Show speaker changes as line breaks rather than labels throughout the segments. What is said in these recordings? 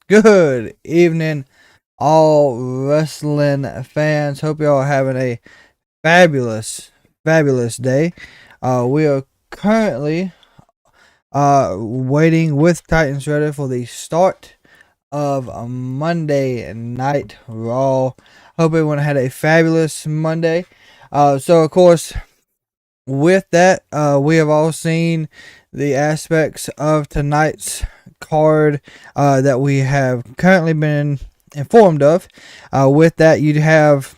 Good evening, all wrestling fans. Hope y'all are having a fabulous, fabulous day. We are currently waiting with Titans Ready for the start of a Monday Night Raw. Hope everyone had a fabulous Monday. So of course, with that, we have all seen the aspects of tonight's card that we have currently been informed of. With that, you'd have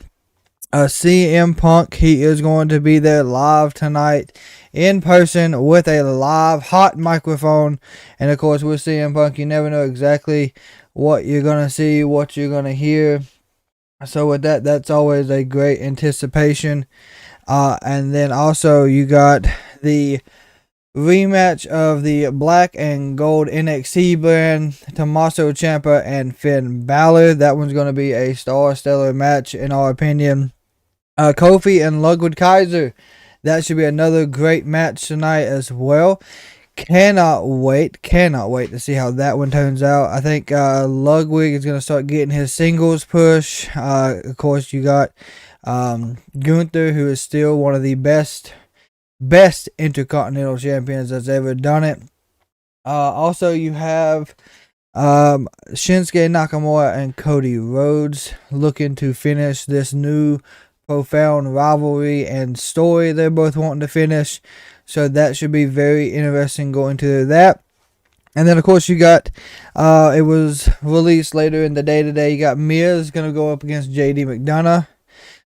CM Punk. He is going to be there live tonight in person with a live hot microphone. And of course, with CM Punk, you never know exactly what you're going to see, what you're going to hear. So, with that, that's always a great anticipation. And then also, you got the rematch of the black and gold NXT brand, Tommaso Ciampa and Finn Balor. That one's going to be a stellar match in our opinion. Kofi and Ludwig Kaiser. That should be another great match tonight as well. Cannot wait to see how that one turns out. I think Ludwig is going to start getting his singles push. Of course, you got Gunther, who is still one of the best Intercontinental champions that's ever done it. Also, you have Shinsuke Nakamura and Cody Rhodes looking to finish this new profound rivalry and story they're both wanting to finish. So that should be very interesting going to that. And then, of course, you got, it was released later in the day today, you got Miz going to go up against JD McDonough.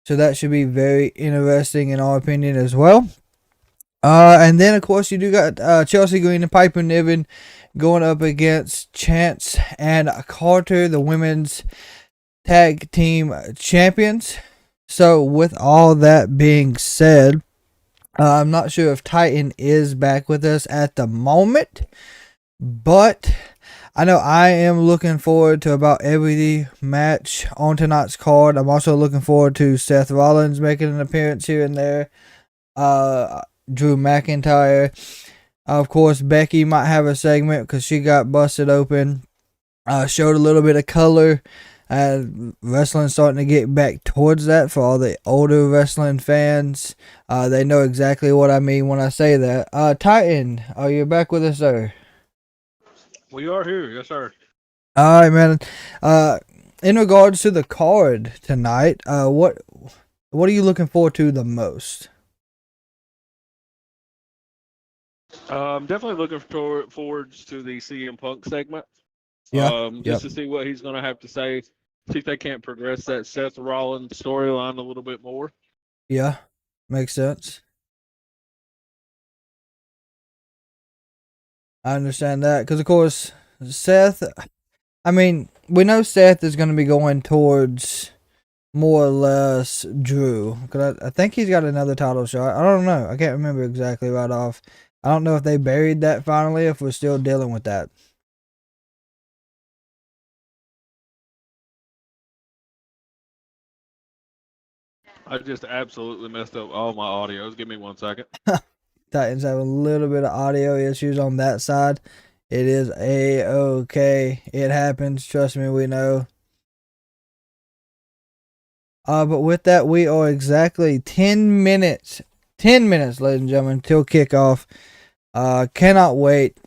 So that should be very interesting in our opinion as well. And then, of course, you do got Chelsea Green and Piper Niven going up against Chance and Carter, the women's tag team champions. So, with all that being said, I'm not sure if Titan is back with us at the moment, but I know I am looking forward to about every match on tonight's card. I'm also looking forward to Seth Rollins making an appearance here and there. Drew McIntyre. Of course, Becky might have a segment because she got busted open. Showed a little bit of color. Wrestling starting to get back towards that for all the older wrestling fans. They know exactly what I mean when I say that. Titan, are you back with us, sir?
We are here, yes, sir.
All right, man. In regards to the card tonight, what are you looking forward to the most?
I'm definitely looking forward to the CM Punk segment.
Yeah.
Just
Yep.
to see what he's going to have to say. See if they can't progress that Seth Rollins storyline a little bit more.
Yeah. Makes sense. I understand that because, of course, Seth. I mean, we know Seth is going to be going towards more or less Drew. Cause I think he's got another title shot. I don't know. I can't remember exactly right off. I don't know if they buried that finally. If we're still dealing with that.
I just absolutely messed up all my audios. Give me 1 second.
Titans have a little bit of audio issues on that side. It is a-okay. It happens. Trust me, we know. But with that, we are exactly 10 minutes. 10 minutes, ladies and gentlemen, till kickoff. Cannot wait.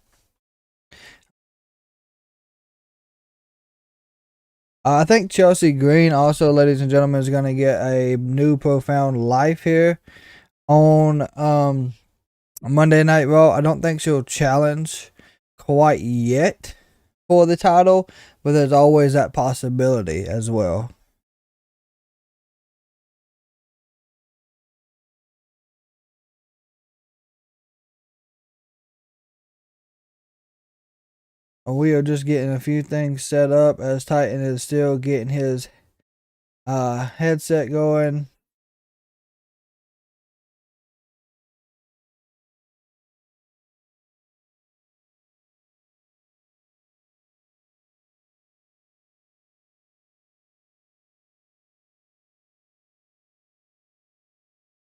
I think Chelsea Green also, ladies and gentlemen, is going to get a new profound life here on Monday Night Raw. I don't think she'll challenge quite yet for the title, but there's always that possibility as well. We are just getting a few things set up as Titan is still getting his headset going.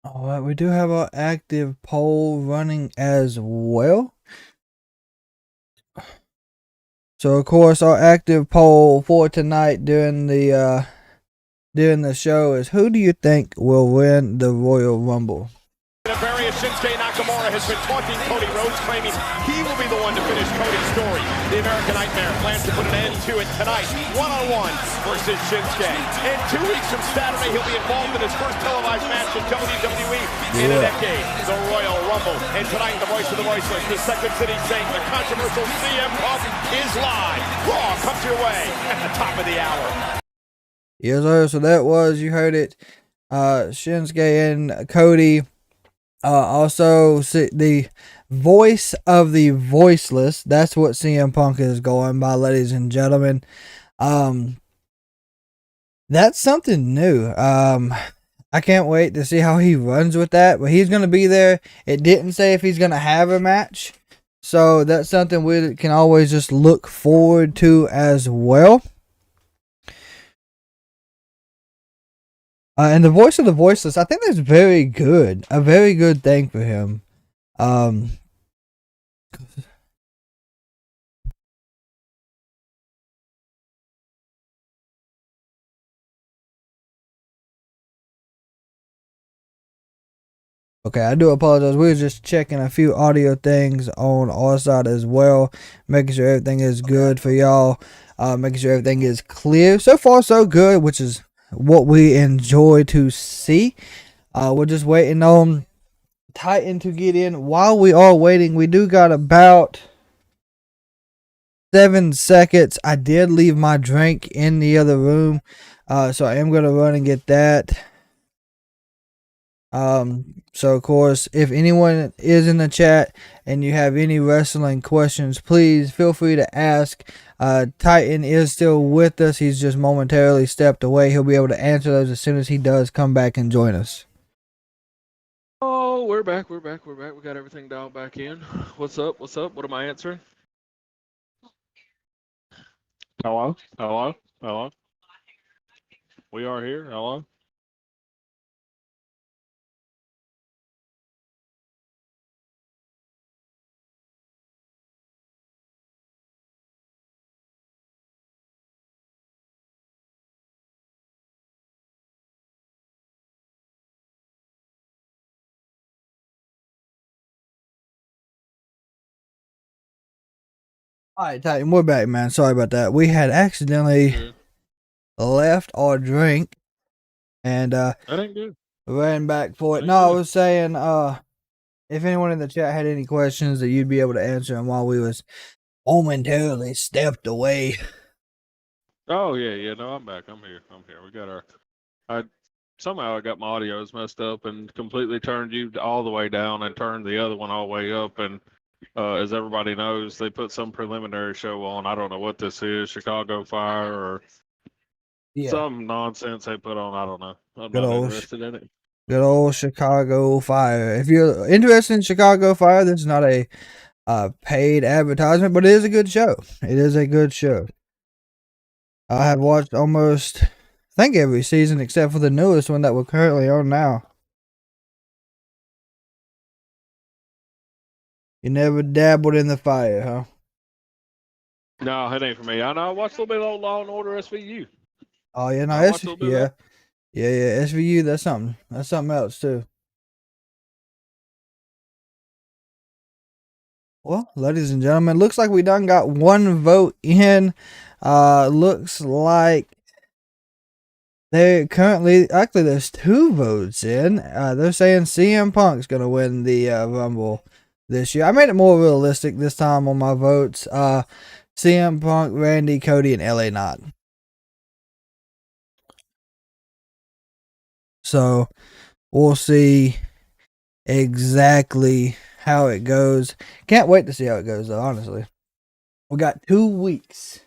All right, we do have our active poll running as well. So of course our active poll for tonight during the show is, who do you think will win the Royal Rumble?
Shinsuke Nakamura has been taunting Cody Rhodes, claiming he will be the one to finish Cody's story. The American Nightmare plans to put an end to it tonight, one-on-one versus Shinsuke. In 2 weeks from Saturday, he'll be involved in his first televised match in WWE in a decade, the Royal Rumble. And tonight, the voice of the voiceless, the Second City saying the controversial CM Punk is live. Raw comes your way at the top of the hour.
Yes, sir. So that was, you heard it, Shinsuke and Cody. Also, the voice of the voiceless. That's what CM Punk is going by, ladies and gentlemen. That's something new. I can't wait to see how he runs with that. But he's going to be there. It didn't say if he's going to have a match. So that's something we can always just look forward to as well. And the voice of the voiceless, I think that's very good. A very good thing for him. Okay, I do apologize. We were just checking a few audio things on our side as well, making sure everything is good for y'all, making sure everything is clear. So far, so good, which is what we enjoy to see. We're just waiting on Titan to get in. While we are waiting, we do got about 7 seconds. I did leave my drink in the other room, so I am going to run and get that. So of course, if anyone is in the chat and you have any wrestling questions, please feel free to ask. Titan is still with us. He's just momentarily stepped away. He'll be able to answer those as soon as he does come back and join us.
Oh, we're back. We got everything dialed back in. What's up? What am I answering? Hello? We are here. Hello?
Alright, Titan, we're back, man. Sorry about that. We had accidentally left our drink and
That ain't good.
ran back for it. No, I was saying, if anyone in the chat had any questions that you'd be able to answer them while we was momentarily stepped away.
Oh yeah. No, I'm back. I'm here. We got somehow I got my audios messed up and completely turned you all the way down and turned the other one all the way up. And as everybody knows, they put some preliminary show on. I don't know what this is, Chicago Fire or some nonsense they put on. I don't know. I'm not interested in it.
Good old Chicago Fire. If you're interested in Chicago Fire, this is not a paid advertisement, but it is a good show. It is a good show. I have watched almost, I think, every season except for the newest one that we're currently on now. You never dabbled in the fire, huh?
No, it ain't for me. I know. I watched a little bit of Law and Order SVU.
Oh yeah, no, yeah, SVU. That's something. That's something else too. Well, ladies and gentlemen, looks like we done got one vote in. Looks like actually there's 2 votes in. They're saying CM Punk's gonna win the Rumble this year. I made it more realistic this time on my votes. CM Punk, Randy, Cody, and LA Knott. So we'll see exactly how it goes. Can't wait to see how it goes though, honestly. We got 2 weeks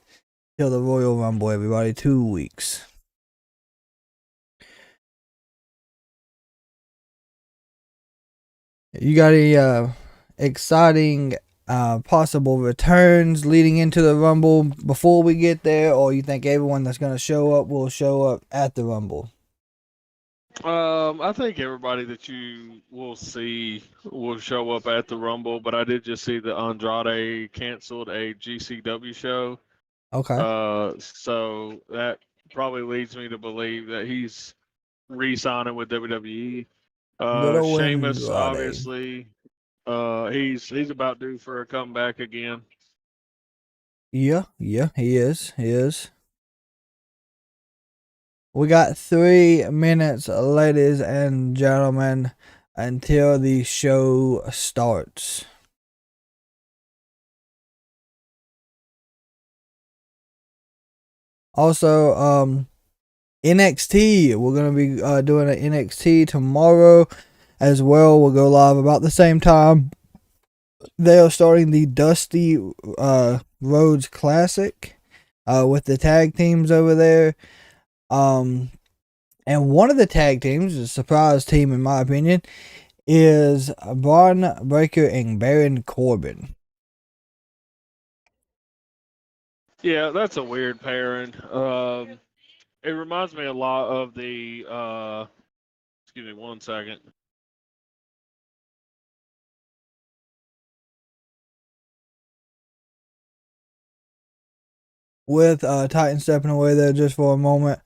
till the Royal Rumble, everybody. 2 weeks. You got any exciting possible returns leading into the Rumble before we get there, or you think everyone that's going to show up will show up at the Rumble?
I think everybody that you will see will show up at the Rumble, but I did just see that Andrade canceled a GCW show.
Okay.
So that probably leads me to believe that he's re-signing with WWE.
Good old
Sheamus,
Andrade.
obviously, he's about due for a comeback again.
Yeah, he is. He is. We got 3 minutes, ladies and gentlemen, until the show starts. Also, NXT. We're gonna be doing an NXT tomorrow as well. We'll go live about the same time. They are starting the Dusty Rhodes Classic with the tag teams over there. And one of the tag teams, a surprise team in my opinion, is Braun Breaker and Baron Corbin.
Yeah, that's a weird pairing. It reminds me a lot of the. Excuse me, one second.
With Titan stepping away there just for a moment.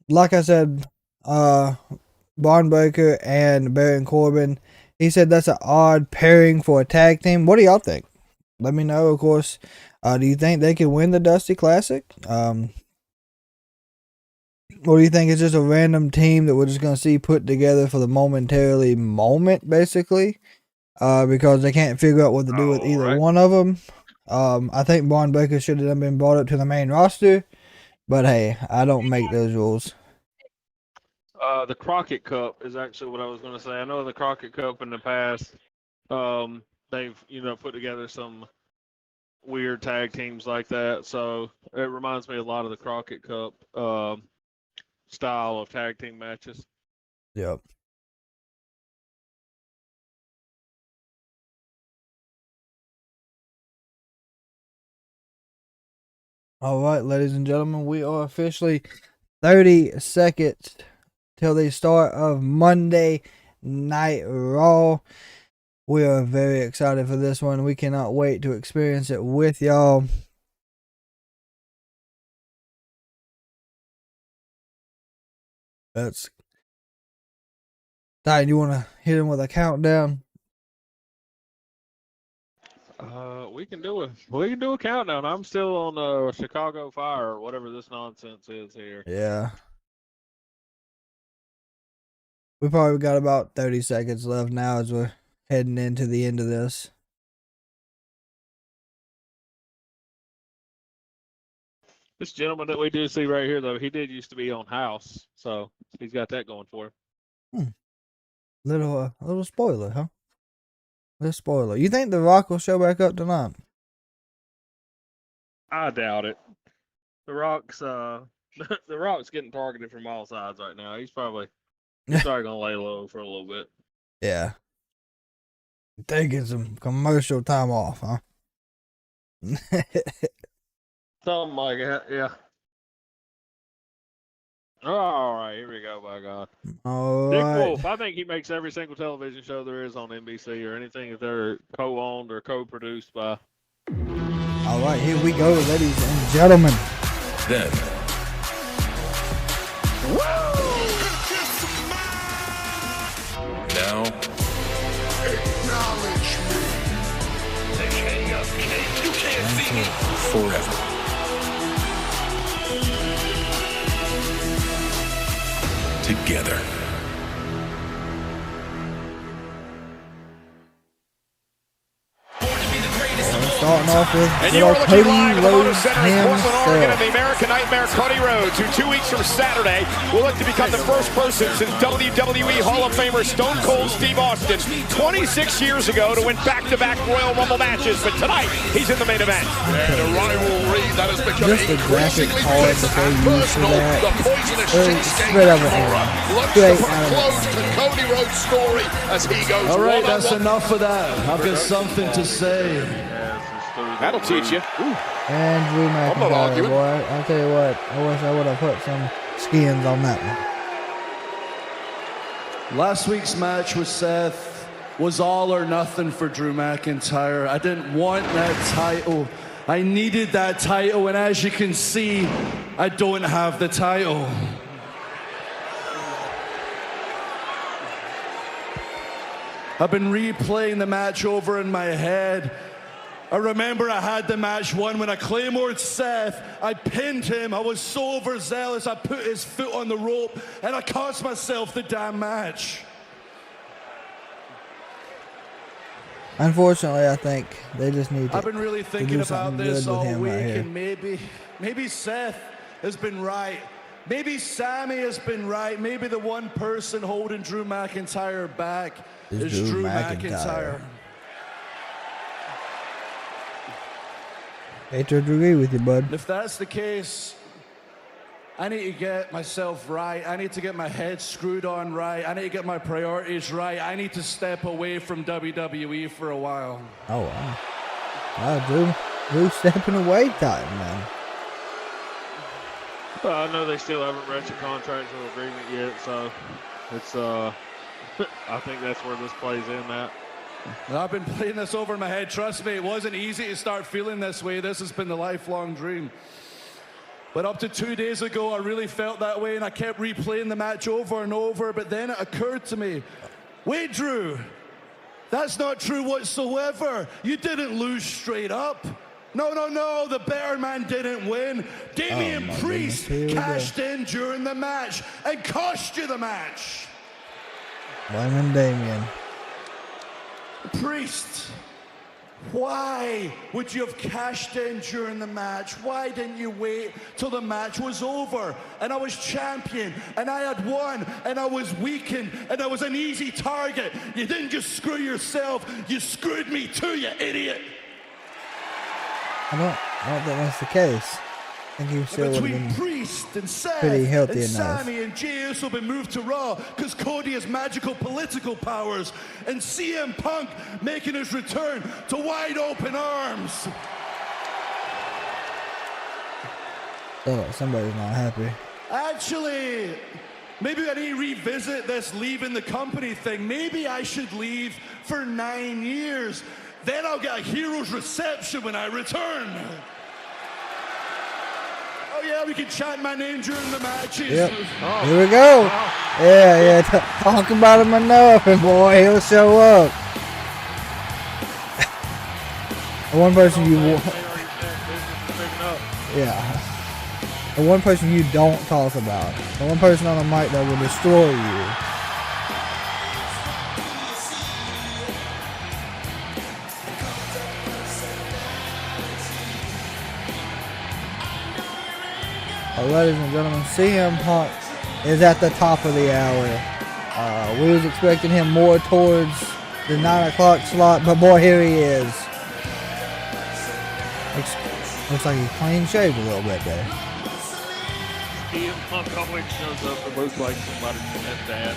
Like I said, Braun Breaker and Baron Corbin. He said that's an odd pairing for a tag team. What do y'all think? Let me know, of course. Do you think they can win the Dusty Classic? Or do you think it's just a random team that we're just going to see put together for the momentarily moment, basically? Because they can't figure out what to do with either one of them. I think Braun Breaker should have been brought up to the main roster. But hey, I don't make those rules.
The Crockett Cup is actually what I was going to say. I know the Crockett Cup in the past, they've put together some weird tag teams like that. So it reminds me a lot of the Crockett Cup style of tag team matches.
Yep. All right, ladies and gentlemen, we are officially 30 seconds till the start of Monday Night Raw. We are very excited for this one. We cannot wait to experience it with y'all. Titan, you want to hit him with a countdown?
We can do a countdown. I'm still on Chicago Fire or whatever this nonsense is here.
Yeah. We probably got about 30 seconds left now as we're heading into the end of this.
This gentleman that we do see right here, though, he did used to be on House, so he's got that going for him.
Little spoiler, huh? Little spoiler. You think The Rock will show back up tonight?
I doubt it. The Rock's the Rock's getting targeted from all sides right now. He's probably gonna lay low for a little bit.
Yeah. Taking some commercial time off, huh?
Something like that, yeah. All right, here we go, by God.
All
Dick
right.
Wolf, I think he makes every single television show there is on NBC or anything that they're co-owned or co-produced by.
All right, here we go, ladies and gentlemen.
Then. Now. Acknowledge me. The king of kings. You can't see me. Forever. Together.
Starting off with
and you are looking live at the Motor
Rhodes
Center in Portland, Oregon, and
himself.
the American Nightmare, Cody Rhodes, who 2 weeks from Saturday will look to become the first person since WWE Hall of Famer Stone Cold Steve Austin 26 years ago to win back-to-back Royal Rumble matches. But tonight, he's in the main event.
And a rivalry that has become
Just a graphic card that they use for that.
The poisonous Shinsuke
Straight out of
Nakamura
it.
looks
Straight
to put
out of
close to Cody Rhodes' story as he goes
All right, that's
one-on-one.
enough of that. I've got something to say.
That'll teach you.
And Drew
not
McIntyre,
arguing.
boy. I'll tell you what, I wish I would have put some skins on that one.
Last week's match with Seth was all or nothing for Drew McIntyre. I didn't want that title. I needed that title, and as you can see, I don't have the title. I've been replaying the match over in my head. I remember I had the match won when I claymored Seth. I pinned him. I was so overzealous. I put his foot on the rope, and I cost myself the damn match.
Unfortunately, I think they just need to.
I've been really thinking
do
about
something
this
good with
all
him
week,
right here.
and maybe Seth has been right. Maybe Sammy has been right. Maybe the one person holding Drew McIntyre back is Drew McIntyre.
Hate to agree with you, bud.
And if that's the case, I need to get myself right. I need to get my head screwed on right. I need to get my priorities right. I need to step away from WWE for a while.
Oh, wow. Wow, Drew's stepping away time, man.
Well, I know they still haven't reached a contractual agreement yet, so it's I think that's where this plays in at.
And I've been playing this over in my head. Trust me, it wasn't easy to start feeling this way. This has been the lifelong dream. But up to 2 days ago, I really felt that way, and I kept replaying the match over and over. But then it occurred to me, wait, Drew, that's not true whatsoever. You didn't lose straight up. No, the better man didn't win. Damian Priest cashed in during the match and cost you the match.
Blaming Damian.
Priest, why would you have cashed in during the match? Why didn't you wait till the match was over and I was champion and I had won and I was weakened and I was an easy target? You didn't just screw yourself, you screwed me too, you idiot.
I don't think that's the case. I think he still would have
Between
been
Priest and Seth
pretty healthy
and
enough.
Sammy and Jey Uso been moved to Raw because Cody has magical political powers, and CM Punk making his return to wide open arms.
Oh, somebody's not happy.
Actually, maybe I need to revisit this leaving the company thing. Maybe I should leave for 9 years. Then I'll get a hero's reception when I return. Oh yeah, we can chant my name during the matches.
Yep. Here we go. Yeah. Talk about him enough, and boy, he'll show up. The one person the one person you don't talk about. The one person on the mic that will destroy you. Ladies and gentlemen, CM Punk is at the top of the hour. We was expecting him more towards the 9 o'clock slot, but boy, here he is. Looks like he's clean shaved a little bit there.
CM Punk always shows up and looks like somebody's dad.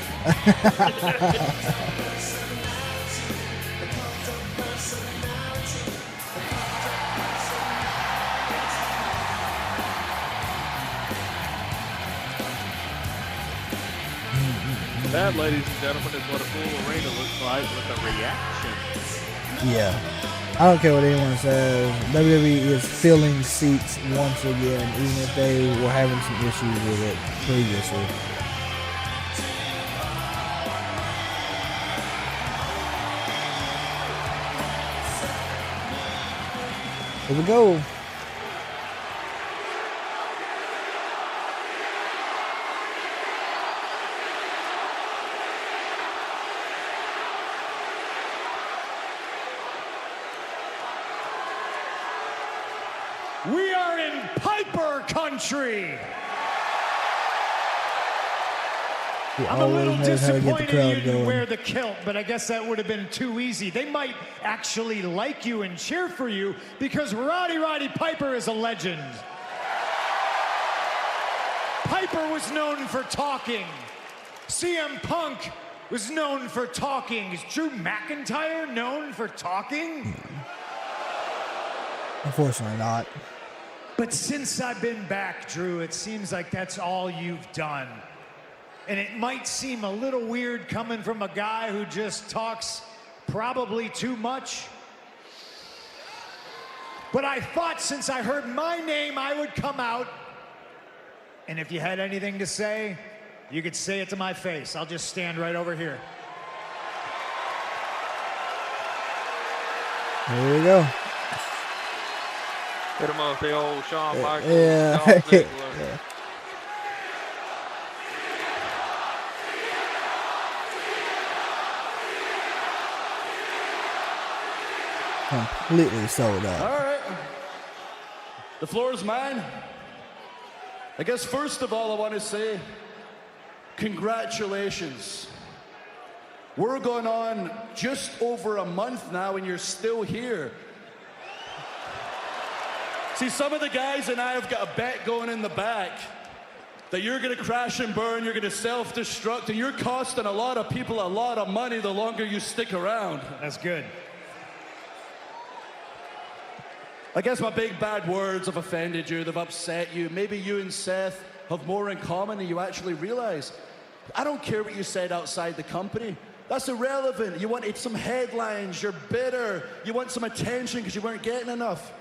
That, ladies and gentlemen, is what a full arena looks like with a reaction.
Yeah. I don't care what anyone says. WWE is filling seats once again, even if they were having some issues with it previously. Here we go.
We are in Piper country. I'm a little disappointed you didn't wear the kilt, but I guess that would have been too easy. They might actually like you and cheer for you because Roddy Piper is a legend. Piper was known for talking. CM Punk was known for talking. Is Drew McIntyre known for talking?
Unfortunately not.
But since I've been back, Drew, it seems like that's all you've done. And it might seem a little weird coming from a guy who just talks probably too much. But I thought since I heard my name, I would come out. And if you had anything to say, you could say it to my face. I'll just stand right over here.
Here we go.
Hit him up, the old Shawn Michaels.
Yeah.
Dolph Ziggler.
Yeah. Completely sold out.
All right. The floor is mine. I guess first of all, I want to say congratulations. We're going on just over a month now and you're still here. See, some of the guys and I have got a bet going in the back that you're going to crash and burn, you're going to self-destruct, and you're costing a lot of people a lot of money the longer you stick around.
That's good.
I guess my big bad words have offended you, they've upset you. Maybe you and Seth have more in common than you actually realize. I don't care what you said outside the company. That's irrelevant. You wanted some headlines, you're bitter, you want some attention because you weren't getting enough.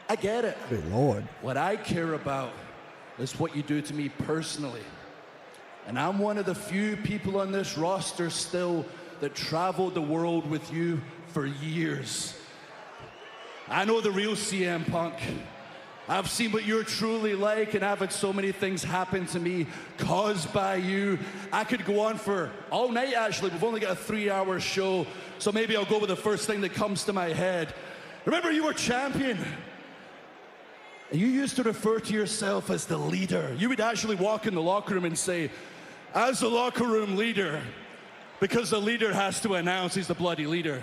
I get it.
Good Lord.
What I care about is what you do to me personally. And I'm one of the few people on this roster still that traveled the world with you for years. I know the real CM Punk. I've seen what you're truly like, and I've had so many things happen to me caused by you. I could go on for all night, actually. We've only got a 3-hour show, so maybe I'll go with the first thing that comes to my head. Remember, you were champion. And you used to refer to yourself as the leader. You would actually walk in the locker room and say, as the locker room leader, because the leader has to announce he's the bloody leader.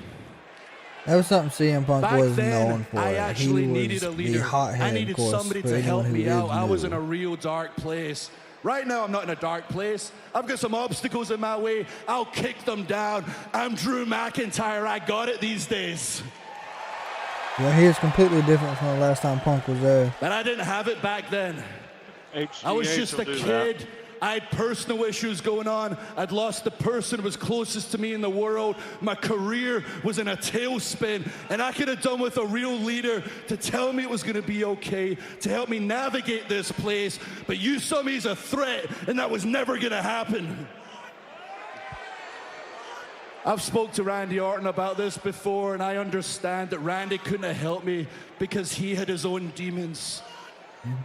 That was something CM Punk
Back
was
then,
known for.
I actually
he was
needed a leader.
The hothead,
I needed
of course,
somebody
for
to help
anyone who
me out.
is
I was in
new.
a real dark place. Right now, I'm not in a dark place. I've got some obstacles in my way. I'll kick them down. I'm Drew McIntyre. I got it these days.
Yeah, he is completely different from the last time Punk was there.
But I didn't have it back then. I was just a kid. I had personal issues going on. I'd lost the person who was closest to me in the world. My career was in a tailspin, and I could have done with a real leader to tell me it was going to be okay, to help me navigate this place. But you saw me as a threat, and that was never going to happen. I've spoke to Randy Orton about this before, and I understand that Randy couldn't have helped me because he had his own demons.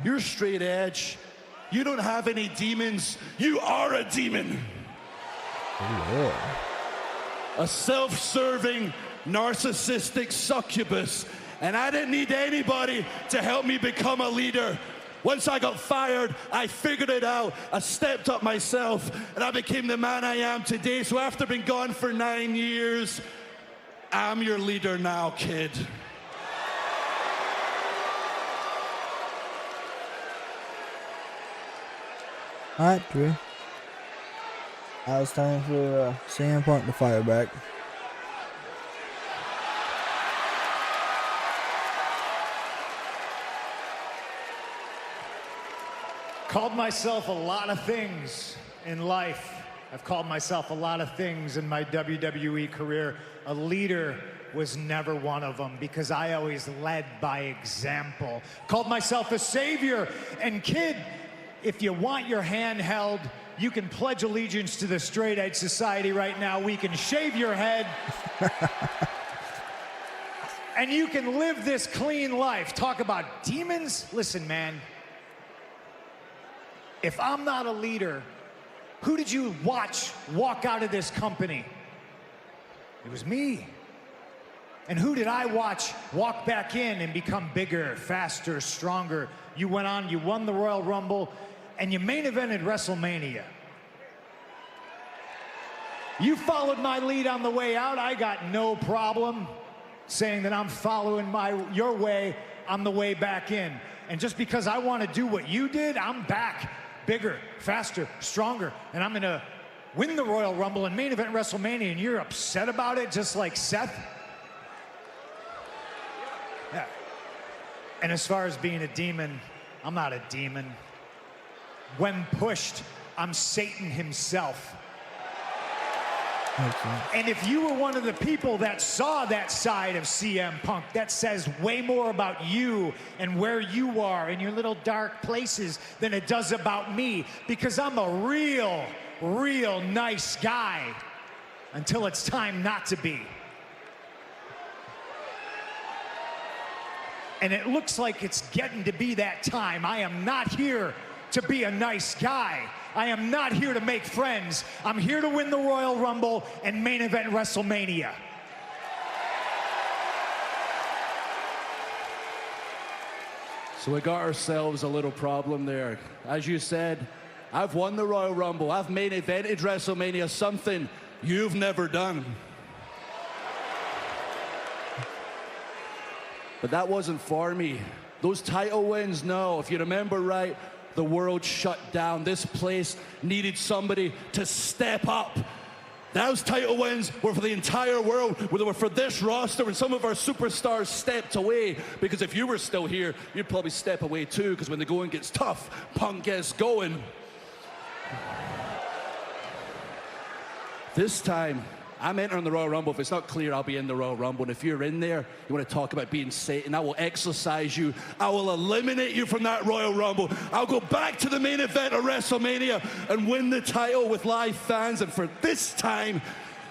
You're straight edge. You don't have any demons. You are a demon.
Oh,
a self-serving, narcissistic succubus. And I didn't need anybody to help me become a leader. Once I got fired, I figured it out. I stepped up myself, and I became the man I am today. So after being gone for 9 years, I'm your leader now, kid.
All right, Drew. Now it's time for CM Punk to fire back.
Called myself a lot of things in life. I've called myself a lot of things in my WWE career. A leader was never one of them because I always led by example. Called myself a savior. And kid, if you want your hand held, you can pledge allegiance to the Straight Edge Society right now. We can shave your head. And you can live this clean life. Talk about demons. Listen, man. If I'm not a leader, who did you watch walk out of this company? It was me. And who did I watch walk back in and become bigger, faster, stronger? You went on, you won the Royal Rumble, and you main evented WrestleMania. You followed my lead on the way out. I got no problem saying that I'm following your way on the way back in. And just because I want to do what you did, I'm back. Bigger, faster, stronger, and I'm gonna win the Royal Rumble and main event WrestleMania, and you're upset about it just like Seth? Yeah. And as far as being a demon, I'm not a demon. When pushed, I'm Satan himself.
Okay.
And if you were one of the people that saw that side of CM Punk, that says way more about you and where you are in your little dark places than it does about me, because I'm a real, real nice guy until it's time not to be. And it looks like it's getting to be that time. I am not here to be a nice guy. I am not here to make friends. I'm here to win the Royal Rumble and main event WrestleMania.
So we got ourselves a little problem there. As you said, I've won the Royal Rumble. I've main evented WrestleMania, something you've never done. But that wasn't for me. Those title wins, no. If you remember right, the world shut down. This place needed somebody to step up. Those title wins were for the entire world. They were for this roster, and some of our superstars stepped away. Because if you were still here, you'd probably step away too, because when the going gets tough, Punk gets going. This time, I'm entering the Royal Rumble. If it's not clear, I'll be in the Royal Rumble. And if you're in there, you want to talk about being Satan, I will exorcise you. I will eliminate you from that Royal Rumble. I'll go back to the main event of WrestleMania and win the title with live fans. And for this time,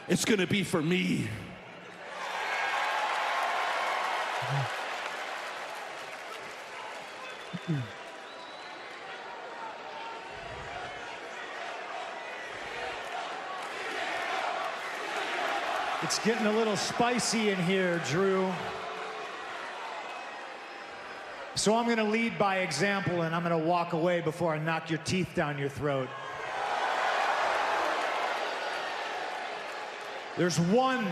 it's going to be for me.
It's getting a little spicy in here, Drew. So I'm gonna lead by example, and I'm gonna walk away before I knock your teeth down your throat. There's one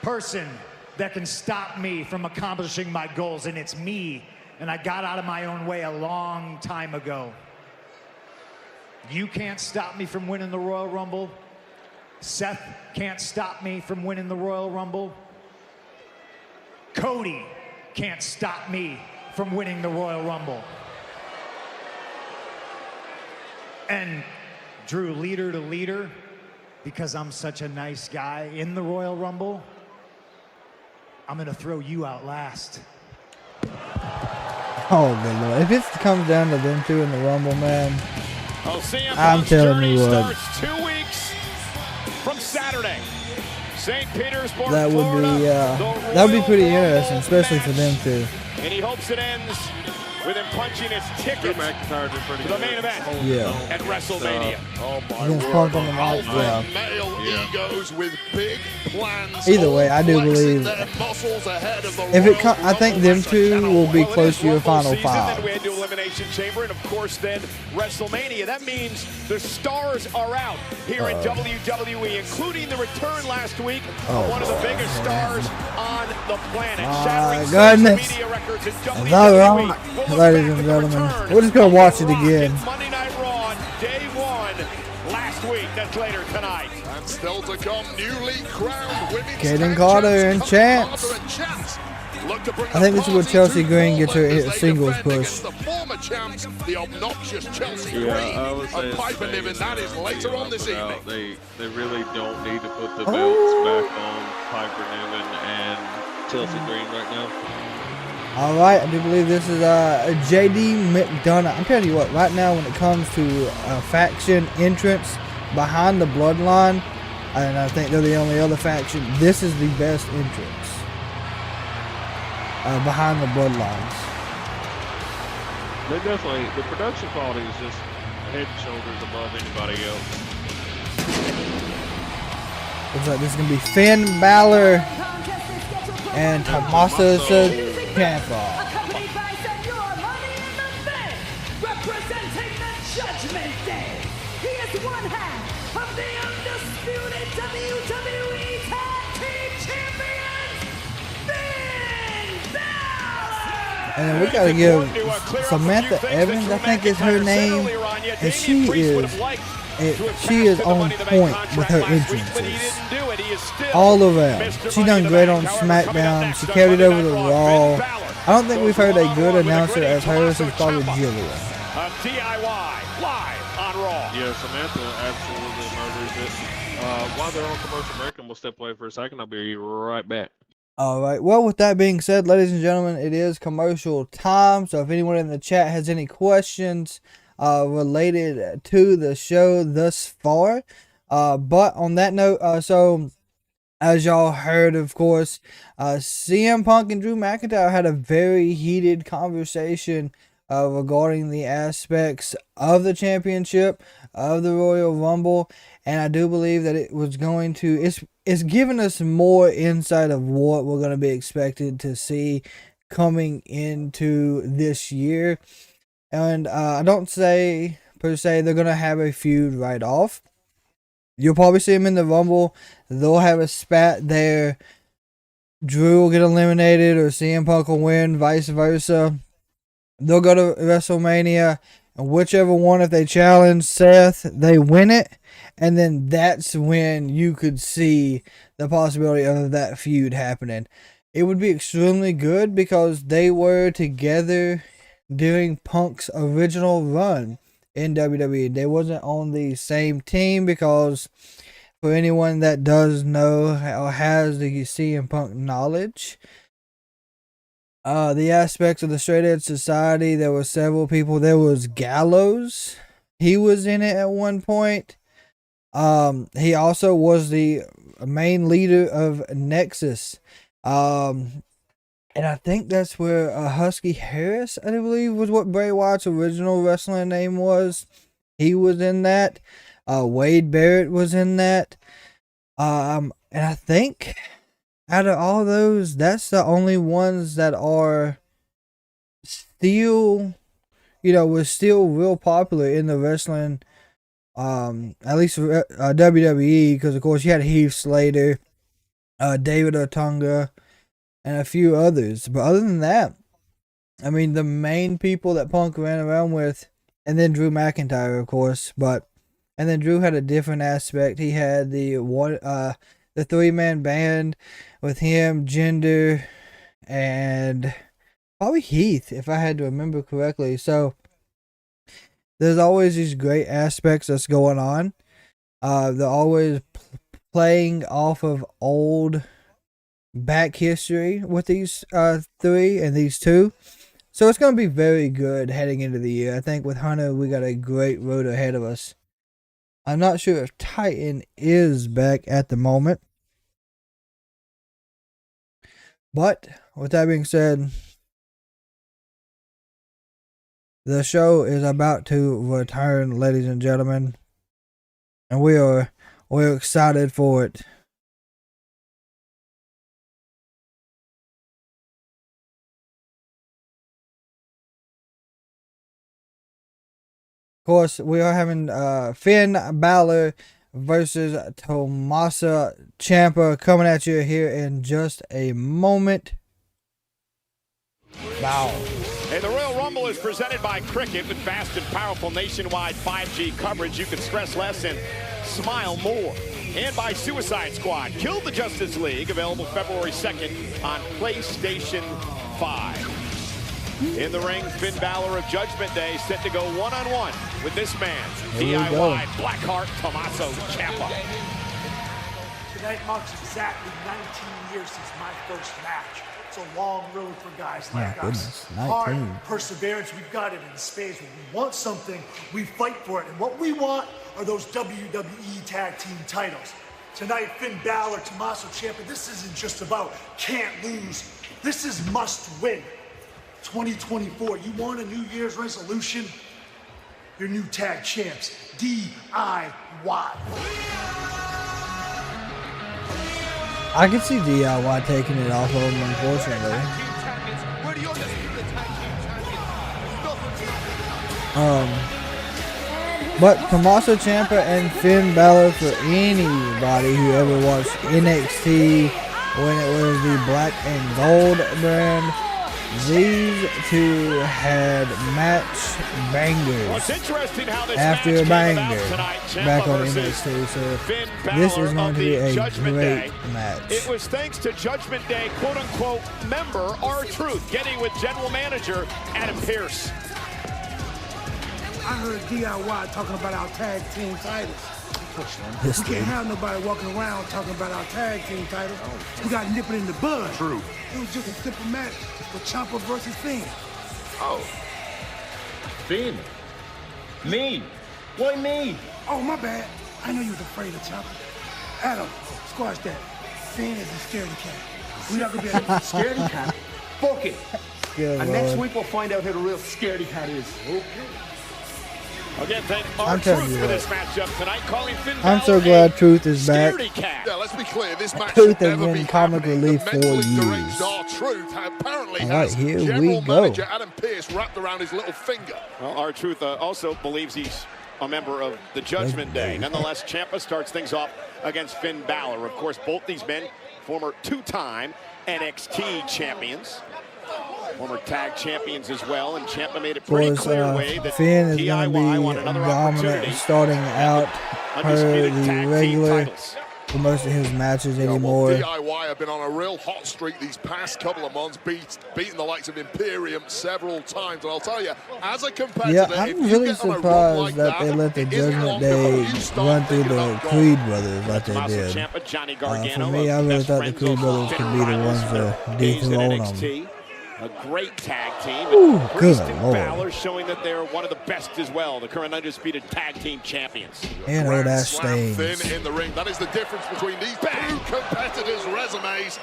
person that can stop me from accomplishing my goals, and it's me. And I got out of my own way a long time ago. You can't stop me from winning the Royal Rumble. Seth can't stop me from winning the Royal Rumble. Cody can't stop me from winning the Royal Rumble. And Drew, leader to leader, because I'm such a nice guy in the Royal Rumble, I'm gonna throw you out last.
Oh, good Lord. If it comes down to them two in the Rumble, man,
Oh, CM
I'm
Punk's
telling
journey
you what.
starts 2 weeks from Saturday. St. Petersburg,
that would
Florida,
be
the
that would be
Royal
pretty
Rumble
interesting, especially for them
match.
two.
And he hopes it ends with him punching his ticket to the main event
Yeah.
at WrestleMania.
Oh my
Against
word.
Punk on the night,
Alpha
yeah.
male egos with big plans.
Either way, I do
flexing
believe
their muscles ahead of the
if it
Royal
I think
Rumble
them
match
two
at
will be
Well, it
close
is
to your
Rumble
final
season,
five.
Then we head to Elimination Chamber, and of course, then WrestleMania. That means the stars are out here in WWE, including the return last week of one of the biggest stars on the planet. Shattering
goodness.
media records in
Is that
WWE.
right,
We'll look
ladies
back
and
at the
gentlemen?
return
We're just gonna
of
watch
The
it
Rock
again.
in Monday Night Raw on day one last week. That's later tonight.
And still to come, newly crowned women's
Kaden
tag
Carter and
champs,
Chance.
Carter and Chance. Look to bring
I think
the
this is where
party
Chelsea
to
Green gets her
Portland as they
singles
defend
push.
against the former champs, the obnoxious Chelsea
Yeah,
Green
I would say
and
it's
Piper
the
Niven. That is later on this evening.
They really don't need to put the
Oh.
belts back on Piper Niven and Chelsea Green right now.
All right, I do believe this is JD McDonough. I'm telling you what, right now when it comes to faction entrance behind the Bloodline, and I think they're the only other faction, this is the best entrance behind the Bloodlines.
They definitely, the production quality is just head and shoulders above anybody else.
Looks like this is going to be Finn Balor and Tommaso Ciampa.
Accompanied by Senor Money in the Bank, representing the Judgment Day. He is one half of the undisputed WWE Tag Team Champions, Finn Balor.
And then we got to give Samantha Evans, I think is her name, and she is on point with her entrances. All around. She done great on SmackDown. She carried over the Raw. I don't think we've heard a good announcer as her since probably Jillian.
DIY live on Raw.
Yeah, Samantha absolutely murders it. While they're on commercial break, and we'll step away for a second. I'll be right back.
All right. Well, with that being said, ladies and gentlemen, it is commercial time. So if anyone in the chat has any questions related to the show thus far, but on that note, so as y'all heard, of course, CM Punk and Drew McIntyre had a very heated conversation regarding the aspects of the championship, of the Royal Rumble, and I do believe that it was going to, it's giving us more insight of what we're going to be expected to see coming into this year. And I don't say, per se, they're going to have a feud right off. You'll probably see them in the Rumble. They'll have a spat there. Drew will get eliminated or CM Punk will win, vice versa. They'll go to WrestleMania, and whichever one, if they challenge Seth, they win it. And then that's when you could see the possibility of that feud happening. It would be extremely good because they were together during Punk's original run in WWE. They wasn't on the same team because for anyone that does know or has the CM Punk knowledge, the aspects of the Straight Edge Society, there were several people. There was Gallows. He was in it at one point. He also was the main leader of Nexus. And I think that's where Husky Harris, I believe, was what Bray Wyatt's original wrestling name was. He was in that. Wade Barrett was in that. And I think out of all those, that's the only ones that are still, was still real popular in the wrestling, at least WWE, because of course you had Heath Slater, David Otunga, and a few others. But other than that, I mean, the main people that Punk ran around with, and then Drew McIntyre, of course, and then Drew had a different aspect. He had the 3-man band with him, Jinder, and probably Heath, if I had to remember correctly. So there's always these great aspects that's going on. They're always playing off of old back history with these 3 and these 2. So it's going to be very good heading into the year. I think with Hunter, we got a great road ahead of us. I'm not sure if Titan is back at the moment. But with that being said, the show is about to return, ladies and gentlemen. And we're excited for it. Of course, we are having Finn Balor versus Tommaso Ciampa coming at you here in just a moment. Wow.
And the Royal Rumble is presented by Cricket with fast and powerful nationwide 5G coverage. You can stress less and smile more. And by Suicide Squad, Kill the Justice League, available February 2nd on PlayStation 5. In the ring, Finn Balor of Judgment Day set to go one-on-one with this man, DIY Blackheart Tommaso Ciampa.
Tonight marks exactly 19 years since my first match. It's a long road for guys like us. Heart, perseverance, we've got it in spades. When we want something, we fight for it. And what we want are those WWE Tag Team titles. Tonight, Finn Balor, Tommaso Ciampa, this isn't just about can't lose. This is must win. 2024, you want a New Year's resolution? Your new tag champs, DIY.
I can see DIY taking it off of him, unfortunately. But Tommaso Ciampa and Finn Balor, for anybody who ever watched NXT when it was the Black and Gold brand, these 2 had match bangers after a banger back on NXT. So this is going to be a great match.
It was thanks to Judgment Day, quote-unquote, member R-Truth, getting with general manager Adam Pearce.
I heard DIY talking about our tag team titles.
This
We can't have nobody walking around talking about our tag team titles. We got to nip it in the bud.
True.
It was just a simple match with Ciampa versus Finn.
Oh. Finn. Me. Why me?
Oh, my bad. I know you was afraid of Ciampa. Adam, squash that. Finn is a scaredy cat. We're not going to be able to...
Scaredy cat? Fuck it.
Good
And next
Lord.
week we'll find out who the real scaredy cat is. Okay.
Again, thank
I'm
our
telling
Truth
you
for
what.
this matchup tonight, calling Finn
I'm so
Balor
glad
a
Truth is back.
scaredy cat.
Yeah, let's be clear. This match
Truth
should
has
never
been
be
comic
happening.
relief
The
for
mentally
years.
deranged R-Truth apparently
All right,
has
here we
General
go.
Manager Adam Pearce wrapped around his little finger.
Well, our Truth also believes he's a member of the Judgment Day. Nonetheless, Ciampa starts things off against Finn Balor. Of course, both these men, former two-time NXT champions. Former tag champions as well, and Ciampa made it pretty clear way that
Finn is going to
DIY
be
won another
dominant
opportunity.
starting out per
Undisputed
the
tag team
regular
titles.
for most of his matches
Yeah, well,
anymore.
DIY have been on a real hot streak these past couple of months, beating the likes of Imperium several times. And I'll tell you, as a competitor,
Yeah,
if
I'm
you
really
get on a run
surprised
like
that they let the
it isn't
Judgment
long before
Day
you start
run through
thinking
the
about
Creed
going.
brothers like they
Tommaso
did.
Ciampa, Johnny
For
Gargano,
me, I really
best
thought the
friends
Creed
of
brothers
bitter
could be the
rivals
ones
for
to
days in
dethrone them.
NXT. A great tag team.
Ooh,
Priest
good
and
Lord.
Balor showing that they're one of the best as well, the current undisputed tag team champions.
And old ass
Slam
stains.
Finn in the ring. That is the difference between these two competitors' resumes.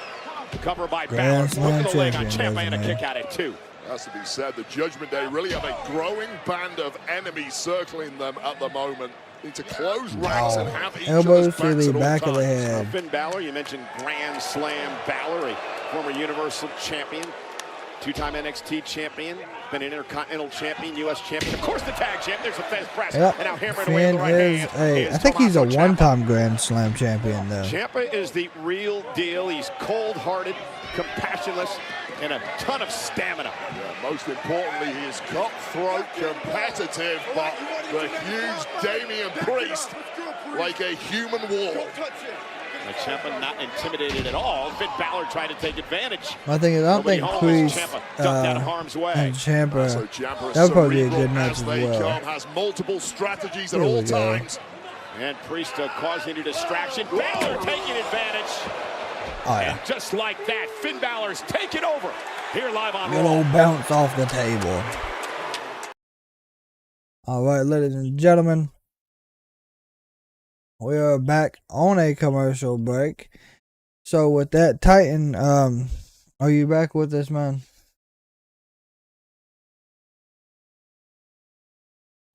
Cover by
Grand
Balor. Look at the leg on
Slam
Ciampa and a
champion
kick out at two.
Has to be said, the Judgment Day really have a growing band of enemies circling them at the moment. Need to close ranks and have each
Elbows
other's
to
backs
the
at all
back of the
times.
head.
Finn Balor, you mentioned Grand Slam Balor, a former Universal Champion, two-time NXT champion, been an Intercontinental Champion, U.S. Champion, of course the tag champ. There's the Fez press,
Yep.
and now hammering away with
Finn
the right
is
hand.
I think he's a
Tommaso Ciampa.
one-time Grand Slam champion though.
Ciampa is the real deal. He's cold-hearted, compassionless, and a ton of stamina.
Yeah, most importantly, he is cutthroat, competitive, but the huge Damian Priest like a human wall.
And Ciampa not intimidated at all. Finn Balor tried to take advantage.
My thing is, I don't
Nobody
think
home as
Priest
Ciampa ducked out of harm's way.
and Ciampa,
So Ciampa is
that would probably be a
cerebral
good match
as
as
they
well.
come, has multiple strategies at
Here we
all
go.
times.
And Priest causing a distraction. Balor taking advantage.
Oh yeah.
And just like that, Finn Balor's taking over. Here live on
Good
Raw.
old bounce off the table. All right, ladies and gentlemen, we are back on a commercial break. So with that, Titan, are you back with us, man?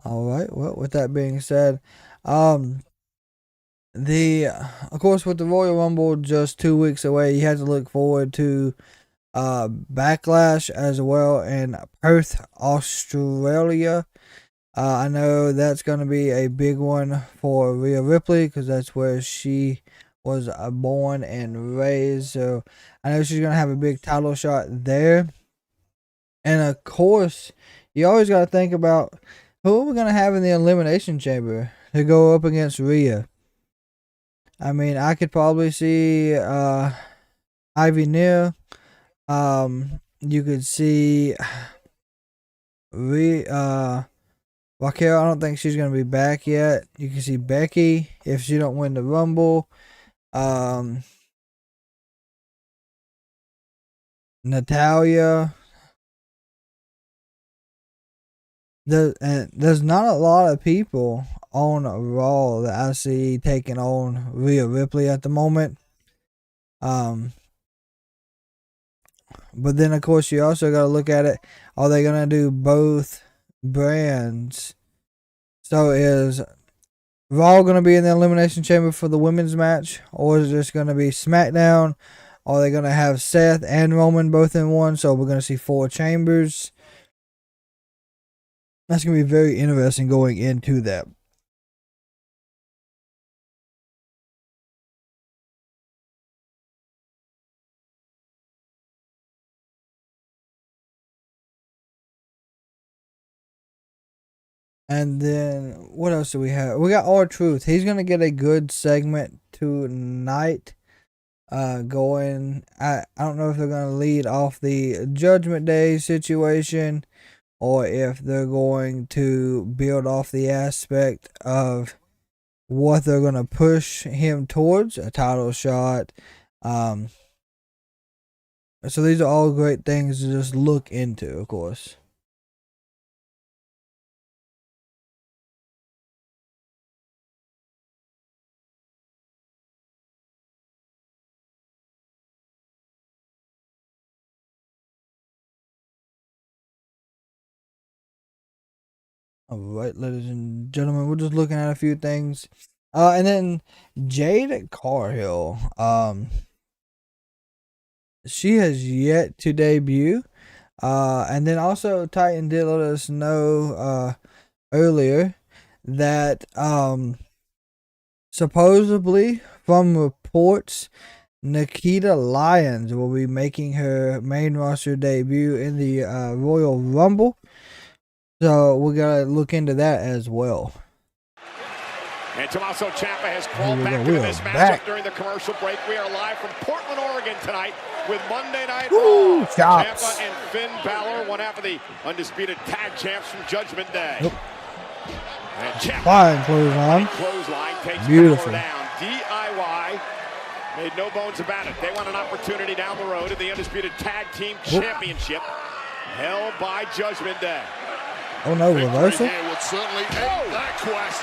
All right. Well, with that being said, of course, with the Royal Rumble just 2 weeks away, you have to look forward to Backlash as well in Perth, Australia. I know that's going to be a big one for Rhea Ripley because that's where she was born and raised. So I know she's going to have a big title shot there. And of course, you always got to think about who are we going to have in the Elimination Chamber to go up against Rhea. I mean, I could probably see Ivy Neal. You could see Raquel. I don't think she's gonna be back yet. You can see Becky if she don't win the Rumble. Natalia. There's not a lot of people on Raw that I see taking on Rhea Ripley at the moment. But then, of course, you also got to look at it. Are they going to do both brands? So is Raw going to be in the Elimination Chamber for the women's match? Or is it just going to be SmackDown? Are they going to have Seth and Roman both in one? So we're going to see 4 chambers. That's going to be very interesting going into that. And then, what else do we have? We got R-Truth. He's going to get a good segment tonight. Going, I don't know if they're going to lead off the Judgment Day situation or if they're going to build off the aspect of what they're going to push him towards, a title shot. So these are all great things to just look into, of course. Alright, ladies and gentlemen, we're just looking at a few things. And then Jade Cargill, she has yet to debut. And then also Titan did let us know earlier that supposedly from reports, Nikita Lyons will be making her main roster debut in the Royal Rumble. So we gotta look into that as well.
And Tommaso Ciampa has crawled back into this matchup during the commercial break. We are live from Portland, Oregon tonight with Monday Night Raw. Ciampa and Finn Balor, one half of the undisputed tag champs from Judgment Day.
Nope.
And Ciampa,
fine clothesline.
Takes
Beautiful.
Balor down. DIY. Made no bones about it. They want an opportunity down the road in the undisputed tag team championship held by Judgment Day.
Oh no, reversal?
Would certainly end that quest.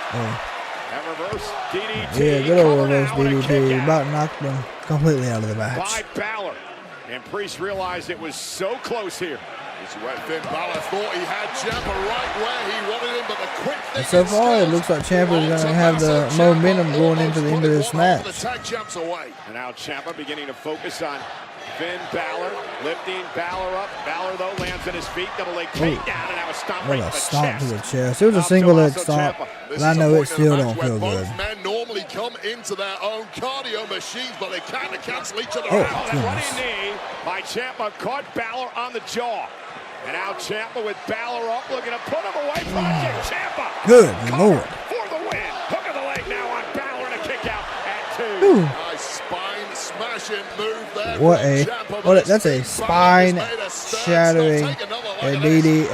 And reverse DDT.
Yeah, good old reverse DDT. About knocked them completely out of the match.
By Balor. And Priest realized it was so close here.
This is where Finn Balor thought he had Ciampa right where he wanted him, but the quick thing
so far, it looks like Ciampa is going to have the momentum going into the end of this match.
The tag champs away.
And now Ciampa beginning to focus on Finn Balor, lifting Balor up. Balor, though, lands at his feet. Double leg takedown, and now a stomp right to the
stomp
chest.
To the chest. It was a single leg stomp, but I know it still don't feel good.
Both men normally come into their own cardio machines, but they kind of cancel each other
out.
That running knee by Ciampa caught Balor on the jaw. And now Ciampa with Balor up, looking to put him away. Project Ciampa.
Good Lord.
For the win. Hook of the leg now on Balor and a kick out at 2.
Nice spine smashing move there.
What that's a spine shattering DD.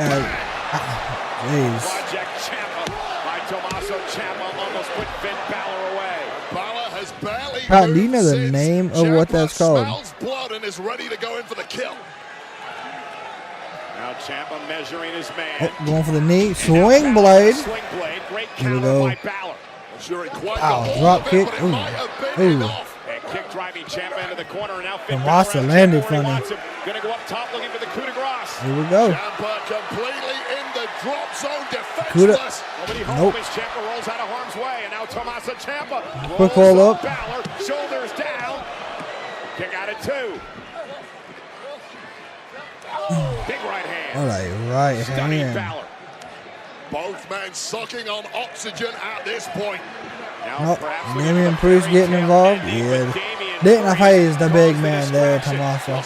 Jeez.
Project Ciampa by Tommaso Ciampa almost put Finn Balor away.
Balor has barely
Cotton, do you know the name of what that's called?
Smells blood and is ready to go in for the kill.
Now Ciampa measuring his man.
Going for the knee. Swing blade.
Swing blade. Great
Here we
counter
go.
by Balor.
Drop kick. Ooh.
And kick driving Ciampa into the corner. And now Finn
Balor landed funny.
Going to go up top looking for the coup de grace.
Here we go.
Ciampa completely in the drop zone, defenseless.
Nobody home as Ciampa rolls out of harm's way. And now Tommaso Ciampa
quick roll up.
Balor, shoulders down. Kick out at 2. Big right hand.
All right hand.
Balor.
Both men sucking on oxygen at this point.
Now
Damian Priest getting involved. Yeah. Didn't phase the big man there, Tommaso.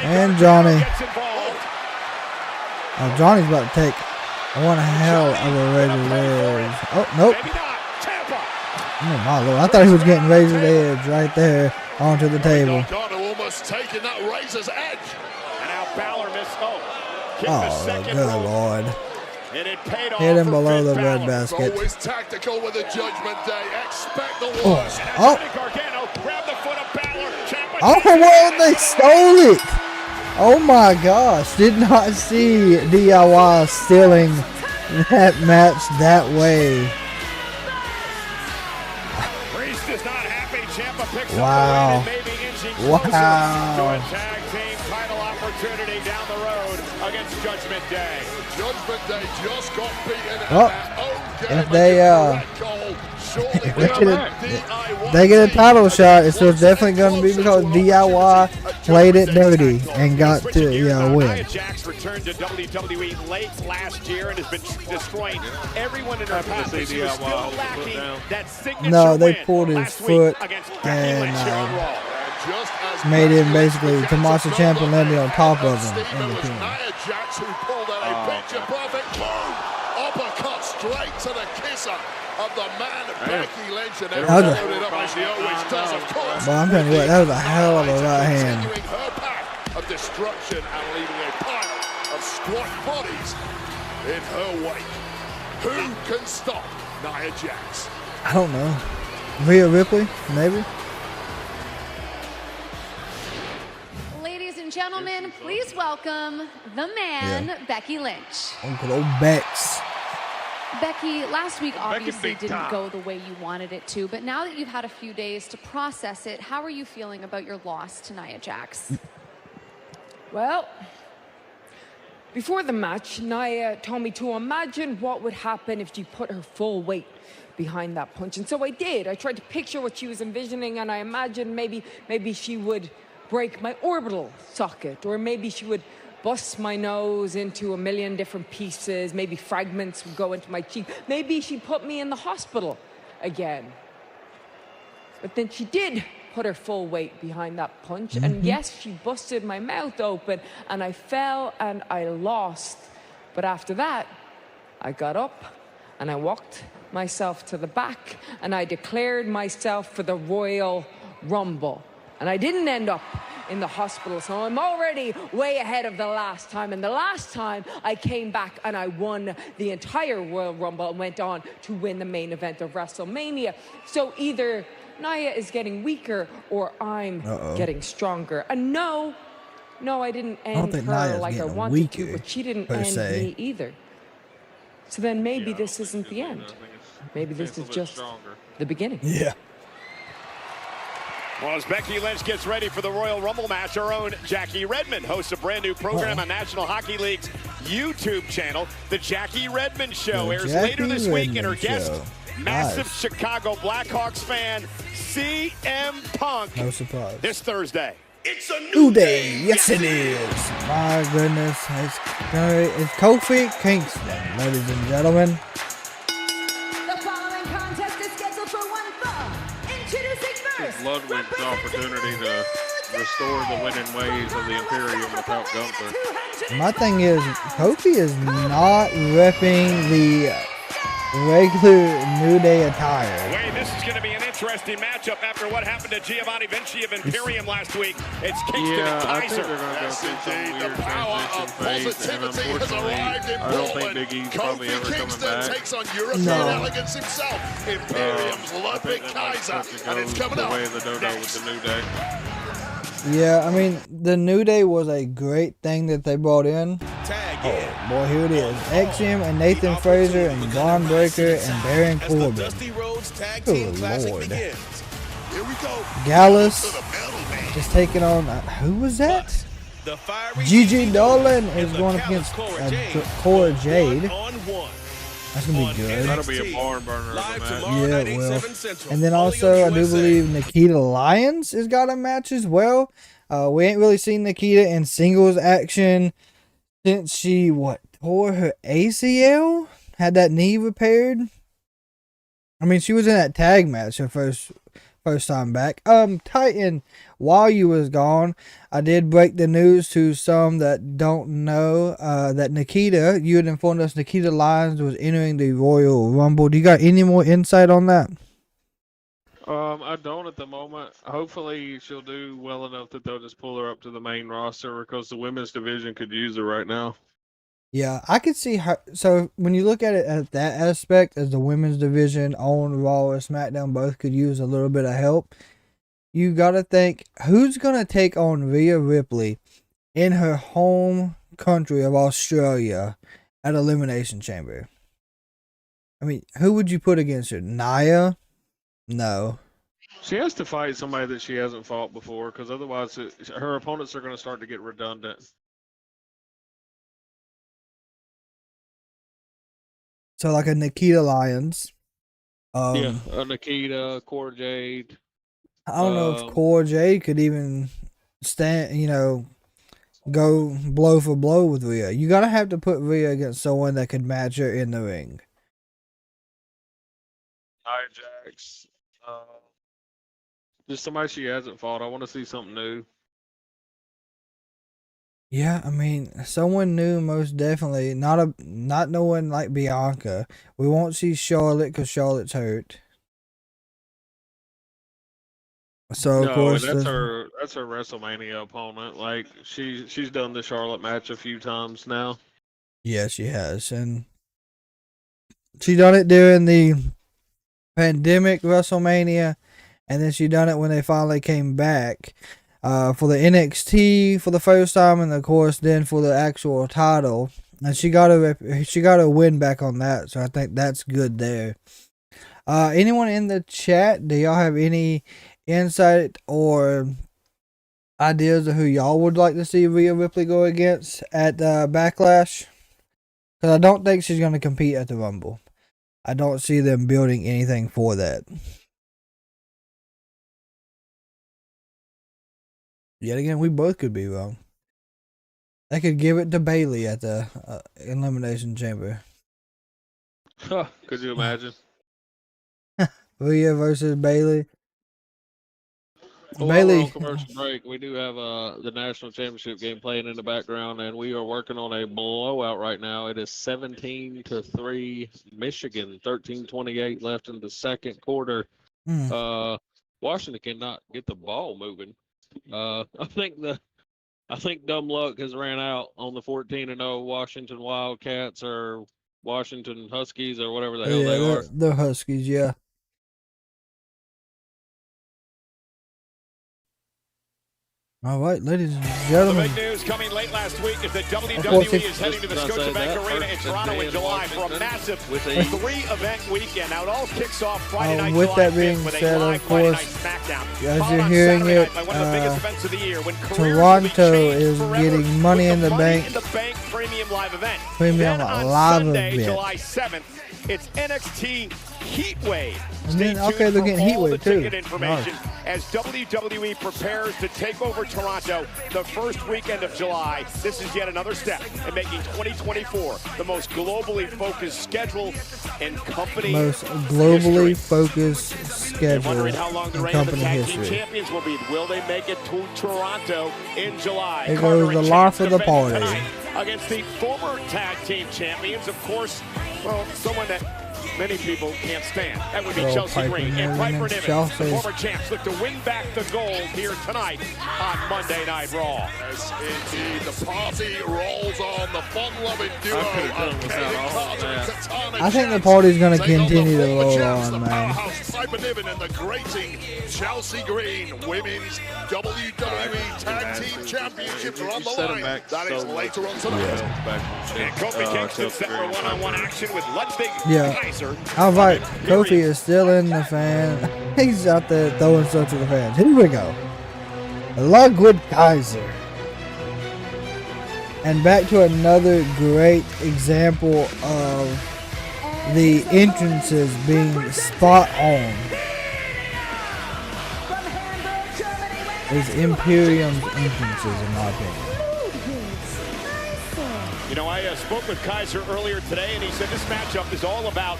And Johnny. Oh, Johnny's about to take one hell of a razor's edge. Oh, nope. Oh, my Lord. I thought he was getting razor's edge right there onto the table.
Almost taking that razor's edge.
And now Balor missed.
Oh, good Lord.
And it paid off.
Hit him below the red basket.
Always tactical with the Judgment Day. Expect the worst.
Oh.
Gargano grabbed the foot of Balor.
Oh, well, they stole it. Oh, my gosh. Did not see DIY stealing that match that way.
Priest is not happy. Ciampa picks
wow.
up the win and maybe inching
closer
to a tag team title opportunity down the road against Judgment Day.
Judgment Day just got beaten at their own
if they get a title shot, it's definitely going to be because DIY played it dirty and got to win.
Jax returned to WWE late last year and has been destroying everyone in her path. She was still lacking that signature
No, they
win
pulled his
last
foot
week against
and made him basically Tommaso Ciampa landed on top of him in the pin.
Jax who pulled out a picture perfect boom, uppercut straight to the kisser of the man Becky Lynch, and followed it up as she always does, of course.
But I'm telling you what, that was a hell of a right hand.
Her path of destruction and leaving a path of squat bodies in her wake. Who can stop Nia Jax?
I don't know. Rhea Ripley, maybe.
Ladies and gentlemen, please welcome the man, Becky Lynch.
Uncle old Bex.
Becky, last week obviously didn't go the way you wanted it to, but now that you've had a few days to process it, how are you feeling about your loss to Nia Jax?
Well, before the match, Nia told me to imagine what would happen if she put her full weight behind that punch. And so I did. I tried to picture what she was envisioning, and I imagined maybe she would break my orbital socket, or maybe she would bust my nose into a million different pieces. Maybe fragments would go into my cheek. Maybe she put me in the hospital again. But then she did put her full weight behind that punch. And yes, she busted my mouth open, and I fell and I lost. But after that, I got up and I walked myself to the back and I declared myself for the Royal Rumble. And I didn't end up in the hospital, so I'm already way ahead of the last time. And the last time I came back and I won the entire Royal Rumble and went on to win the main event of WrestleMania. So either Nia is getting weaker or I'm getting stronger. And no, I didn't end her like I wanted to, but she didn't end me either. So then maybe this isn't the end. Maybe this is just the beginning.
Yeah.
Well, as Becky Lynch gets ready for the Royal Rumble match, our own Jackie Redmond hosts a brand new program on National Hockey League's YouTube channel. The Jackie Redmond Show airs later this week, and her guest, massive Chicago Blackhawks fan, CM Punk.
No surprise.
This Thursday.
It's a
New Day. Yes, it is. My goodness. It's Kofi Kingston, ladies and gentlemen.
The following contest is scheduled for one fall. Introducing first,
Ludwig's opportunity to restore the winning ways of the Imperium without Gunther.
My thing is, Kofi is not repping the regular New Day attire.
Wait, this is going to be an interesting matchup after what happened to Giovanni Vinci of Imperium last week. It's Kingston and Kaiser.
Yes, indeed. The power of positivity has arrived in Portland. Kofi Kingston takes on European elegance himself. Imperium's Ludwig Kaiser. And it's coming up next.
With the New Day.
Yeah, I mean, the New Day was a great thing that they brought in. Oh, boy, here it is. Axiom and Nathan Fraser and Braun Breaker and Baron Corbin. Good Lord. Gallus is taking on, who was that? Gigi Dolan is going up against Cora Jade. That's going to be good.
That'll be a barn burner of a match.
Yeah, it will. And then also, I do believe Nikita Lyons has got a match as well. We ain't really seen Nikita in singles action since she, tore her ACL? Had that knee repaired? I mean, she was in that tag match her first time back. Titan, while you was gone, I did break the news to some that don't know that Nikita, you had informed us Nikita Lyons was entering the Royal Rumble. Do you got any more insight on that?
I don't at the moment. Hopefully she'll do well enough that they'll just pull her up to the main roster because the women's division could use her right now.
Yeah, I could see her. So when you look at it at that aspect, as the women's division on Raw or SmackDown both could use a little bit of help, you got to think, who's going to take on Rhea Ripley in her home country of Australia at Elimination Chamber? I mean, who would you put against her? Nia? No.
She has to fight somebody that she hasn't fought before because otherwise her opponents are going to start to get redundant.
So like a Nikita Lyons.
Nikita, Cora Jade.
I don't know if Cora Jade could even stand, go blow for blow with Rhea. You got to have to put Rhea against someone that could match her in the ring.
Jax. Just somebody she hasn't fought. I want to see something new.
Yeah, I mean, someone new, most definitely. Not no one like Bianca. We won't see Charlotte because Charlotte's hurt. So of course,
that's her WrestleMania opponent. Like she's done the Charlotte match a few times now.
Yeah, she has, and she done it during the pandemic WrestleMania, and then she done it when they finally came back for the NXT for the first time, and of course then for the actual title. And she got a win back on that, so I think that's good there. Anyone in the chat, do y'all have any insight or ideas of who y'all would like to see Rhea Ripley go against at Backlash? Because I don't think she's going to compete at the Rumble. I don't see them building anything for that. Yet again, we both could be wrong. They could give it to Bayley at the Elimination Chamber.
Could you imagine?
Rhea versus Bayley.
Well,
Bayley.
while we're on commercial break, we do have the national championship game playing in the background, and we are working on a blowout right now. It is 17-3 Michigan, 13:28 left in the second quarter. Washington cannot get the ball moving. I think dumb luck has ran out on the 14-0 Washington Wildcats or Washington Huskies or whatever the hell they are.
They're Huskies, yeah. All right, ladies and gentlemen.
The big news coming late last week is that WWE is heading to the Scotiabank Arena in Toronto in July for a massive three-event weekend. Now, it all kicks off Friday night,
with
July
that being
5th with a
said,
live
of
Friday
course,
night SmackDown.
as you're hearing it, Toronto is getting Money in the Bank
Premium Live Event.
Premium Live
Sunday,
Event.
July 7th, it's NXT Heatwave.
And then, okay, they're getting Heatwave too.
Information as WWE prepares to take over Toronto the first weekend of July. This is yet another step in making 2024 the most globally focused schedule in company
focused schedule
wondering how long the
in
reign of the
company
tag team
history.
champions will be. Will they make it to Toronto in July?
Here goes the life of the party.
Against the former tag team champions, of course, well, someone that many people can't stand. That would be Chelsea Green and Piper Niven. The former champs look to win back the gold here tonight on Monday Night Raw.
Yes, indeed. The party rolls on. The fun-loving duo of Kaden Carter and Katana
I think the
Chance
party's going to
take on the
continue to
former
roll
champs,
on,
the
man.
powerhouse Piper Niven and the grating Chelsea Green. Women's WWE Tag Team Championships are on the line. That is later on tonight.
And Kofi Kingston set for one-on-one action with Ludwig Kaiser.
All right, Kofi is still in the fan. He's out there throwing stuff to the fans. Here we go. Ludwig Kaiser. And back to another great example of the entrances being spot on. Is Imperium's entrances, in my opinion.
You know, I spoke with Kaiser earlier today, and he said this matchup is all about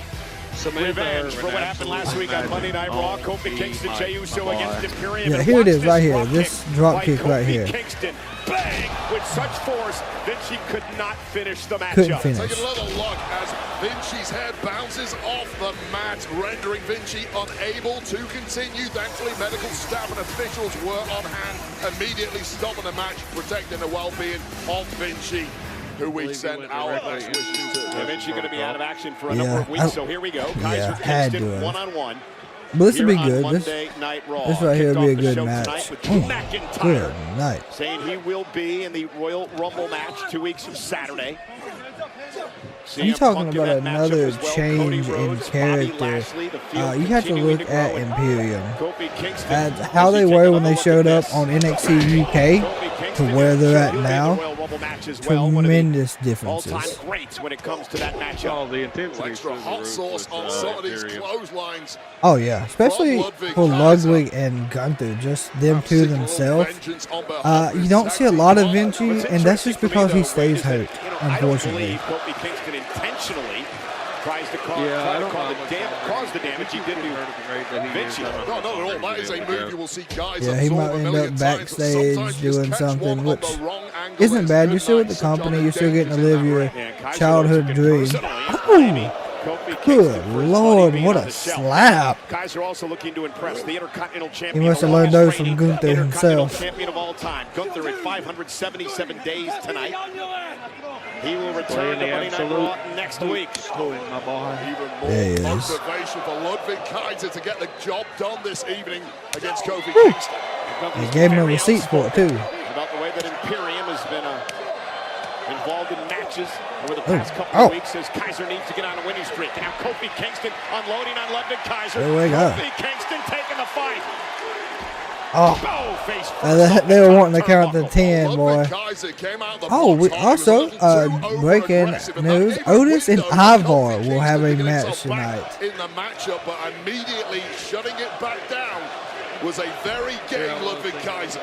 revenge for what happened last week on Monday Night Raw. Kofi Kingston, Jey Uso against Imperium.
Yeah, here it is right here. This drop kick right here.
Kingston, bang, with such force that she could not finish the matchup.
Couldn't finish.
Take another look as Vinci's head bounces off the mat, rendering Vinci unable to continue. Thankfully, medical staff and officials were on hand, immediately stopping the match, protecting the well-being of Vinci, who we send our best wishes to.
Vinci going to be out of action for a number of weeks, so here we go. Kaiser Kingston one-on-one.
But this would be good.
Night Raw.
This right here would be a good match. Good night.
Saying he will be in the Royal Rumble match 2 weeks from Saturday.
I'm talking about another change in character. You have to look at Imperium. At how they were when they showed up on NXT UK to where they're at now. Tremendous differences.
When it comes to that matchup.
The intensity.
Extra hot sauce on some of these clotheslines.
Oh yeah, especially for Ludwig and Gunther, just them two themselves. You don't see a lot of Vinci, and that's just because he stays hurt, unfortunately.
Kofi Kingston intentionally tries to cause the damage he did to Vinci.
No, not at all. That is a move you will see guys
he might end up backstage doing something, which isn't bad. You're still with the company. You're still getting to live your childhood dream. Good Lord, what a slap.
Kaiser also looking to impress the Intercontinental
He
Champion.
must have learned those from Gunther
Intercontinental
himself.
Champion of all time. Gunther at 577 days tonight. He will return to Monday Night Raw next week.
Even more motivation for Ludwig Kaiser to get the job done this evening against Kofi Kingston.
He gave him a receipt for it too.
About the way that Imperium has been involved in matches over the past couple of weeks, as Kaiser needs to get on a winning streak. And now Kofi Kingston unloading on Ludwig Kaiser.
There we go.
Kofi Kingston taking the fight.
They were wanting to count to 10, boy. We also, breaking news, Otis and Ivar will have a match tonight.
In the matchup, but immediately shutting it back down was a very game Ludwig Kaiser.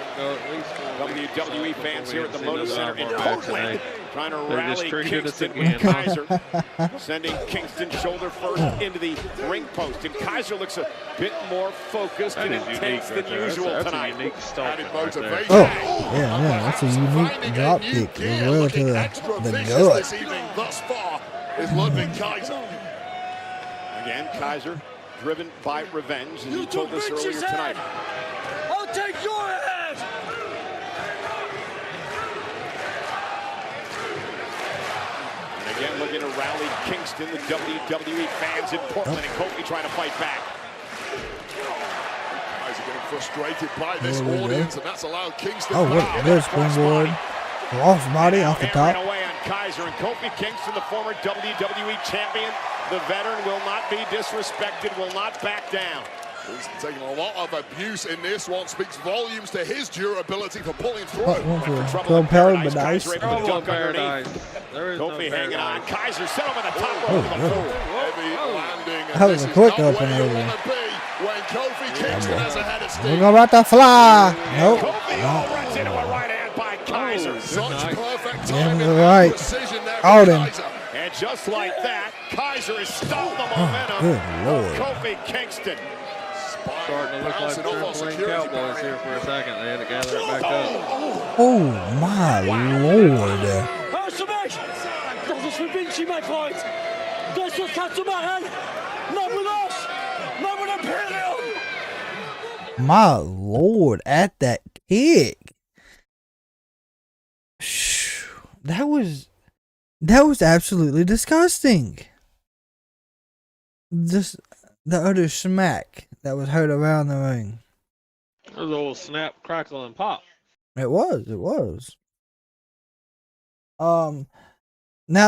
WWE fans here at the Motor Center in Portland trying to rally Kingston and Kaiser, sending Kingston shoulder first into the ring post. And Kaiser looks a bit more focused and intense than usual tonight.
Added motivation.
That's a unique drop kick as well to the gut.
This evening thus far is Ludwig Kaiser.
Again, Kaiser driven by revenge, and he told us earlier tonight.
I'll take your head!
And again, looking to rally Kingston, the WWE fans in Portland, and Kofi trying to fight back.
Kaiser getting frustrated by this audience, and that's allowed Kingston.
What good springboard. Off body off the top.
Away on Kaiser, and Kofi Kingston, the former WWE champion, the veteran, will not be disrespected, will not back down.
He's taking a lot of abuse in this one, speaks volumes to his durability for pulling through.
Paradise.
Kofi hanging on. Kaiser set him on the top rope of the floor.
Heavy landing.
That was a quick open over.
When Kofi Kingston has a head of steam.
We're about to fly. Nope.
Kofi runs into a right hand by Kaiser.
Such perfect timing
and
precision there
for
Kaiser.
And just like that, Kaiser has stopped the momentum
good Lord.
of Kofi Kingston.
Starting to look like Triple H Cowboys here for a second. They had to gather it back up.
Oh my Lord.
Das ist für Vinci, my point. Das was kannst du machen. Not with us. Not with Imperium.
My Lord, at that kick. That was absolutely disgusting. Just the utter smack that was heard around the ring.
It was a little snap, crackle, and pop.
It was. Now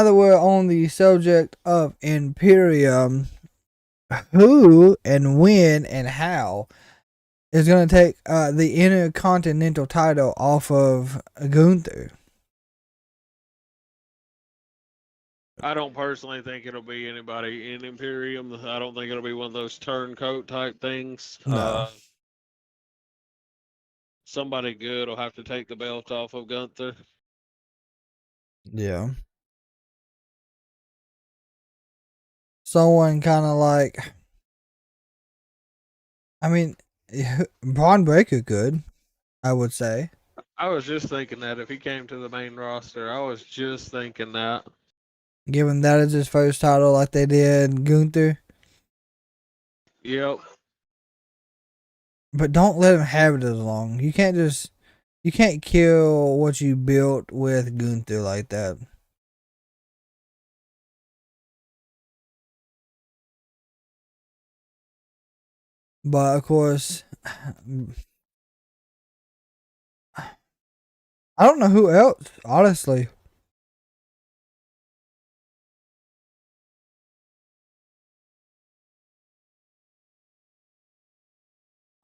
that we're on the subject of Imperium, who and when and how is going to take the Intercontinental title off of Gunther?
I don't personally think it'll be anybody in Imperium. I don't think it'll be one of those turncoat type things.
No.
Somebody good will have to take the belt off of Gunther.
Yeah. Someone kind of like, I mean, Braun Breaker could, I would say.
I was just thinking that if he came to the main roster, I was just thinking that.
Given that is his first title like they did Gunther.
Yep.
But don't let him have it as long. You can't kill what you built with Gunther like that. But of course, I don't know who else, honestly.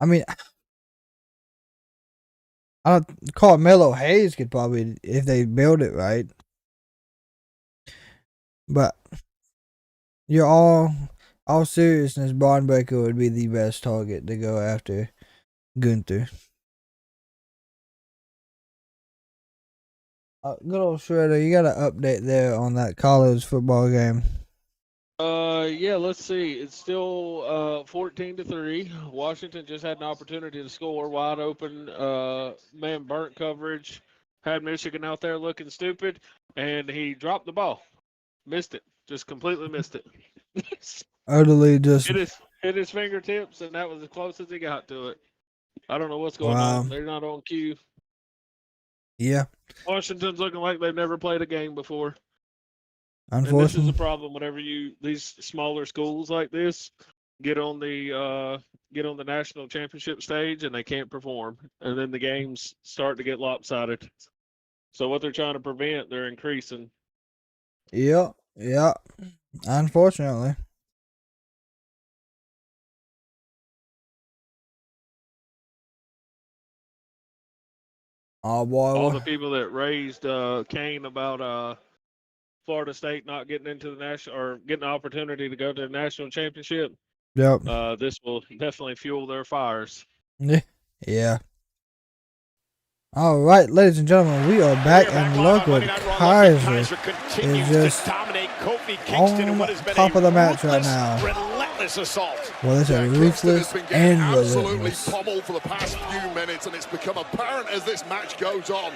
I mean, I don't Carmelo Hayes could probably, if they build it right. But you're all seriousness, Braun Breaker would be the best target to go after Gunther. Good old Shredder, you got an update there on that college football game.
Yeah, let's see. It's still 14-3. Washington just had an opportunity to score, wide open, man burnt coverage. Had Michigan out there looking stupid, and he dropped the ball. Missed it. Just completely missed it.
Utterly just.
Hit his fingertips, and that was as close as he got to it. I don't know what's going on. They're not on cue.
Yeah.
Washington's looking like they've never played a game before.
Unfortunately.
And this is the problem whenever these smaller schools like this get on the national championship stage and they can't perform, and then the games start to get lopsided. So what they're trying to prevent, they're increasing.
Yeah. Unfortunately. Oh boy!
All the people that raised Cain about Florida State not getting into the national or getting the opportunity to go to the national championship.
Yep.
This will definitely fuel their fires.
Yeah. All right, ladies and gentlemen, we are back, and look what Kaiser is just on top of the match right now.
Assault.
Well, it's a ruthless and
absolutely
relentless.
pummeled for the past few minutes, and it's become apparent as this match goes on.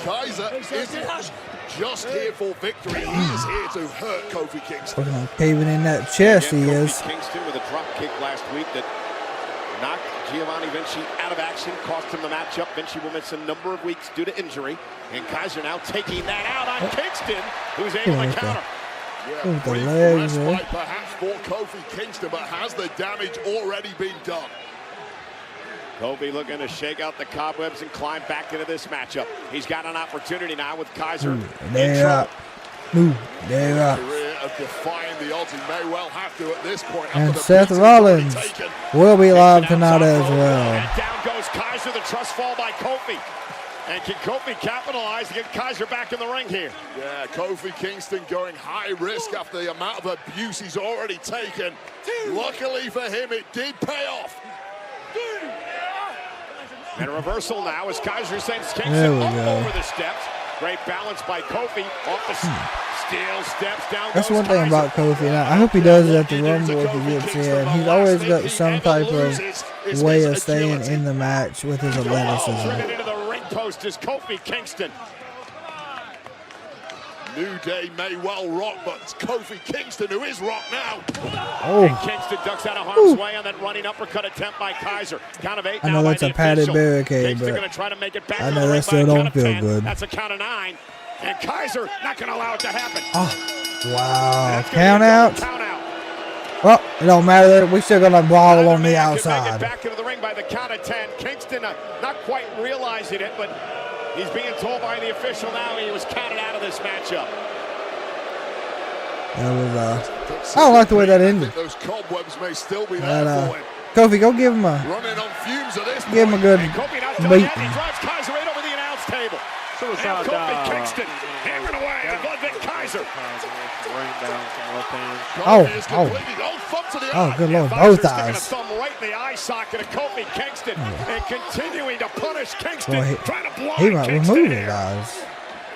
Kaiser isn't just here for victory; he is here to hurt Kofi Kingston.
Caving in that chest, he is.
Kingston with a drop kick last week that knocked Giovanni Vinci out of action, cost him the matchup. Vinci will miss a number of weeks due to injury, and Kaiser now taking that out on Kingston, who's able to counter.
Yeah, brief respite perhaps for Kofi Kingston, but has the damage already been done?
Kofi looking to shake out the cobwebs and climb back into this matchup. He's got an opportunity now with Kaiser.
They're up. They're up.
Career of defying the odds. He may well have to at this point.
And Seth Rollins will be live tonight as well.
And down goes Kaiser, the trust fall by Kofi. And can Kofi capitalize to get Kaiser back in the ring here?
Yeah, Kofi Kingston going high risk after the amount of abuse he's already taken. Luckily for him, it did pay off.
And a reversal now as Kaiser sends Kingston up over the steps. Great balance by Kofi off the steel steps down.
That's one thing about Kofi, and I hope he does it at the Rumble if he gets in. He's always got some type of way of staying in the match with his athleticism.
Into the ring post is Kofi Kingston.
New Day may well rock, but it's Kofi Kingston who is rock now.
Oh.
And Kingston ducks out of harm's way on that running uppercut attempt by Kaiser. Count of 8
I
now
know
by
that's
the
a padded
official.
barricade,
Kingston
but
gonna try to make it back
I
to
know
the
that
ring
still
by a
don't
count of
feel
10.
good.
That's a count of 9. And Kaiser not gonna allow it to happen.
Oh, wow. Count out. Well, it don't matter. We still gonna brawl on the outside.
Back into the ring by the count of 10. Kingston not quite realizing it, but he's being told by the official now he was counted out of this matchup.
That was I don't like the way that ended.
Those cobwebs may still be there for him.
Kofi, go give him a
running on fumes at this
give him a good
beating. He drives Kaiser right over the announce table. Now Kofi Kingston hammering away. Bloodbath Kaiser.
Oh, good Lord, both eyes.
Thumb right in the eye socket of Kofi Kingston and continuing to punish Kingston.
Boy,
trying to blind
he might
Kingston
remove
here.
his eyes.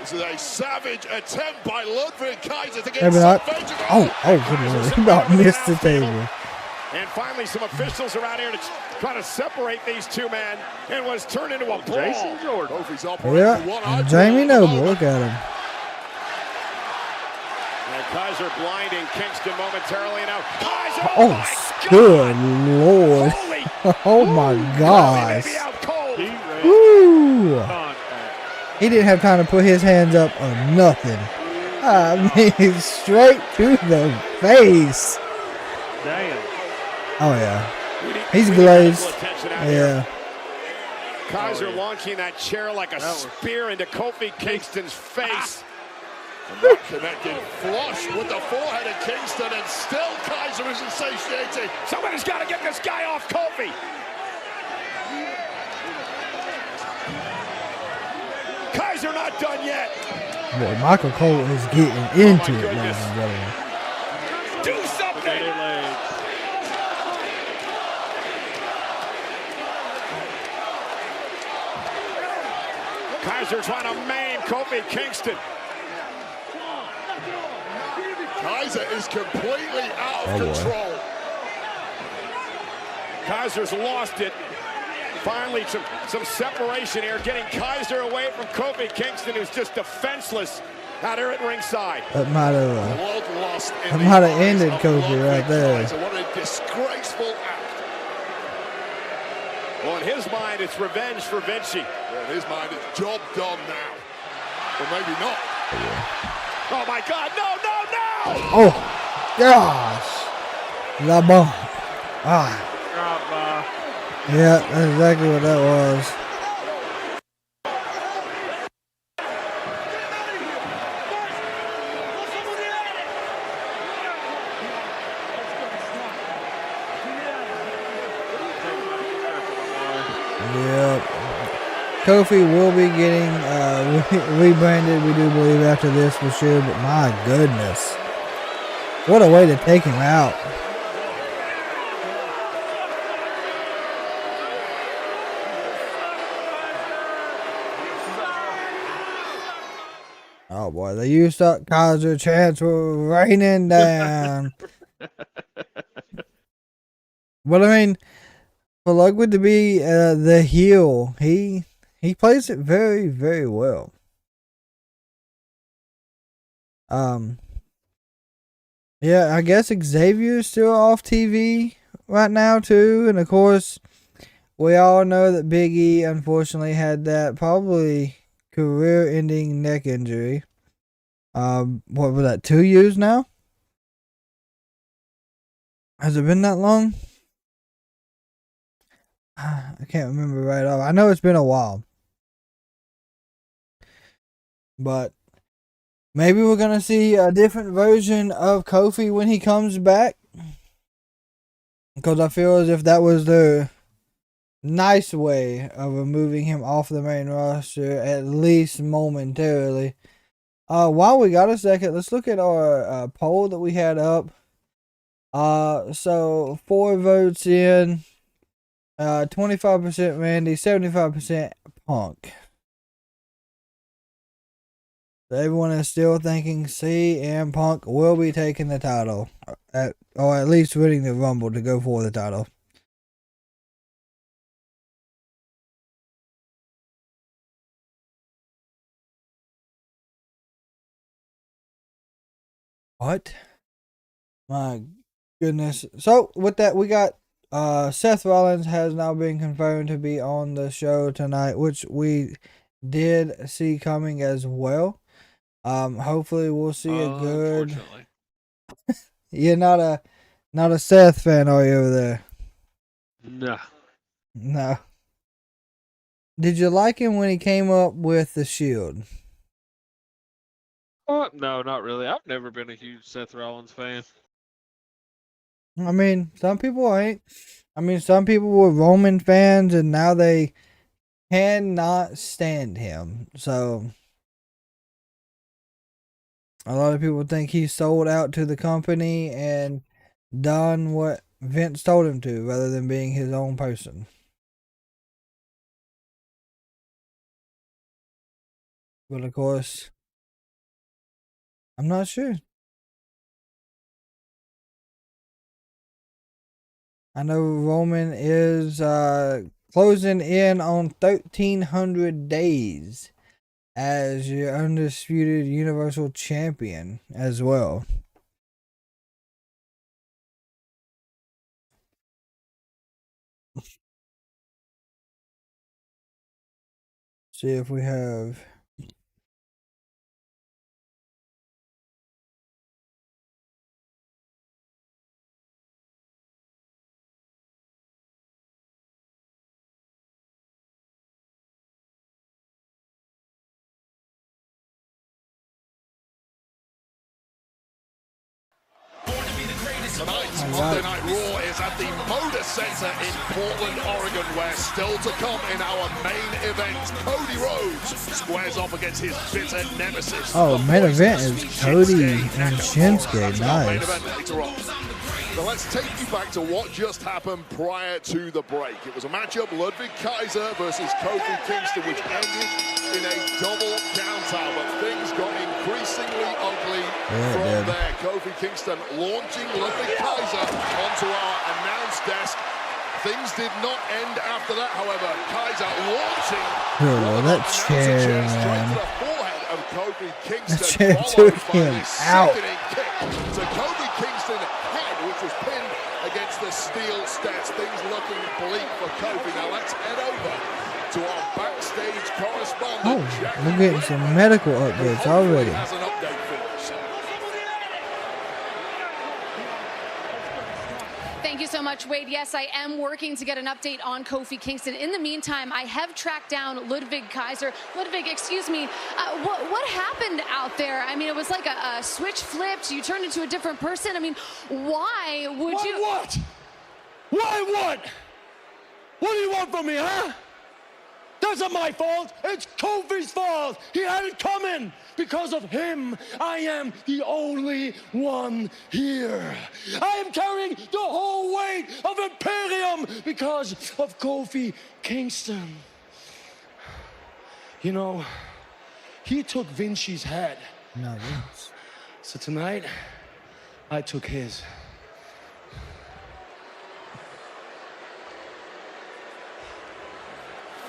This is a savage attempt by Ludwig Kaiser to get
Maybe not.
some vengeance.
Oh, good Lord. He about missed the table.
And finally, some officials around here to try to separate these two men in what's turned into a brawl.
Jason Jordan. Kofi's operating
Yeah,
one
and
eye.
Jamie Noble, look at him.
And Kaiser blinding Kingston momentarily now. Kaiser,
Oh, good Lord. Oh, my gosh. Woo. He didn't have time to put his hands up or nothing. I mean, straight to the face.
Damn.
Oh, yeah. He's glazed. Yeah.
Kaiser launching that chair like a spear into Kofi Kingston's face.
Not connected flush with the forehead of Kingston, and still Kaiser is insatiated.
Somebody's got to get this guy off Kofi. Kaiser not done yet.
Boy, Michael Cole is getting into it, ladies and gentlemen.
Do something. Kaiser trying to maim Kofi Kingston.
Kaiser is completely out of control.
Kaiser's lost it. Finally, some separation here, getting Kaiser away from Kofi Kingston, who's just defenseless Now they're at ringside.
That might have ended Kofi right there.
What a disgraceful act. Well, in his mind, it's revenge for Vinci.
Yeah, in his mind, it's job done now. Or maybe not.
Oh, my God. No, no, no!
Oh, gosh. La bomb. Ah. Yeah, that's exactly what that was. Yep. Kofi will be getting rebranded, we do believe, after this for sure, but my goodness. What a way to take him out. Oh boy, the used up Kaiser chants were raining down. But I mean, for Ludwig to be the heel, he plays it very, very well. Yeah, I guess Xavier's still off TV right now too, and of course, we all know that Big E unfortunately had that probably career-ending neck injury. What was that? 2 years now? Has it been that long? I can't remember right off. I know it's been a while. But maybe we're going to see a different version of Kofi when he comes back. Because I feel as if that was the nice way of removing him off the main roster, at least momentarily. While we got a second, let's look at our poll that we had up. So 4 votes in, 25% Randy, 75% Punk. So everyone is still thinking CM Punk will be taking the title, or at least winning the Rumble to go for the title. What? My goodness. So with that, we got Seth Rollins has now been confirmed to be on the show tonight, which we did see coming as well. Hopefully we'll see a good. You're not a Seth fan, are you, over there?
Nah.
No. Did you like him when he came up with the Shield?
No, not really. I've never been a huge Seth Rollins fan.
I mean, some people ain't. I mean, some people were Roman fans, and now they cannot stand him. So, a lot of people think he sold out to the company and done what Vince told him to, rather than being his own person. But of course, I'm not sure. I know Roman is closing in on 1,300 days as your undisputed Universal Champion as well. See if we have.
Tonight's Monday Night Raw is at the Moda Center in Portland, Oregon, where still to come in our main event, Cody Rhodes squares off against his bitter nemesis.
Oh, main event is Cody and Shinsuke. Nice.
So let's take you back to what just happened prior to the break. It was a matchup, Ludwig Kaiser versus Kofi Kingston, which ended in a double countout, but things got increasingly ugly from there. Kofi Kingston launching Ludwig Kaiser onto our announce desk. Things did not end after that, however. Kaiser launching
that chair,
straight
man.
to the forehead of Kofi Kingston.
Chair took him out.
Kick to Kofi Kingston head, which was pinned against the steel steps. Things looking bleak for Kofi. Now let's head over to our backstage correspondent.
Oh, we're getting some medical updates already.
Has an update for us.
Thank you so much, Wade. Yes, I am working to get an update on Kofi Kingston. In the meantime, I have tracked down Ludwig Kaiser. Ludwig, excuse me, what happened out there? I mean, it was like a switch flipped. You turned into a different person. I mean, why would you?
What? Why what? What do you want from me, huh? That's not my fault. It's Kofi's fault. He had it coming. Because of him, I am the only one here. I am carrying the whole weight of Imperium because of Kofi Kingston. You know, he took Vinci's head.
No, Vince.
So tonight, I took his.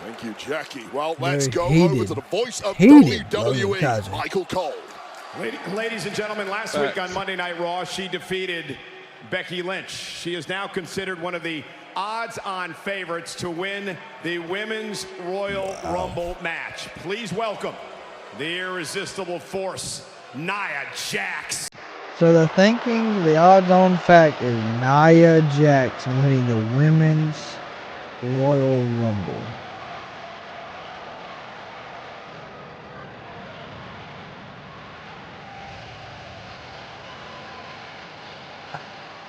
Thank you, Jackie. Well, let's
Very
go
heated.
over to the voice of
Heated,
WWE,
Kaiser.
Michael Cole.
Ladies and gentlemen, last week on Monday Night Raw, she defeated Becky Lynch. She is now considered one of the odds-on favorites to win the Women's Royal Rumble match. Please welcome the irresistible force, Nia Jax.
So they're thinking the odds-on fact is Nia Jax winning the Women's Royal Rumble.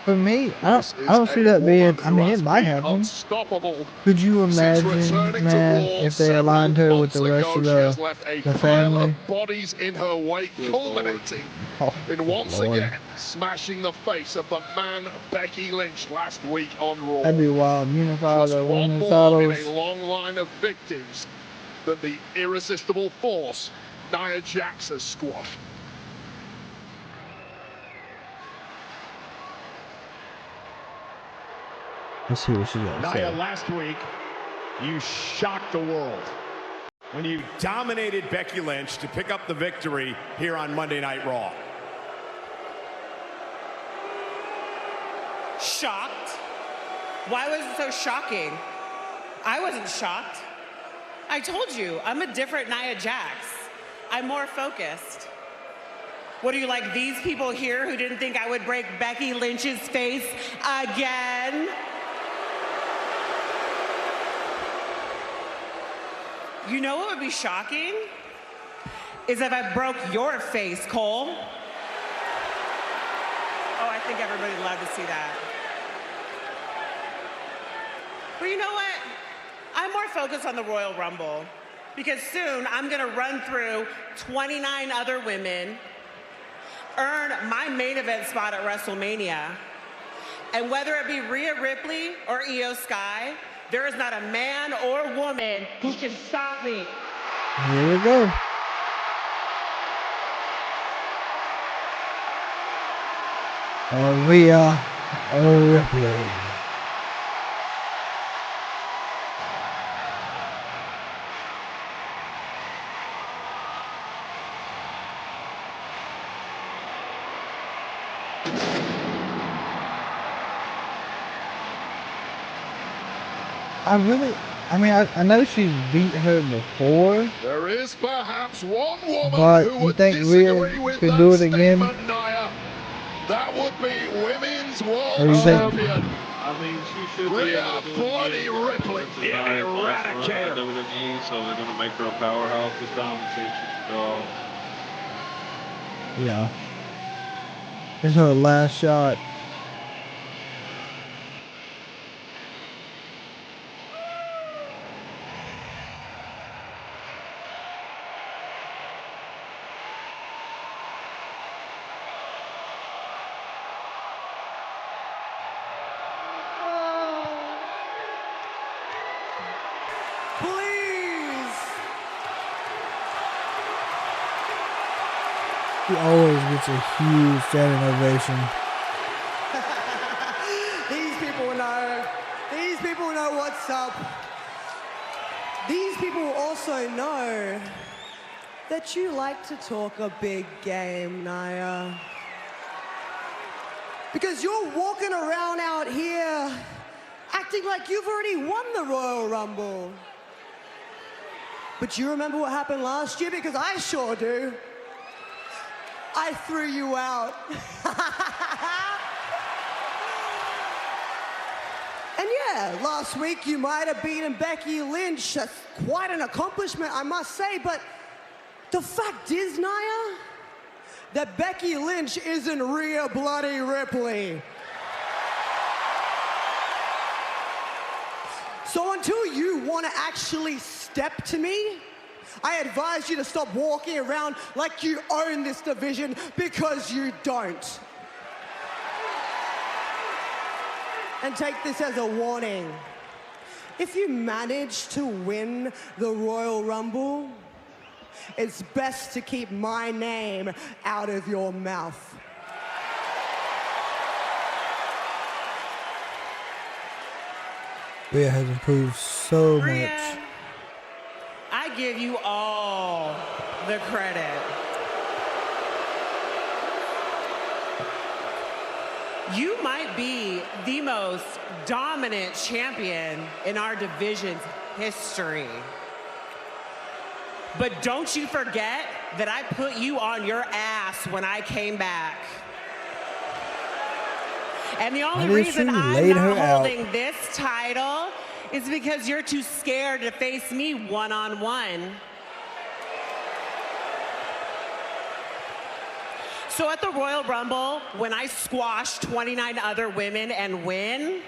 For me, I don't see that being. I mean, it might happen.
Unstoppable.
Could you
Since
imagine,
returning to
man,
Raw
if they aligned her with the
several
rest of
months ago, she has left a
the
pile
family?
of bodies in her wake, culminating in once
Lord.
again smashing the face of the man Becky Lynch last week on Raw.
That'd be wild. Unify
Just
the
one
women's
more in
titles.
a long line of victims that the irresistible force Nia Jax has squashed.
Let's see what she got to
Nia,
say.
last week, you shocked the world when you dominated Becky Lynch to pick up the victory here on Monday Night Raw.
Shocked? Why was it so shocking? I wasn't shocked. I told you, I'm a different Nia Jax. I'm more focused. What are you, like these people here who didn't think I would break Becky Lynch's face again? You know what would be shocking? Is if I broke your face, Cole. Oh, I think everybody would love to see that. But you know what? I'm more focused on the Royal Rumble because soon I'm gonna run through 29 other women, earn my main event spot at WrestleMania, and whether it be Rhea Ripley or Io Sky, there is not a man or woman who can stop me.
Here we go. Rhea Ripley. I know she's beat her before,
There is perhaps one woman
but
who
you
would
think
disagree
Rhea
with
could
that
do it again?
statement, Nia. That would be Women's World
Or you think-
Champion.
I mean, she should be
Rhea
able to do it
bloody
again.
Ripley, the Eradicator.
WWE, so they're gonna make her a powerhouse this time and see if she can go.
Yeah. This is her last shot.
Please.
She always gets a huge standing ovation.
These people know. These people know what's up. These people also know
that you like to talk a big game, Nia. Because you're walking around out here acting like you've already won the Royal Rumble. But you remember what happened last year? Because I sure do. I threw you out. And yeah, last week you might have beaten Becky Lynch. That's quite an accomplishment, I must say. But the fact is, Nia, that Becky Lynch isn't Rhea Bloody Ripley. So until you want to actually step to me, I advise you to stop walking around like you own this division, because you don't. And take this as a warning. If you manage to win the Royal Rumble, it's best to keep my name out of your mouth.
Rhea has improved so much.
I give you all the credit. You might be the most dominant champion in our division's history. But don't you forget that I put you on your ass when I came back. And the only reason I'm not holding this title is because you're too scared to face me one-on-one. So at the Royal Rumble, when I squash 29 other women and win,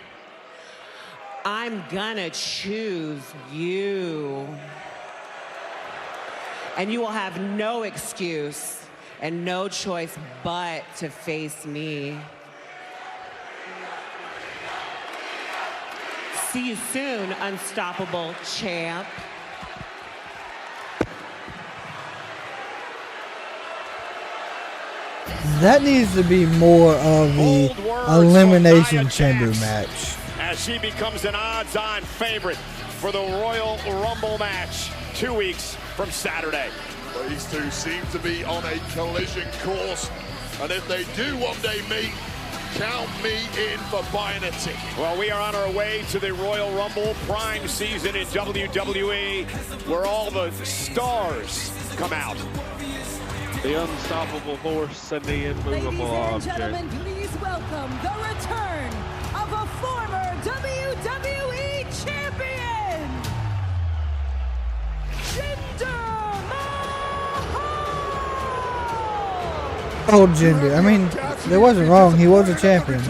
I'm gonna choose you. And you will have no excuse and no choice but to face me. See you soon, unstoppable champ.
That needs to be more of the Elimination Chamber match.
As she becomes an odds-on favorite for the Royal Rumble match 2 weeks from Saturday.
These two seem to be on a collision course, and if they do one day meet, count me in for buying a ticket.
Well, we are on our way to the Royal Rumble prime season in WWE, where all the stars come out.
The unstoppable force and the immovable object.
Ladies and gentlemen, please welcome the return of a former WWE champion, Jinder Mahal!
Oh, Jinder. I mean, there wasn't wrong. He was a champion.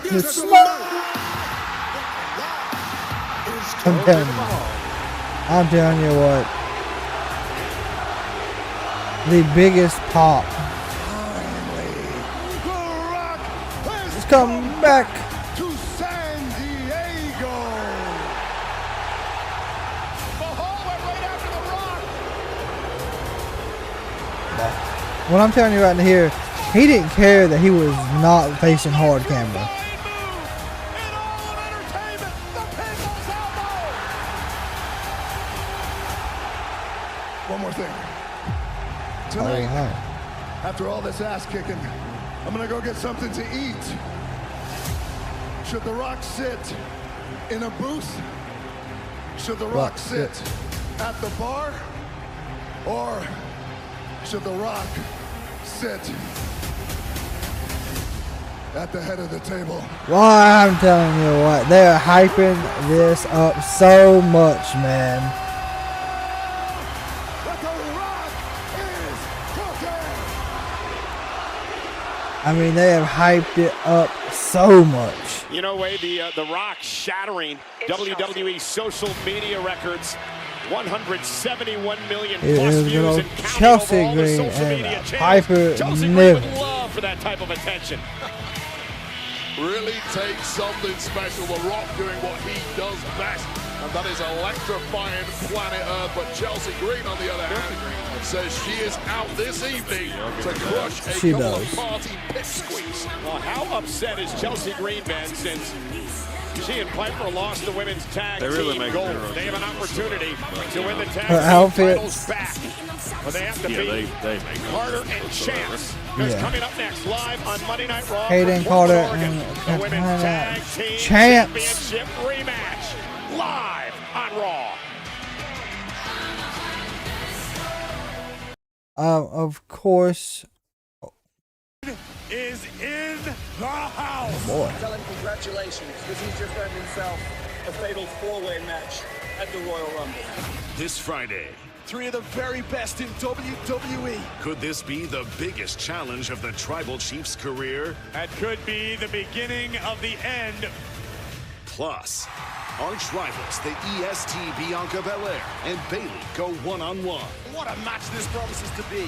It's smart. I'm telling you what, the biggest pop. It's coming back
to San Diego.
What I'm telling you right here, he didn't care that he was not facing hard camera.
One more thing. Tonight, after all this ass kicking, I'm gonna go get something to eat. Should The Rock sit in a booth? Should The Rock sit at the bar? Or should The Rock sit at the head of the table?
Well, I'm telling you what, they're hyping this up so much, man. I mean, they have hyped it up so much.
You know, Wade, the Rock shattering WWE social media records. 171 million plus views and counting
Chelsea
over all the
Green
social
and
media
Piper
channels. Chelsea Green would love for that type of attention.
Really takes something special. The Rock doing what he does best, and that is electrifying planet Earth. But Chelsea Green, on the other hand, says she is out this evening to crush a couple of party pipsqueaks.
Well, how upset has Chelsea Green been since She and Piper lost the women's tag
really
team gold. They have an opportunity to win the tag
Her
team titles back. But they have to beat
they make
Carter and Chance. Because coming up next, live on Monday Night Raw,
Hayden Carter and
the women's tag team
Chance
championship rematch, live on Raw.
Of course.
Is in the house.
Boy.
Tell him congratulations, because he's just earned himself a fatal four-way match at the Royal Rumble.
This Friday,
3 of the very best in WWE.
could this be the biggest challenge of the Tribal Chief's career?
That could be the beginning of the end.
Plus, arch rivals, the EST Bianca Belair and Bayley go one-on-one.
What a match this promises to be.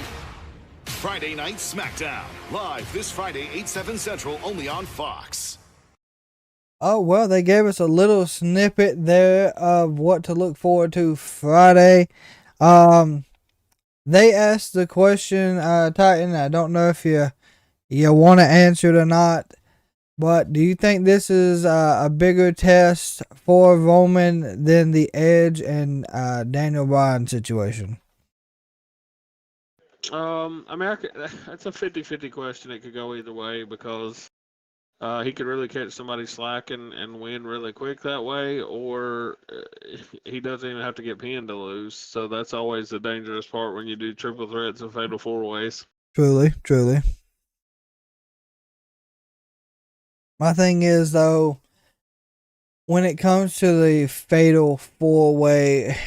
Friday Night SmackDown, live this Friday, 8/7 Central, only on Fox.
Oh, well, they gave us a little snippet there of what to look forward to Friday. They asked the question, Titan, I don't know if you want to answer it or not, but do you think this is a bigger test for Roman than the Edge and Daniel Bryan situation?
I mean, that's a 50-50 question. It could go either way because he could really catch somebody slacking and win really quick that way, or he doesn't even have to get pinned to lose. So that's always the dangerous part when you do triple threats and fatal four-ways.
Truly, truly. My thing is, though, when it comes to the fatal four-way,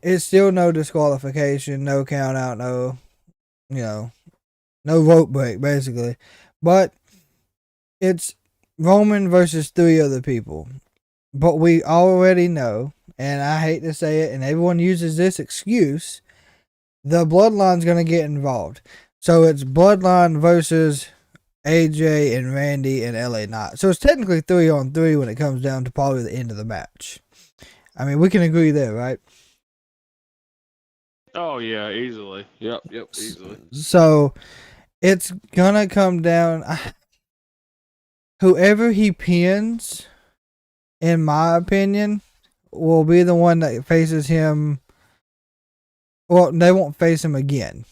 it's still no disqualification, no count out, no rope break, basically. But it's Roman versus 3 other people. But we already know, and I hate to say it, and everyone uses this excuse, the Bloodline's going to get involved. So it's Bloodline versus AJ and Randy and LA Knight. So it's technically 3-on-3 when it comes down to probably the end of the match. I mean, we can agree there, right?
Oh, yeah, easily. Yep, easily.
So it's going to come down... Whoever he pins, in my opinion, will be the one that faces him. Well, they won't face him again.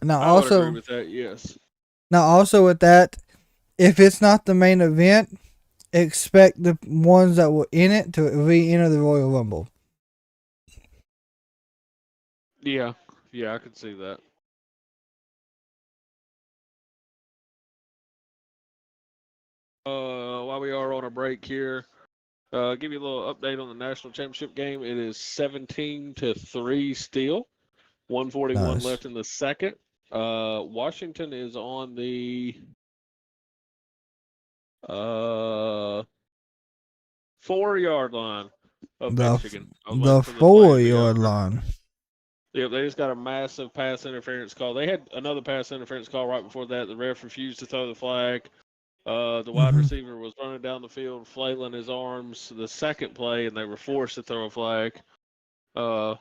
Now,
I would agree with that, yes.
Now, also with that, if it's not the main event, expect the ones that were in it to re-enter the Royal Rumble.
Yeah, I could see that. While we are on a break here, give you a little update on the national championship game. It is 17-3 still. 141 left in the second. Washington is on the 4-yard line of Michigan.
The 4-yard line.
Yep, they just got a massive pass interference call. They had another pass interference call right before that. The ref refused to throw the flag. The wide receiver was running down the field, flailing his arms the second play, and they were forced to throw a flag. So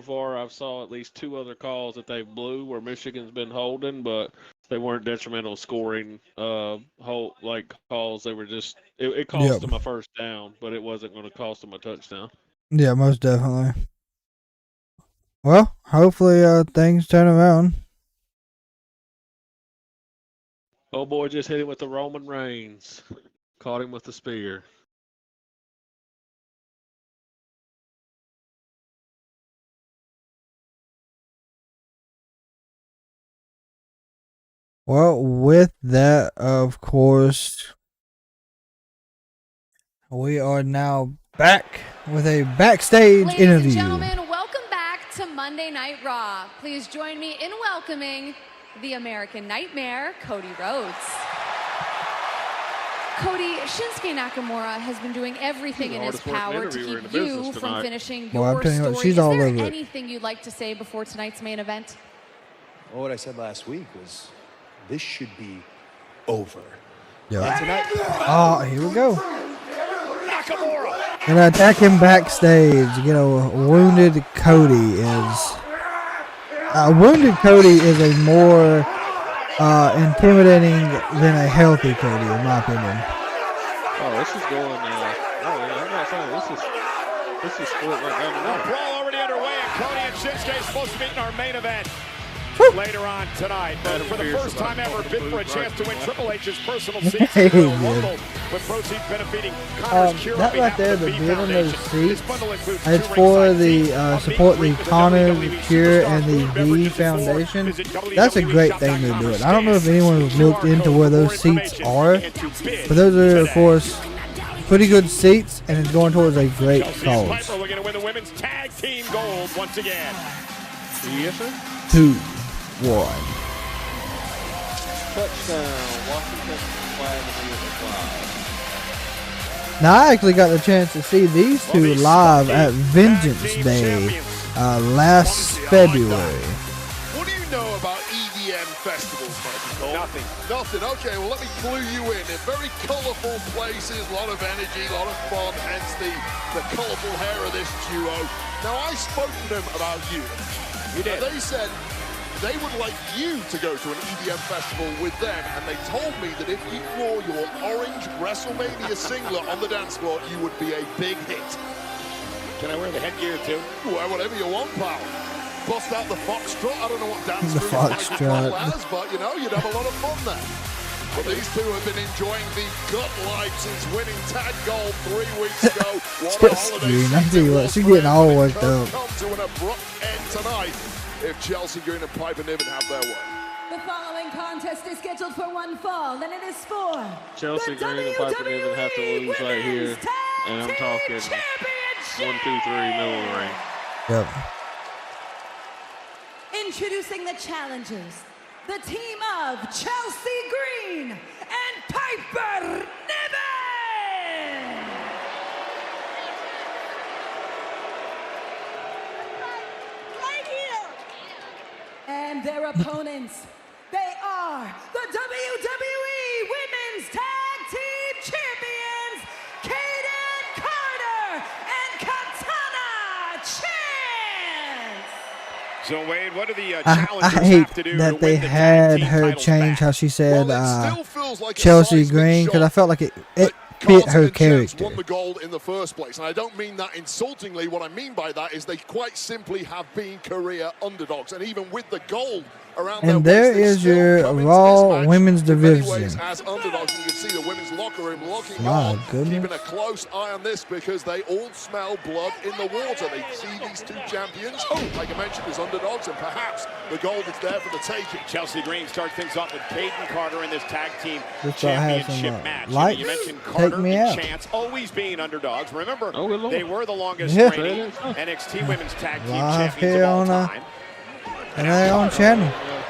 far, I've saw at least 2 other calls that they blew where Michigan's been holding, but they weren't detrimental scoring calls. They were just it cost them a first down, but it wasn't going to cost them a touchdown.
Yeah, most definitely. Well, hopefully things turn around.
Oh boy, just hit him with the Roman Reigns. Caught him with the spear.
Well, with that, of course, we are now back with a backstage interview.
Ladies and gentlemen, welcome back to Monday Night Raw. Please join me in welcoming the American Nightmare, Cody Rhodes. Cody, Shinsuke Nakamura has been doing everything in his power to keep you from finishing your story. Is there anything you'd like to say before tonight's main event?
Well, what I said last week was, this should be over.
Yeah.
And tonight,
oh, here we go.
Nakamura.
Gonna attack him backstage. You know, wounded Cody is. Wounded Cody is a more intimidating than a healthy Cody, in my opinion.
Oh, this is going. I'm not saying this is split right down the middle.
Brawl already underway, and Cody and Shinsuke is supposed to meet in our main event later on tonight. But for the first time ever, bid for a chance to win Triple H's personal seats in the Royal Rumble, with proceeds benefiting Connor's Cure.
That right there, the bid on those seats, it's for the support the Connor, the Cure, and the V Foundation. That's a great thing to do it. I don't know if anyone has looked into where those seats are, but those are, of course, pretty good seats, and it's going towards a great cause.
Piper looking to win the women's tag team gold once again.
Yes, sir.
2-1.
Touchdown, Washington flag is
Now, I actually got the chance to see these two live at Vengeance Day last February.
What do you know about EDM festivals, Michael?
Nothing.
Nothing. Okay, well, let me clue you in. They're very colourful places, a lot of energy, a lot of fun, hence the colourful hair of this duo. Now, I spoke to them about you.
You did.
They said they would like you to go to an EDM festival with them, and they told me that if you wore your orange WrestleMania singlet on the dance floor, you would be a big hit.
Can I wear the headgear too?
Wear whatever you want, pal. Bust out the foxtrot. I don't know what dance
The
move it might
foxtrot.
as, but you know, you'd have a lot of fun there. But these two have been enjoying the gut life since winning tag gold 3 weeks ago. What a
Just
holiday
green. I tell you what, she's getting all worked up.
come to an abrupt end tonight if Chelsea Green and Piper Niven have their way.
The following contest is scheduled for one fall, and it is for
Chelsea
the
Green and Piper Niven have to lose right here, and I'm talking 1, 2, 3, middle of the ring.
Yep.
Introducing the challengers, the team of Chelsea Green and Piper Niven! Right here! And their opponents, they are the WWE Women's Tag Team Champions, Kaden Carter and Katana Chance!
So, Wade, what do the
I
challengers
hate
have to do
that
to
they
win the
had
tag team
her
titles
change
back?
how she said
feels like a
Chelsea
seismic
Green, because I
shock
felt like it fit
Carter
her
and Chance
character.
won the gold in the first place, and I don't mean that insultingly. What I mean by that is they quite simply have been career underdogs, and even with the gold around
And
their
there
waist,
is
they still
your
come into
Raw
this match
Women's
in many
Division.
ways as underdogs. And you can see the women's locker room looking
My
on,
goodness.
keeping a close eye on this because they all smell blood in the water. They see these two champions, like I mentioned, as underdogs, and perhaps the gold is there for the taking.
Chelsea Green starts things off with Caden Carter in this tag team
Just thought I had some
championship match.
lights.
You mentioned
Take
Carter
me
and
out.
Chance always being underdogs. Remember,
Oh, good Lord.
they were the longest
Yeah.
reigning NXT Women's Tag Team
Live
champions
here
of all
on
time.
and their own channel.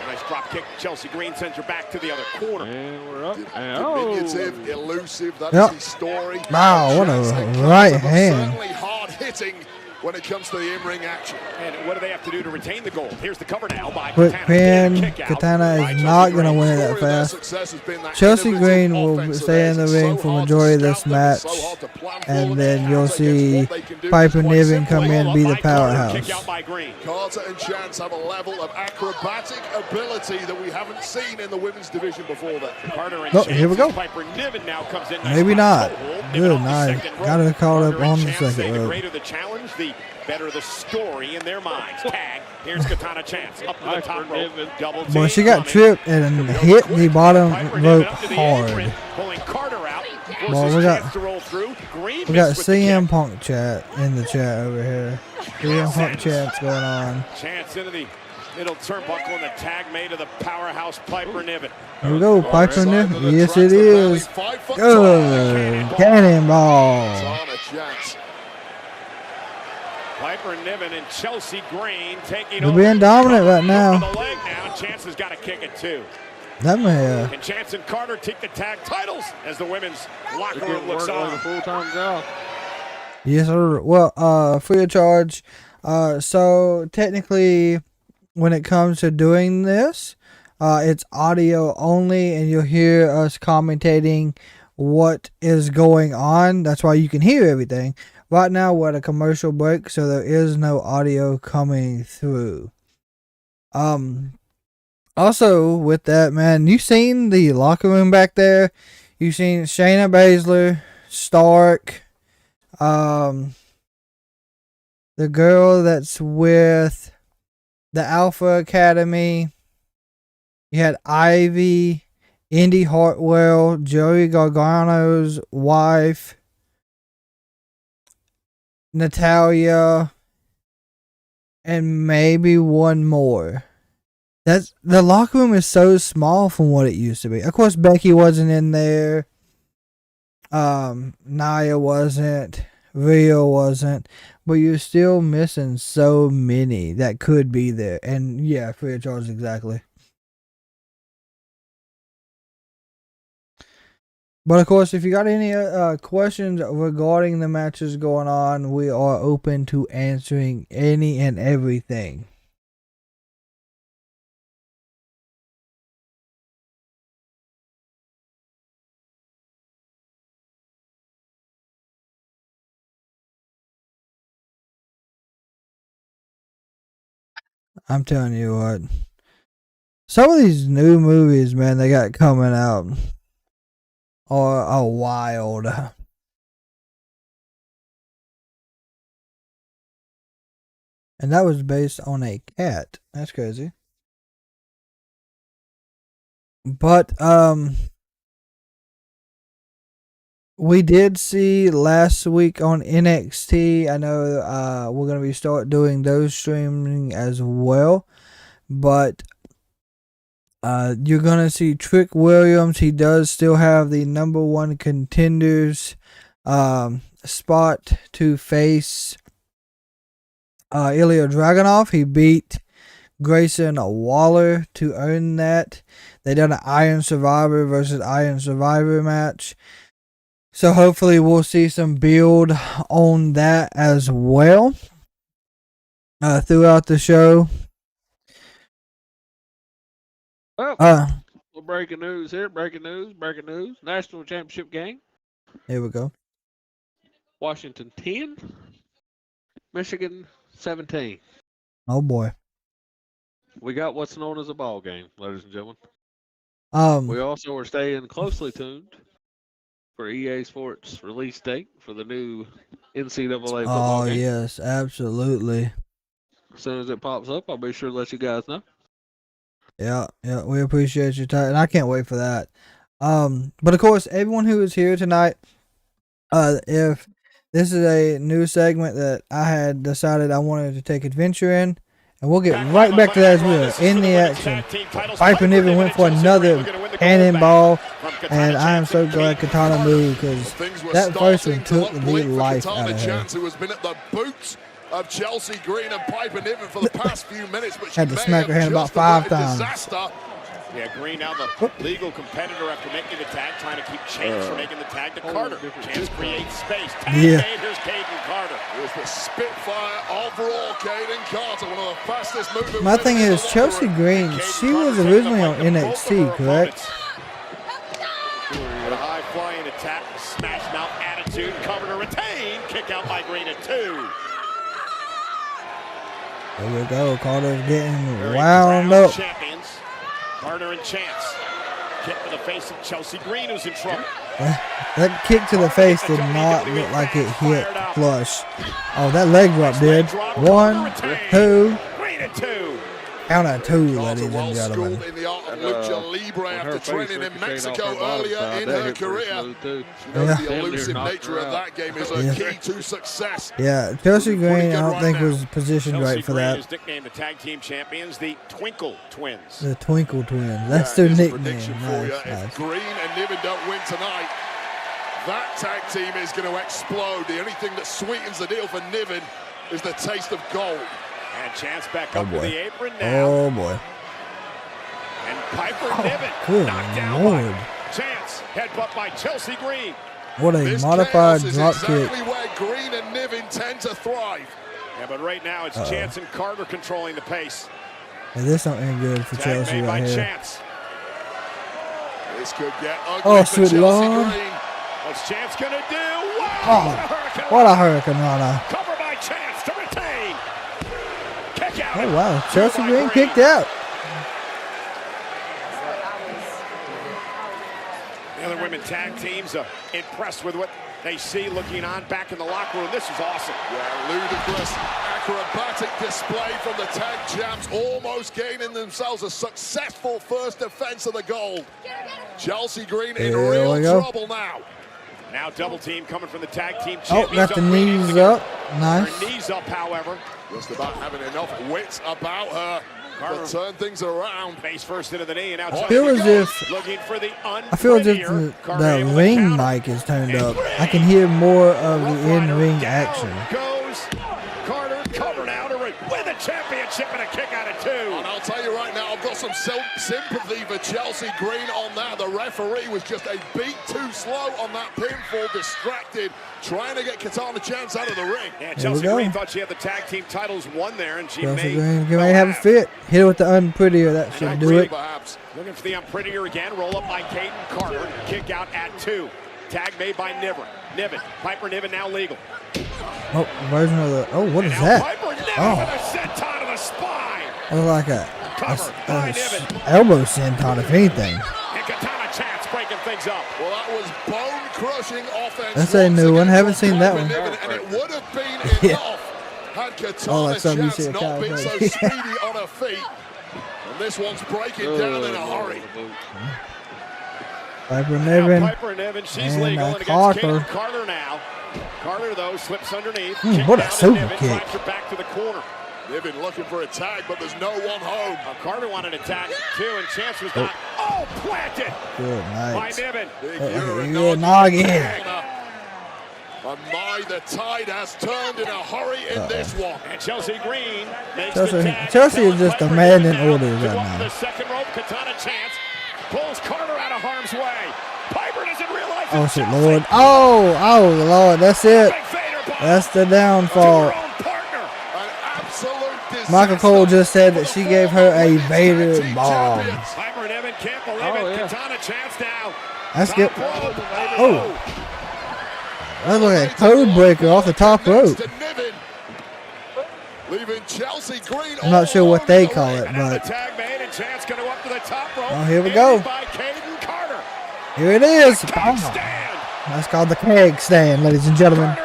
Nice drop kick. Chelsea Green sends her back to the other corner.
And we're up.
Diminutive, elusive, that's
Yep.
his story.
Wow, what
Chance
a
and Carter,
right
but
hand.
Certainly hard hitting when it comes to the in-ring action.
And what do they have to do to retain the gold? Here's the cover now by
Quick
Katana.
pin.
Kick out
Katana
by
is not
Chelsea
going to
Green.
win it that
Story of their
fast.
success has been that
Chelsea
innovative
Green will
offensive
stay in the
edge.
ring
It's
for
so hard
majority of
to
this
scout them, it's
match.
so hard to plan for
And
them,
then you'll
against
see
what they can do
Piper
quite
Niven
simply.
come in and be the
By Carter,
powerhouse.
Kick out by Green.
Carter and Chance have a level of acrobatic ability that we haven't seen in the women's division before that.
Carter and
Oh,
Chance.
here we go.
Piper Niven now comes in.
Maybe not.
Niven
Good
off the
night.
second rope.
Got her caught up
Carter and
on the
Chance say
second
the
rope.
greater the challenge, the better the story in their minds. Tag. Here's Katana Chance up to the top rope. Double
Boy,
team
she got
coming.
tripped and hit the bottom
Piper
rope
Niven up to the
hard.
apron, pulling Carter out.
Boy,
Forces
we got-
Chance to roll through. Green
We got
missed with the kick.
CM Punk chat in the chat over here. CM Punk chat's going on.
Chance into the middle turnbuckle and the tag made of the powerhouse Piper Niven.
Here we go, Piper Niven. Yes, it is. Good. Cannonball.
Katana Chance.
Piper Niven and Chelsea Green taking
They're
over.
being dominant right
Over
now.
the leg now. Chance has got to kick it too.
That may,
And Chance and Carter take the tag titles as the women's locker
They're
room
getting
looks
work like a
on.
full-time job.
yes, sir. Well, free of charge. So technically, when it comes to doing this, it's audio only, and you'll hear us commentating what is going on. That's why you can hear everything. Right now, we're at a commercial break, so there is no audio coming through. Also, with that, man, you seen the locker room back there? You seen Shayna Baszler, Stark, the girl that's with the Alpha Academy. You had Ivy, Indy Hartwell, Joey Gargano's wife, Natalia, and maybe one more. That's the locker room is so small from what it used to be. Of course, Becky wasn't in there. Nia wasn't. Rhea wasn't. But you're still missing so many that could be there. And yeah, free of charge, exactly. But of course, if you got any questions regarding the matches going on, we are open to answering any and everything. I'm telling you what. Some of these new movies, man, they got coming out are wild. And that was based on a cat. That's crazy. But we did see last week on NXT. I know we're gonna be start doing those streaming as well. But you're gonna see Trick Williams. He does still have the number one contenders spot to face Ilya Dragunov. He beat Grayson Waller to earn that. They done an Iron Survivor versus Iron Survivor match. So hopefully we'll see some build on that as well throughout the show.
Well, breaking news here. Breaking news. National Championship game.
Here we go.
Washington 10. Michigan 17.
Oh boy.
We got what's known as a ball game, ladies and gentlemen. We also are staying closely tuned for EA Sports release date for the new NCAA football game.
Oh yes, absolutely.
As soon as it pops up, I'll be sure to let you guys know.
Yeah, we appreciate your time, and I can't wait for that. But of course, everyone who is here tonight, if this is a new segment that I had decided I wanted to take adventure in, and we'll get right back to that as well in the action. Piper Niven went for another cannonball, and I am so glad Katana moved because that first one took the life out of her.
Who has been at the boots of Chelsea Green and Piper Niven for the past few minutes, but she
had to smack her hand about 5 times.
Yeah, Green now the legal competitor after making the tag, trying to keep Chance from making the tag to Carter. Chance creates space. Tag made. Here's Caden Carter.
Here's the Spitfire overall, Caden Carter, one of the fastest moving.
My thing is, Chelsea Green, she was originally on NXT, correct?
With a high flying attack, smash mouth attitude, cover to retain, kick out by Green at 2.
There we go. Carter's getting wound up.
Champions. Carter and Chance. Kick to the face of Chelsea Green, who's in trouble.
That kick to the face did not look like it hit flush. Oh, that leg drop did. 1, 2.
Green at 2.
Count at 2, ladies and gentlemen.
In the art of lucha libre after training in Mexico earlier in her career. She knows the elusive nature of that game is a key to success.
Yeah, Chelsea Green, I don't think was positioned right for that.
Chelsea Green is nicknamed the tag team champions, the Twinkle Twins.
The Twinkle Twins. That's their nickname.
Nice. If Green and Niven don't win tonight, that tag team is going to explode. The only thing that sweetens the deal for Niven is the taste of gold.
And Chance back up to the apron now.
Oh boy.
And Piper Niven knocked down
Lord.
by Chance. Headbutt by Chelsea Green.
What a
This
modified
chaos
drop
is
kick.
exactly where Green and Niven tend to thrive.
Yeah, but right now it's Chance and Carter controlling the pace.
Hey, this ain't good for Chelsea
made by
right here.
Chance.
This could get ugly
Oh,
for
sweet
Chelsea
Lord.
Green.
What's Chance gonna do? Wow!
Oh, what a hurricane rana.
Cover by Chance to retain. Kick out.
Oh wow, Chelsea Green kicked out.
The other women tag teams impressed with what they see looking on back in the locker room. This is awesome.
Yeah, ludicrous, acrobatic display from the tag champs, almost gaining themselves a successful first defense of the gold. Chelsea Green in real trouble now.
Now double team coming from the tag team
champions. Oh, got the knees up. Nice.
Her knees up, however.
Just about having enough wits about her. But turn things around.
Face first into the knee, and now
I feel as if
looking for the
the ring mic is turned up. I can hear more of the in-ring action.
Goes Carter, covered out with a championship and a kick out of 2.
And I'll tell you right now, I've got some sympathy for Chelsea Green on that. The referee was just a beat too slow on that pinfall, distracted, trying to get Katana Chance out of the ring.
Yeah, Chelsea Green thought she had the tag team titles won there, and she
Chelsea Green may have a fit. Hit it with the unprettier. That should do it.
Perhaps. Looking for the unprettier again. Roll up by Caden Carter. Kick out at 2. Tag made by Niven. Piper Niven now legal.
Oh, version of the. Oh, what is that?
Piper Niven with a senton to the spine.
It was like a elbow senton, if anything.
And Katana Chance breaking things up.
Well, that was bone-crushing offense.
That's a new one. Haven't seen that one.
And it would have been enough had Katana Chance not been so speedy on her feet. And this one's breaking down in a hurry.
Piper Niven.
Piper Niven, she's legal and against Carter now. Carter, though, slips underneath.
What a super kick.
Drives her back to the corner.
Niven looking for a tag, but there's no one home.
Carter wanted a tag, too, and Chance was not. Oh, planted.
Good night.
By Niven.
Yeah, noggin.
And my, the tide has turned in a hurry in this one.
And Chelsea Green makes the tag.
Chelsea is just a man in order right now.
The second rope, Katana Chance pulls Carter out of harm's way. Piper doesn't realize
Oh, shit, Lord. Oh, Lord. That's it. That's the downfall. Michael Cole just said that she gave her a Vader bomb.
Piper and Evan can't believe it. Katana Chance now.
That's good. Oh. That looked like a code breaker off the top rope. I'm not sure what they call it, but. Oh, here we go. Here it is. Oh. That's called the keg stand, ladies and gentlemen.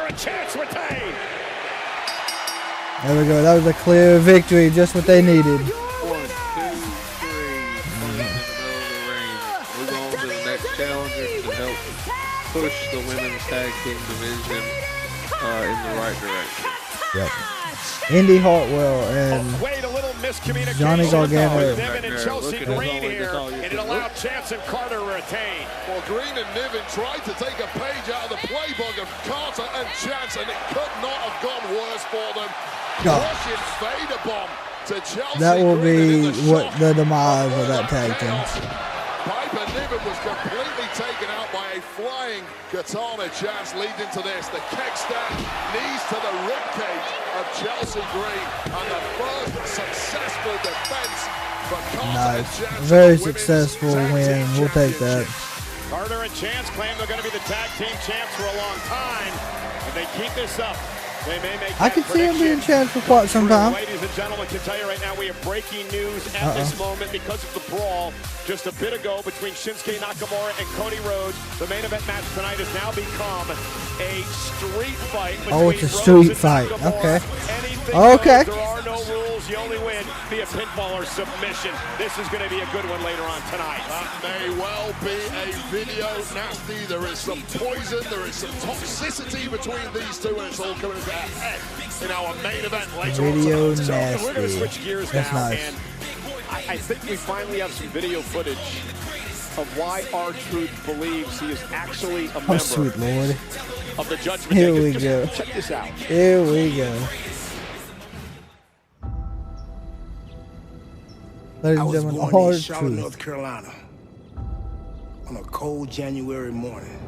There we go. That was a clear victory, just what they needed.
1, 2, 3. In the ring. Move on to the next challenger to help push the women's tag team division in the right direction.
Yep. Indy Hartwell and Johnny Gargano.
Niven and Chelsea Green here, and it allowed Chance and Carter to retain.
Well, Green and Niven tried to take a page out of the playbook of Carter and Chance, and it could not have gone worse for them. Russian Vader bomb to Chelsea.
That will be what the demise of that tag team.
Piper Niven was completely taken out by a flying Katana Chance leading to this. The keg stand, knees to the ribcage of Chelsea Green, and the first successful defense for Carter and Chance.
Very successful win. We'll take that.
Carter and Chance claim they're going to be the tag team champs for a long time. If they keep this up, they may make
I could see him being champ for quite some time.
Ladies and gentlemen, can tell you right now we have breaking news at this moment because of the brawl just a bit ago between Shinsuke Nakamura and Cody Rhodes. The main event match tonight has now become a street fight.
Oh, it's a street fight. Okay. Okay.
There are no rules. You only win via pinfall or submission. This is going to be a good one later on tonight.
That may well be a video nasty. There is some poison. There is some toxicity between these two, and it's all coming to a head in our main event later on tonight.
Nasty.
We're going to switch gears
That's
now,
nice.
and I think we finally have some video footage of why R-Truth believes he is actually a member
sweet Lord.
of the Judgment
Here
Day.
we
Just
go.
check this out.
Here we go. Ladies and gentlemen,
born in Charlotte,
R-Truth.
North Carolina, on a cold January morning.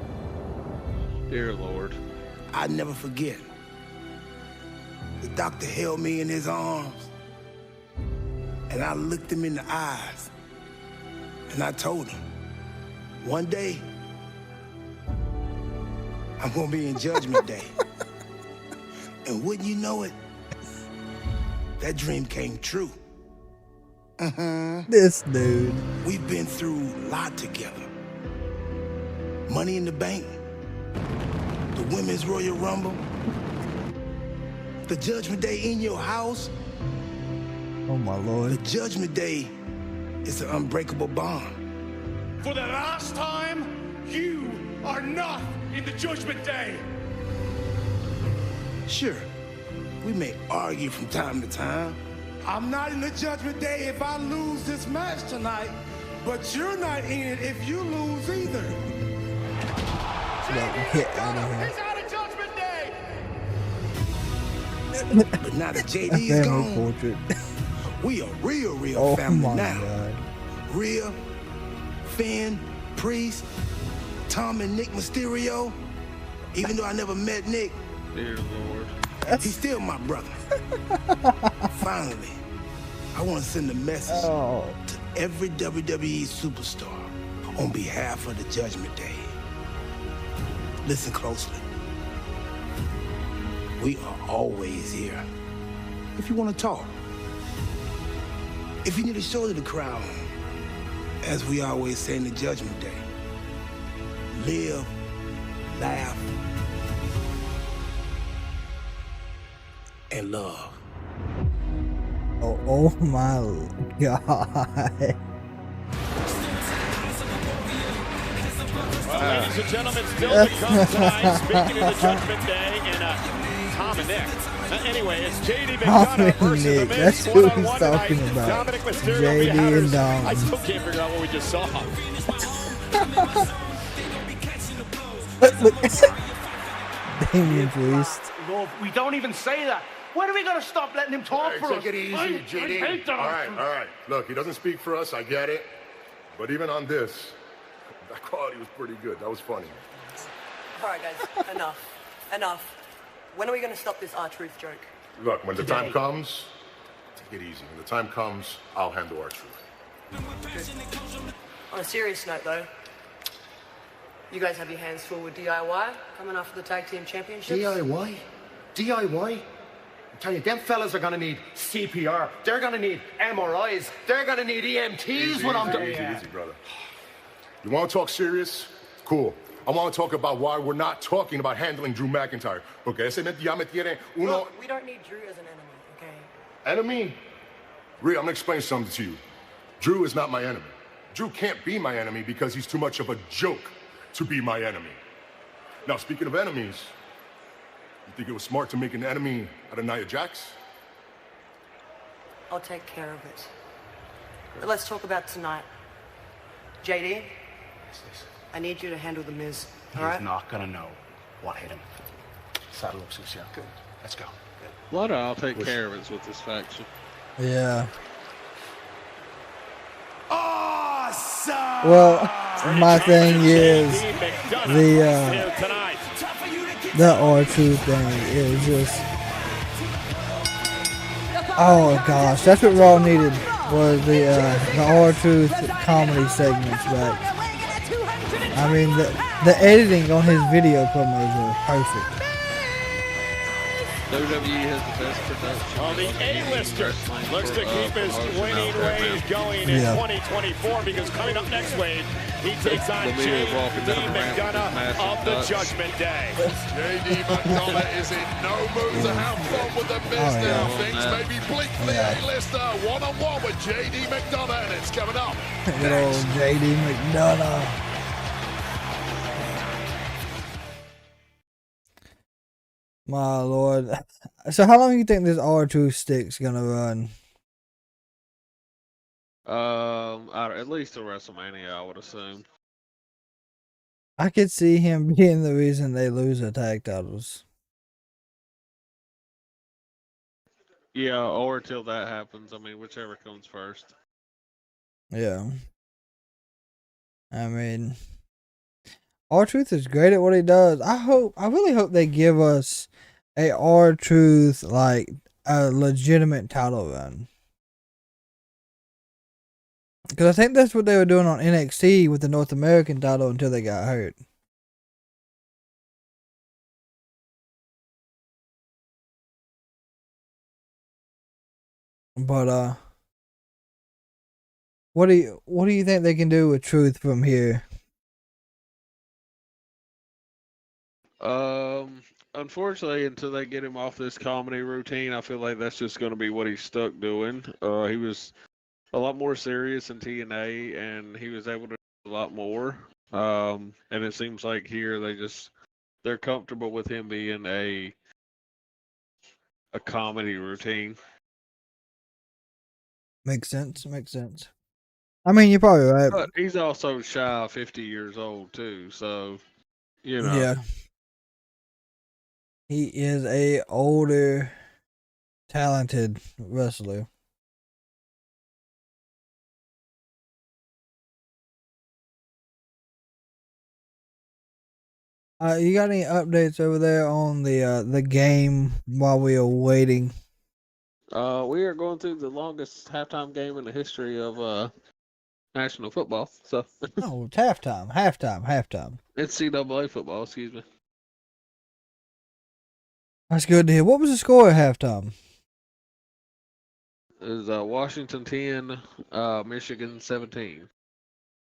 Dear Lord.
I'd never forget. The doctor held me in his arms, and I looked him in the eyes, and I told him, one day, I'm gonna be in Judgment Day. And wouldn't you know it, that dream came true.
This dude.
We've been through a lot together. Money in the Bank, the Women's Royal Rumble, the Judgment Day in your house.
Oh my Lord.
The Judgment Day is an unbreakable bond.
For the last time, you are not in the Judgment Day.
Sure, we may argue from time to time. I'm not in the Judgment Day if I lose this match tonight, but you're not in it if you lose either.
Get out of here.
He's out of Judgment Day.
But now that JD is gone,
portrait.
we a real family
my
now.
God.
Rhea, Finn, Priest, Tom and Nick Mysterio. Even though I never met Nick,
Dear Lord.
he's still my brother. Finally, I want to send a message to every WWE superstar on behalf of the Judgment Day. Listen closely. We are always here. If you want to talk, if you need a shoulder to cry on, as we always say in the Judgment Day, live, laugh, and love.
Oh my God.
Well, ladies and gentlemen, still to come tonight. Speaking of the Judgment Day and Tom and Nick. Anyway, it's JD McDonough versus The Miz.
That's who he's talking about.
Dominic Mysterio
JD and
Behatters.
Dom.
I still can't figure out what we just saw.
Look. Damien Priest.
Love, we don't even say that. When are we going to stop letting him talk for us?
Take it easy, JD.
I hate that.
All right. Look, he doesn't speak for us. I get it. But even on this, that quality was pretty good. That was funny.
All right, guys, enough. When are we going to stop this R-Truth joke?
Look, when the time comes, take it easy. When the time comes, I'll handle our truth.
On a serious note, though, you guys have your hands full with DIY coming after the Tag Team Championships?
DIY? I'm telling you, them fellas are going to need CPR. They're going to need MRIs. They're going to need EMTs
Easy, brother. You want to talk serious? Cool. I want to talk about why we're not talking about handling Drew McIntyre. Porque ese ya me tiene uno...
Look, we don't need Drew as an enemy, okay?
Enemy? Rhea, I'm going to explain something to you. Drew is not my enemy. Drew can't be my enemy because he's too much of a joke to be my enemy. Now, speaking of enemies, you think it was smart to make an enemy out of Nia Jax?
I'll take care of it. But let's talk about tonight. JD, I need you to handle The Miz, all right?
He's not going to know what hit him. Saddle up, Sucia. Good. Let's go.
What I'll take care of it with this faction.
Yeah.
Awesome!
Well, my thing is the R-Truth thing is just, oh gosh, that's what Raw needed, was the R-Truth comedy segments back. I mean, the editing on his video promos were perfect.
WWE has the best production.
Oh, the A-lister looks to keep his winning ways going in 2024 because coming up next wave, he takes on JD McDonough of the Judgment Day.
JD McDonough is in no mood to have fun with the Miz now. Things may be bleak for the A-lister. One-on-one with JD McDonough, and it's coming up.
Good old JD McDonough. My Lord. So how long do you think this R2 stick's gonna run?
At least to WrestleMania, I would assume.
I could see him being the reason they lose the tag titles.
Yeah, or till that happens. I mean, whichever comes first.
Yeah. I mean, R-Truth is great at what he does. I really hope they give us a R-Truth, like, a legitimate title run. Because I think that's what they were doing on NXT with the North American title until they got hurt. But, what do you think they can do with Truth from here?
Unfortunately, until they get him off this comedy routine, I feel like that's just going to be what he's stuck doing. He was a lot more serious in TNA, and he was able to do a lot more. And it seems like here they're comfortable with him being a comedy routine.
Makes sense. Makes sense. I mean, you're probably right.
But he's also shy of 50 years old too, so you know.
Yeah. He is a older, talented wrestler. You got any updates over there on the game while we are waiting?
We are going through the longest halftime game in the history of national football. So
Oh, it's halftime.
NCAA football, excuse me.
That's good to hear. What was the score at halftime?
It was Washington 10, Michigan 17.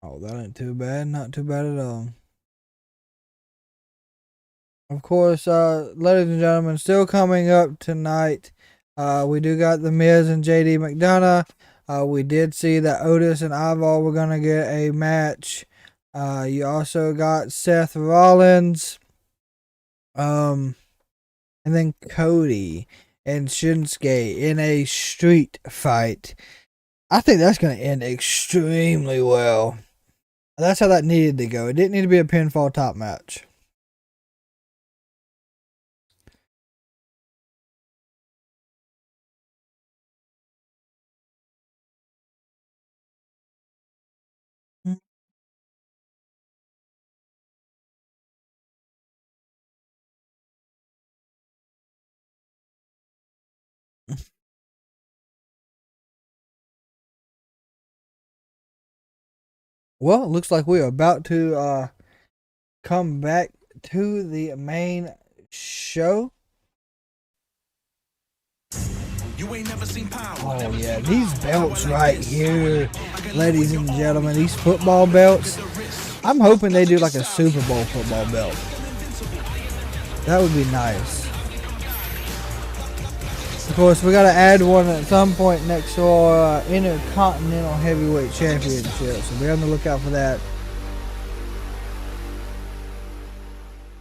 Oh, that ain't too bad. Not too bad at all. Of course, ladies and gentlemen, still coming up tonight. We do got The Miz and JD McDonough. We did see that Otis and Ivar were going to get a match. You also got Seth Rollins. And then Cody and Shinsuke in a street fight. I think that's going to end extremely well. That's how that needed to go. It didn't need to be a pinfall top match. Well, it looks like we are about to come back to the main show. Oh yeah, these belts right here, ladies and gentlemen, these football belts. I'm hoping they do like a Super Bowl football belt. That would be nice. Of course, we got to add one at some point next to our Intercontinental Heavyweight Championship, so be on the lookout for that.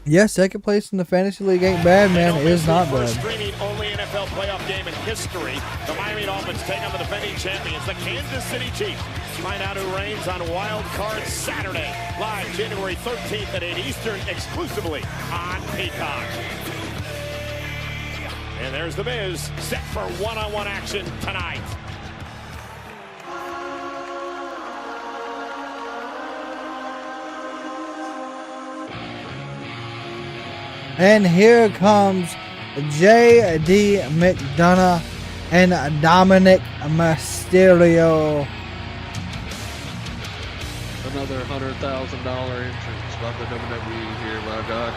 Yes, second place in the Fantasy League ain't bad, man. It is not bad.
Streaming only NFL playoff game in history. The Miami Dolphins take on the defending champions, the Kansas City Chiefs. Find out who reigns on Wild Card Saturday, live January 13th at 8 Eastern, exclusively on Peacock. And there's The Miz, set for one-on-one action tonight.
And here comes J.D. McDonough and Dominic Mysterio.
Another $100,000 entrance by the WWE here, my God.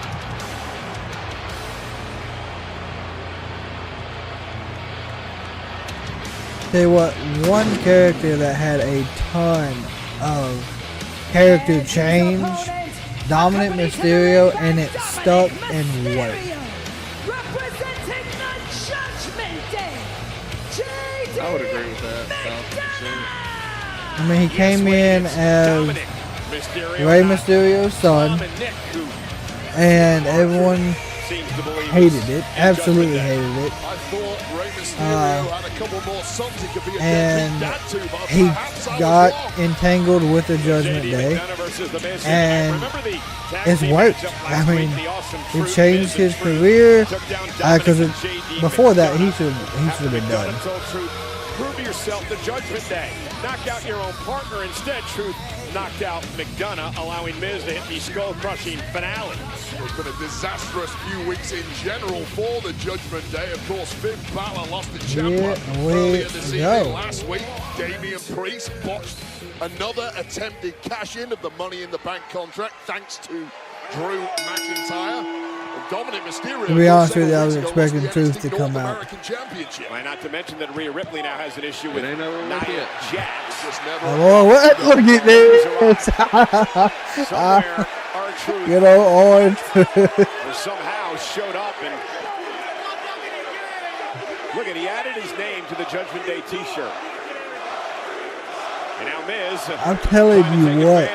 Tell you what, one character that had a ton of character change, Dominic Mysterio, and it stuck and worked.
Representing the Judgment Day, JD
I would agree with that.
I mean, he came in as Rey Mysterio's son, and everyone hated it, absolutely hated it. And he got entangled with the Judgment Day, and it's worked. I mean, it changed his career, because before that he should have been done.
Prove yourself the Judgment Day. Knock out your own partner instead. Truth knocked out McDonough, allowing Miz to hit the skull-crushing finale.
It's been a disastrous few weeks in general for the Judgment Day. Of course, Finn Balor lost the Ciampa earlier this evening. Last week, Damian Priest botched another attempted cash-in of the Money in the Bank contract, thanks to Drew McIntyre. Dominic Mysterio,
to be honest with you, I was expecting Truth to come out.
Why not to mention that Rhea Ripley now has an issue with Nia Jax.
Oh, what? Look at this.
Somewhere, R-Truth.
Good old orange.
Somehow showed up and look at, he added his name to the Judgment Day t-shirt. And now Miz.
I'm telling you what.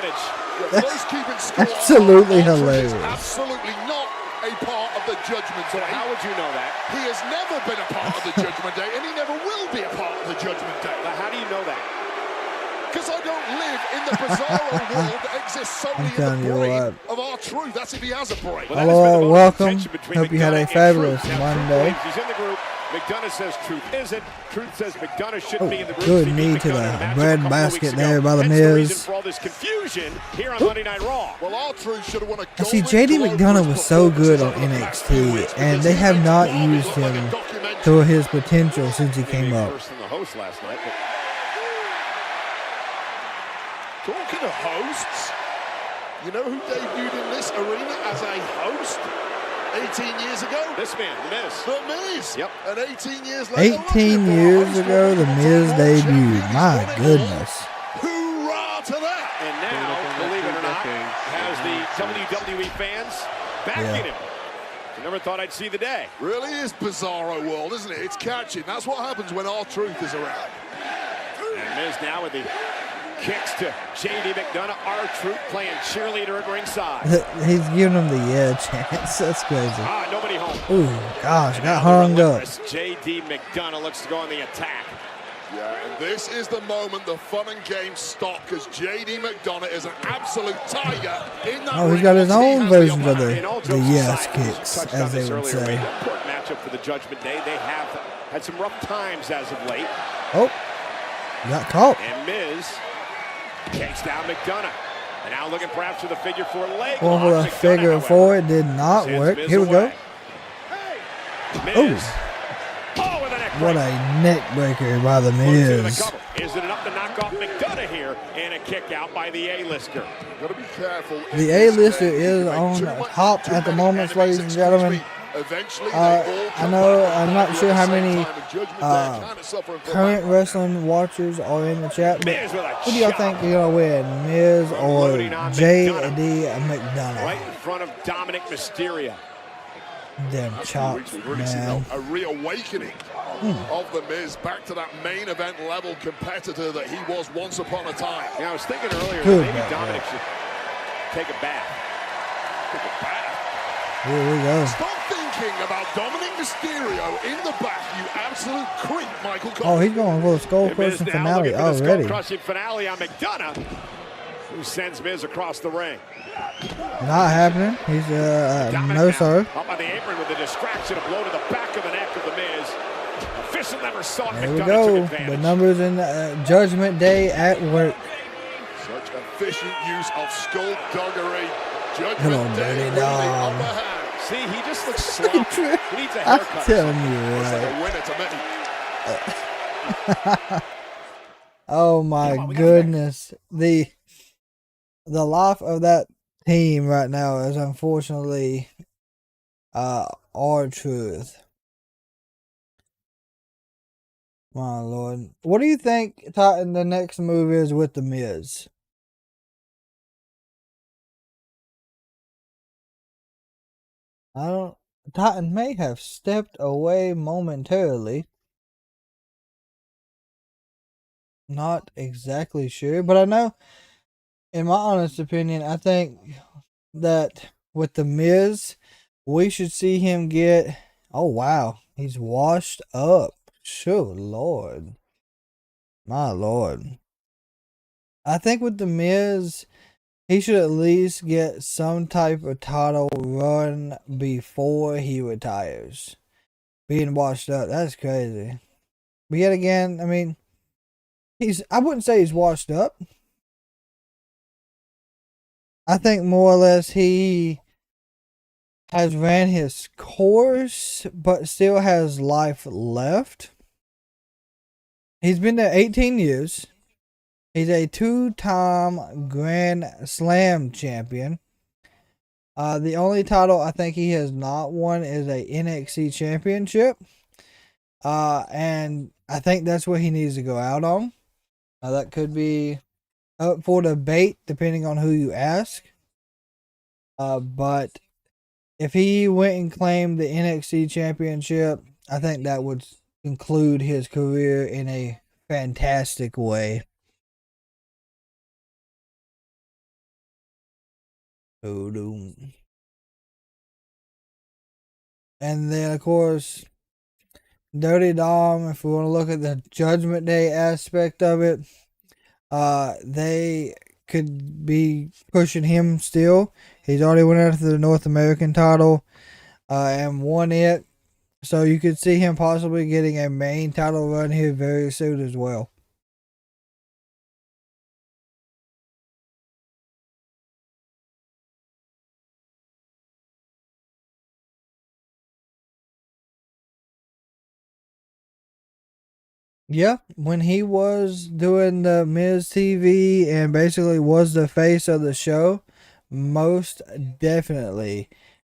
Absolutely hilarious.
Absolutely not a part of the Judgment Day.
How would you know that?
He has never been a part of the Judgment Day, and he never will be a part of the Judgment Day.
Now, how do you know that?
Because I don't live in the bizarro world that exists solely in the brain of R-Truth. That's if he has a brain.
Hello, welcome. Hope you had a fabulous Monday.
He's in the group. McDonough says Truth isn't. Truth says McDonough shouldn't be in the group.
Good knee to the bread basket there by the Miz.
For all this confusion here on Monday Night Raw.
Well, R-Truth should have won a
See, JD McDonough was so good on NXT, and they have not used him to his potential since he came up.
Worse than the host last night.
Talking of hosts, you know who debuted in this arena as a host 18 years ago?
This man, The Miz.
The Miz.
Yep.
And 18 years later.
18 years ago, The Miz debuted. My goodness.
Hoorah to that.
And now, believe it or not, has the WWE fans backing him. I never thought I'd see the day.
Really is bizarro world, isn't it? It's catching. That's what happens when R-Truth is around.
And Miz now with the kicks to JD McDonough. R-Truth playing cheerleader at ringside.
He's giving him the chance. That's crazy.
Nobody home.
Ooh, gosh, got hung up.
JD McDonough looks to go on the attack.
Yeah, and this is the moment the fun and games stop because JD McDonough is an absolute tiger in that
Oh, he's got his own version of the yes kicks, as they would say.
Important matchup for the Judgment Day. They have had some rough times as of late.
Oh, got caught.
And Miz takes down McDonough. And now looking perhaps for the figure four leg.
Going for the figure four. It did not work. Here we go.
Miz.
What a neck breaker by the Miz.
Is it enough to knock off McDonough here? And a kick out by the A-lister.
Got to be careful.
The A-lister is on top at the moment, ladies and gentlemen. I know, I'm not sure how many current wrestling watchers are in the chat, but who do y'all think are going to win, Miz or J.D. McDonough?
Right in front of Dominic Mysterio.
Them chops, man.
A reawakening of the Miz back to that main event level competitor that he was once upon a time.
Yeah, I was thinking earlier that maybe Dominic should take a bath. Take a bath.
Here we go.
Stop thinking about Dominic Mysterio in the back, you absolute creep, Michael Cole.
Oh, he's going for a skull-crushing finale already.
Skull-crushing finale on McDonough, who sends Miz across the ring.
Not happening. He's no sir.
Up on the apron with a distraction, a blow to the back of the neck of the Miz. Official never saw it.
There we go. The numbers in Judgment Day at work.
Such efficient use of skullduggery.
Come on, dirty dog.
See, he just looks sloppy. He needs a haircut.
I'm telling you what. Oh my goodness. The life of that team right now is unfortunately R-Truth. My Lord. What do you think the next move is with the Miz? Titan may have stepped away momentarily. Not exactly sure, but I know, in my honest opinion, I think that with the Miz, we should see him get. Oh wow, he's washed up. Sure, Lord, my Lord. I think with the Miz, he should at least get some type of title run before he retires. Being washed up, that's crazy. But yet again, I mean, I wouldn't say he's washed up. I think more or less he has ran his course, but still has life left. He's been there 18 years. He's a 2-time Grand Slam champion. The only title I think he has not won is a NXT championship. And I think that's what he needs to go out on. That could be up for debate depending on who you ask. But if he went and claimed the NXT championship, I think that would conclude his career in a fantastic way. And then, of course, Dirty Dom, if we want to look at the Judgment Day aspect of it, they could be pushing him still. He's already went after the North American title and won it. So you could see him possibly getting a main title run here very soon as well. Yeah, when he was doing the Miz TV and basically was the face of the show, most definitely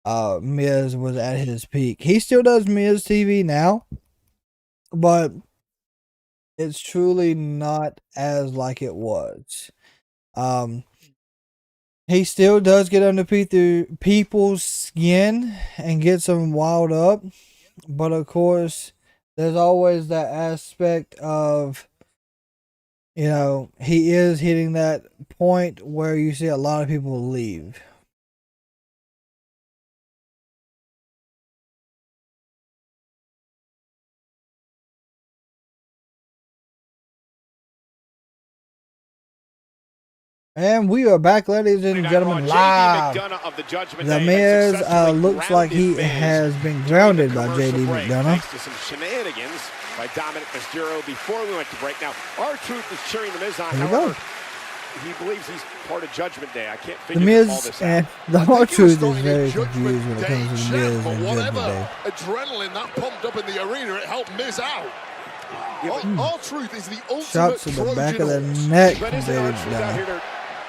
Miz was at his peak. He still does Miz TV now, but it's truly not as like it was. He still does get under people's skin and gets them wild up, but of course, there's always that aspect of, you know, he is hitting that point where you see a lot of people leave. And we are back, ladies and gentlemen, live. The Miz looks like he has been grounded by JD McDonough.
Thanks to some shenanigans by Dominic Mysterio before we went to break. Now, R-Truth is cheering the Miz on. However, he believes he's part of Judgment Day. I can't figure
the Miz
all this
and
out.
the R-Truth is very confused when it comes to the Miz and Judgment Day.
Adrenaline that pumped up in the arena, it helped Miz out. R-Truth is the ultimate
Shots to the back of the neck
But
from
isn't
JD
R-Truth out here
McDonough.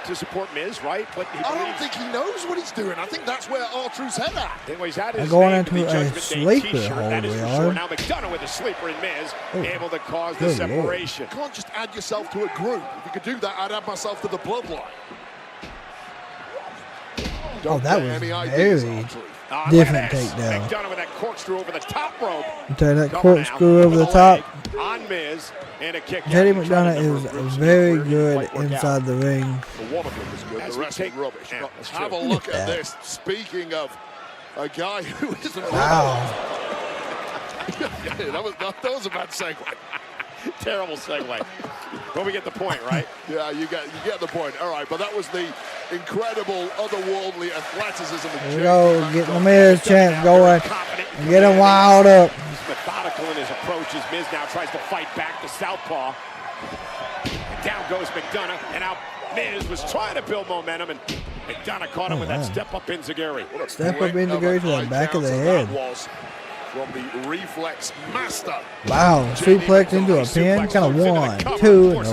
to support Miz, right? But
I don't think he knows what he's doing. I think that's where R-Truth's head at.
Anyways, that
They're
is
going
named
into
the
a
Judgment Day
sleeper
t-shirt.
hold,
That is
they
for
are.
sure. Now McDonough with the sleeper in Miz, able to cause the
Good
separation.
You can't just add yourself to a group. If you could do that, I'd add myself to the bloodline.
Oh, that was very different takedown.
McDonough with that corkscrew over the top rope.
Take that corkscrew over the top.
On Miz and a kick.
JD McDonough is very good inside the ring.
One of them is good. The rest is rubbish. But have a look at this. Speaking of a guy who isn't.
Wow.
that was a bad segue.
Terrible segue. But we get the point, right?
Yeah, you get the point. All right, but that was the incredible, otherworldly athleticism of
Here we go, getting the Miz chance going and get him wild up.
He's methodical in his approach as Miz now tries to fight back to southpaw. And down goes McDonough, and now Miz was trying to build momentum, and McDonough caught him with that step-up Enziguri.
Step up Enziguri to the back of the head.
From the reflex master.
Wow, suplex into a pin. Kind of 1, 2, no,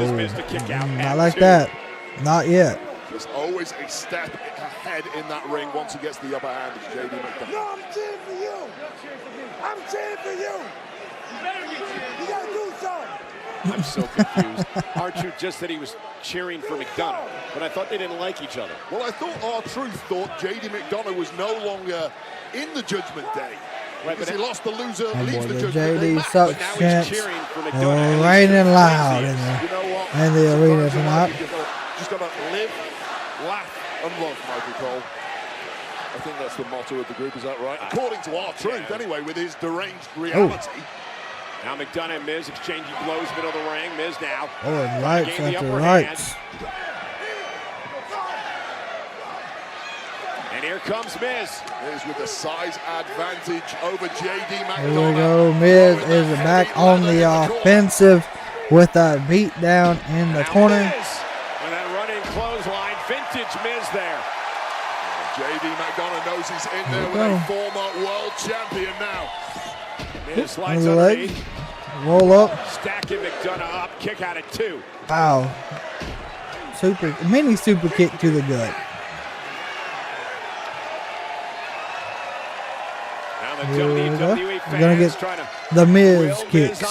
not like that. Not yet.
There's always a step ahead in that ring once he gets the upper hand of JD McDonough.
No, I'm cheering for you. I'm cheering for you. You gotta do something.
I'm so confused. R-Truth just said he was cheering for McDonough, but I thought they didn't like each other.
Well, I thought R-Truth thought JD McDonough was no longer in the Judgment Day.
Right,
because he lost the loser,
Oh
leaves
boy,
the
the
Judgment Day
JD
match.
sucks chance raining loud in the arena tonight.
Just gotta live, laugh, and love, Michael Cole. I think that's the motto of the group, is that right? According to R-Truth, anyway, with his deranged reality.
Now McDonough and Miz exchanging blows middle of the ring. Miz now.
Oh, and rights
gain the
after
upper
rights.
hand. And here comes Miz.
Miz with the size advantage over JD
Here
McDonough.
we go. Miz is back on the offensive with a beat down in the corner.
Miz. And that running clothesline. Vintage Miz there.
JD McDonough knows he's in there with a former world champion now.
Miz slides
Under the leg.
underneath.
Roll up.
Stacking McDonough up. Kick out at 2.
Wow. Mini super kick to the gut. Here we go. We're going to get the Miz kicks.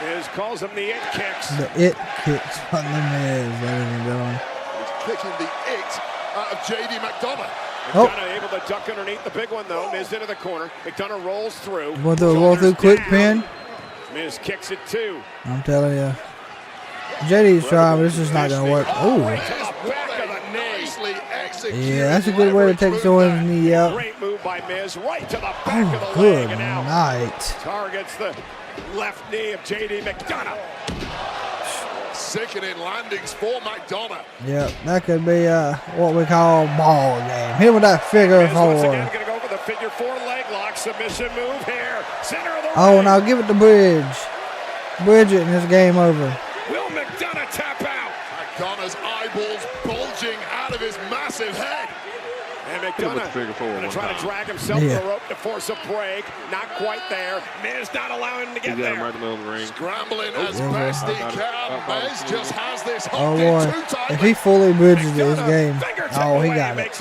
Miz calls them the it kicks.
The it kicks on the Miz, ladies and gentlemen.
He's kicking the it out of JD McDonough.
McDonough able to duck underneath the big one, though. Miz into the corner. McDonough rolls through.
Going through a roll through quick pin.
Miz kicks it too.
I'm telling you. JD's trying, but this is not going to work. Oh. Yeah, that's a good way to take someone's knee out.
Great move by Miz, right to the back of the
Good
leg. And now
night.
targets the left knee of JD McDonough.
Sickening landings for McDonough.
Yep, that could be what we call ball game. Hit with that figure
Miz once
four.
again going to go for the figure four leg lock. Submission move here. Center of the
Oh,
ring.
now give it to Bridge. Bridge it and it's game over.
Will McDonough tap out?
McDonough's eyeballs bulging out of his massive head.
And McDonough going to try to drag himself to the rope to force a break. Not quite there. Miz not allowing him to get there.
Right in the middle of the ring.
Scrambling as best he can. Miz just has this
Oh
hooked
boy,
in too tight.
if he fully bridges this game, oh, he got it.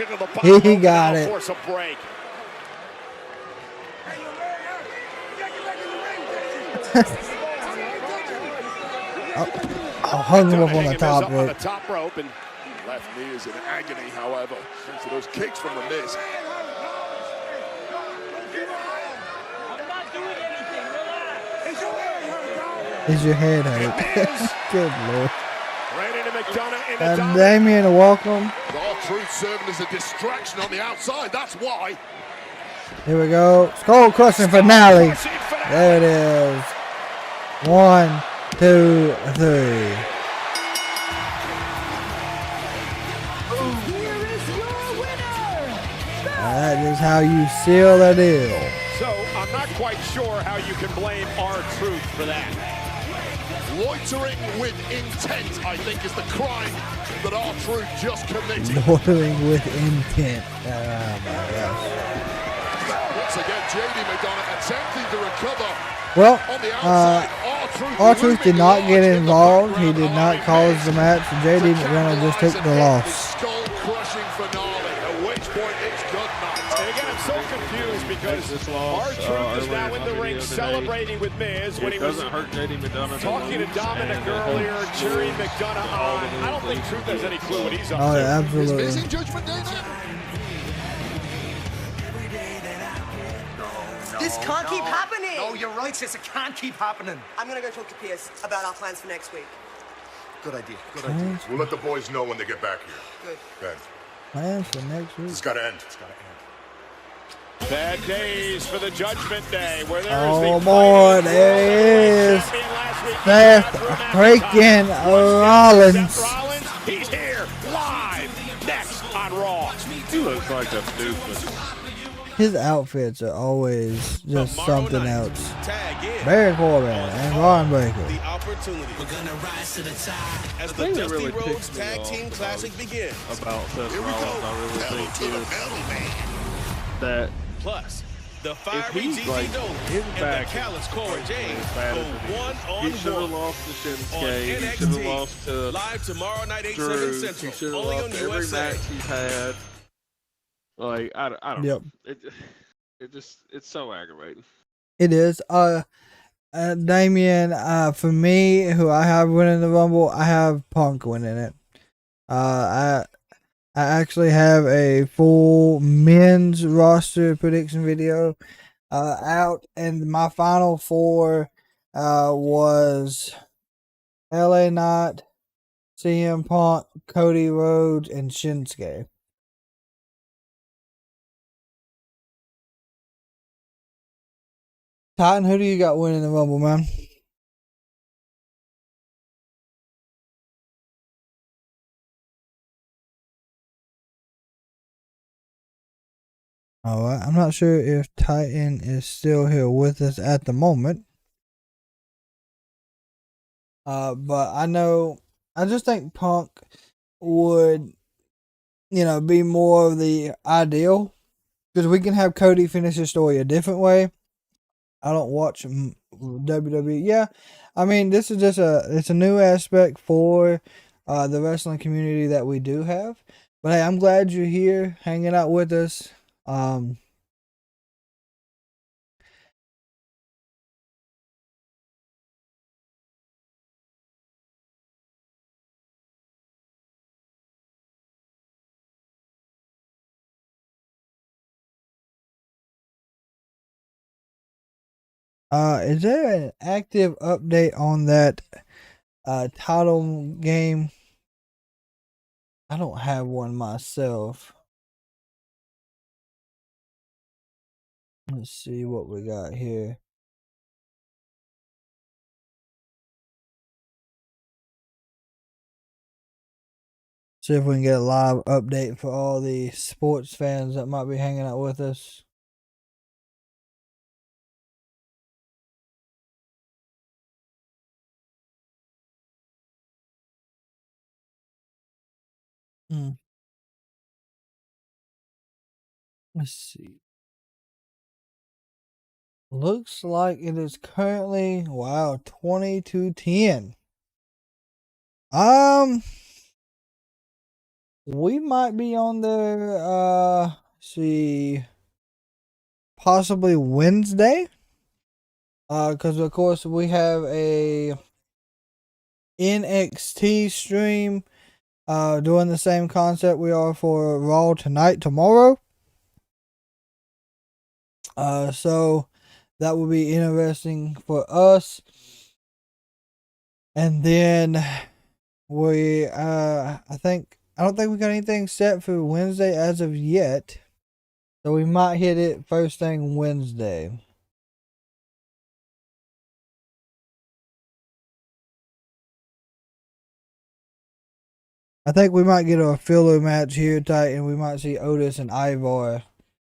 He got it.
Force a break.
Oh, hung him up on the top rope.
Top rope and
left knee is in agony, however, thanks to those kicks from the Miz.
Is your head hurt? Good lord.
Right into McDonough in
And Damien, welcome.
R-Truth serving as a distraction on the outside, that's why.
Here we go. Skull crushing finale. There it is. 1, 2, 3. That is how you seal the deal.
So I'm not quite sure how you can blame R-Truth for that.
Loitering with intent, I think, is the crime that R-Truth just committed.
Loitering with intent. Oh my gosh.
Once again, JD McDonough attempting to recover.
Well,
on the outside.
R-Truth did not get involved. He did not cause the match. JD McDonough just took the loss.
Skull-crushing finale, at which point it's good night.
And again, I'm so confused because R-Truth is now in the ring celebrating with Miz when he was talking to Dominic earlier, cheering McDonough on. I don't think Truth has any clue what he's up to.
Oh, yeah, absolutely.
Is Miz in Judgment Day now?
This can't keep happening.
No, you're right, sis. It can't keep happening.
I'm gonna go talk to Pierce about our plans for next week.
Good idea. Good idea.
We'll let the boys know when they get back here.
Good.
Ben,
Plans for next week.
it's got to end.
Bad days for the Judgment Day, where there is
Oh
the
boy, there is Seth freaking Rollins.
Seth Rollins. He's here live next on Raw.
He looks like a doofus.
His outfits are always just something else. Barry Corbin and Ron Baker.
The opportunity. We're gonna rise to the top as the Dusty
really
Rhodes Tag Team Classic begins.
About Seth Rollins, I really think is that
Plus, the
if
fiery
he's
GG
like
Dolan
his
and
back
the callous Corey James
as bad
go
as it is.
one-on-one
He should have lost to
on
Shinsuke. He should have lost
NXT.
to
Live tomorrow night, 8, 7
Drew. He
Central.
should have
Only on
lost every
USA.
match he's had. Like I don't
Yep.
know. It's so aggravating.
It is. Damien, for me, who I have winning the Rumble, I have Punk winning it. I actually have a full men's roster prediction video out, and my final four was LA Knight, CM Punk, Cody Rhodes, and Shinsuke. Titan, who do you got winning the Rumble, man? Alright, I'm not sure if Titan is still here with us at the moment. But I just think Punk would, be more of the ideal. Because we can have Cody finish his story a different way. I don't watch WWE. Yeah, I mean, this is just it's a new aspect for the wrestling community that we do have. But hey, I'm glad you're here hanging out with us. Is there an active update on that title game? I don't have one myself. Let's see what we got here. See if we can get a live update for all the sports fans that might be hanging out with us. Let's see. Looks like it is currently 22-10. We might be on there. See, possibly Wednesday. Because of course we have a NXT stream. Doing the same concept we are for Raw tomorrow. So that will be interesting for us. And then we, I don't think we got anything set for Wednesday as of yet. So we might hit it first thing Wednesday. I think we might get a filler match here tight, and we might see Otis and Ivar.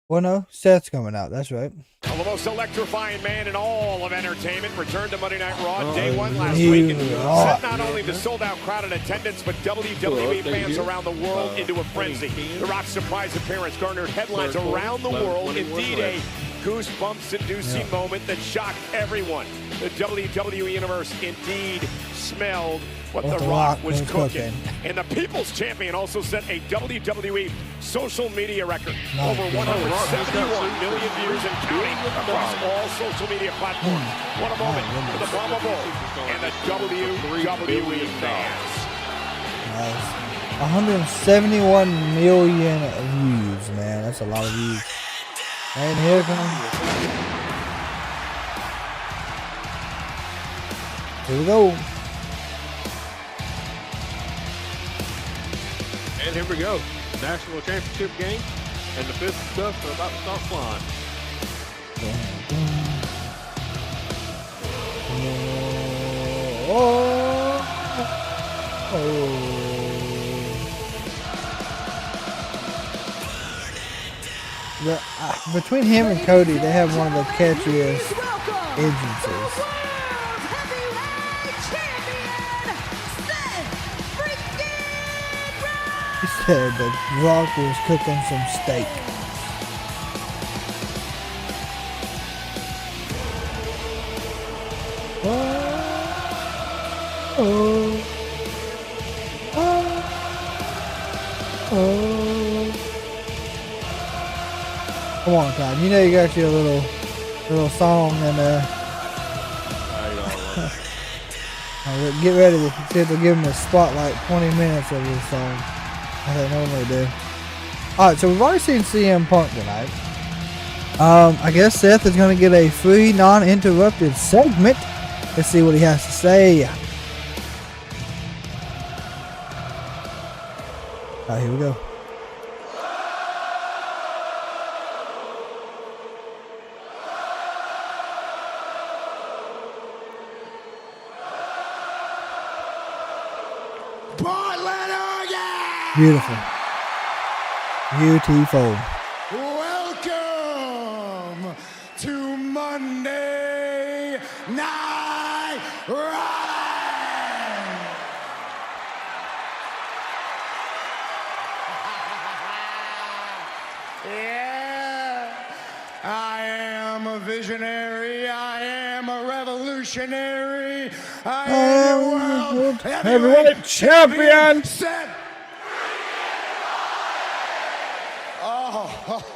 Well, no, Seth's coming out. That's right.
Well, the most electrifying man in all of entertainment returned to Monday Night Raw day one last week and sent not only the sold-out crowd in attendance, but WWE fans around the world into a frenzy. The Rock's surprise appearance garnered headlines around the world. Indeed, a goosebumps-inducing moment that shocked everyone. The WWE Universe indeed smelled what The Rock was cooking. And the People's Champion also set a WWE social media record. Over 171 million views and counting across all social media platforms. What a moment for the Brahma Bull and the WWE fans.
Nice. 171 million views, man. That's a lot of views. And here comes. Here we go.
And here we go. National championship game. And the fifth stuff are about to start flying.
Between him and Cody, they have one of the catchiest entrances. He said the Rock was cooking some steak. Come on, Todd. You know you got your little song in there. Get ready to see if they'll give him a spotlight 20 minutes of this song. As they normally do. Alright, so we've already seen CM Punk tonight. I guess Seth is going to get a free, non-interrupted segment. Let's see what he has to say. Alright, here we go. Beautiful. Beautiful.
Welcome to Monday Night Raw. Yeah, I am a visionary. I am a revolutionary. I am the world heavyweight champion.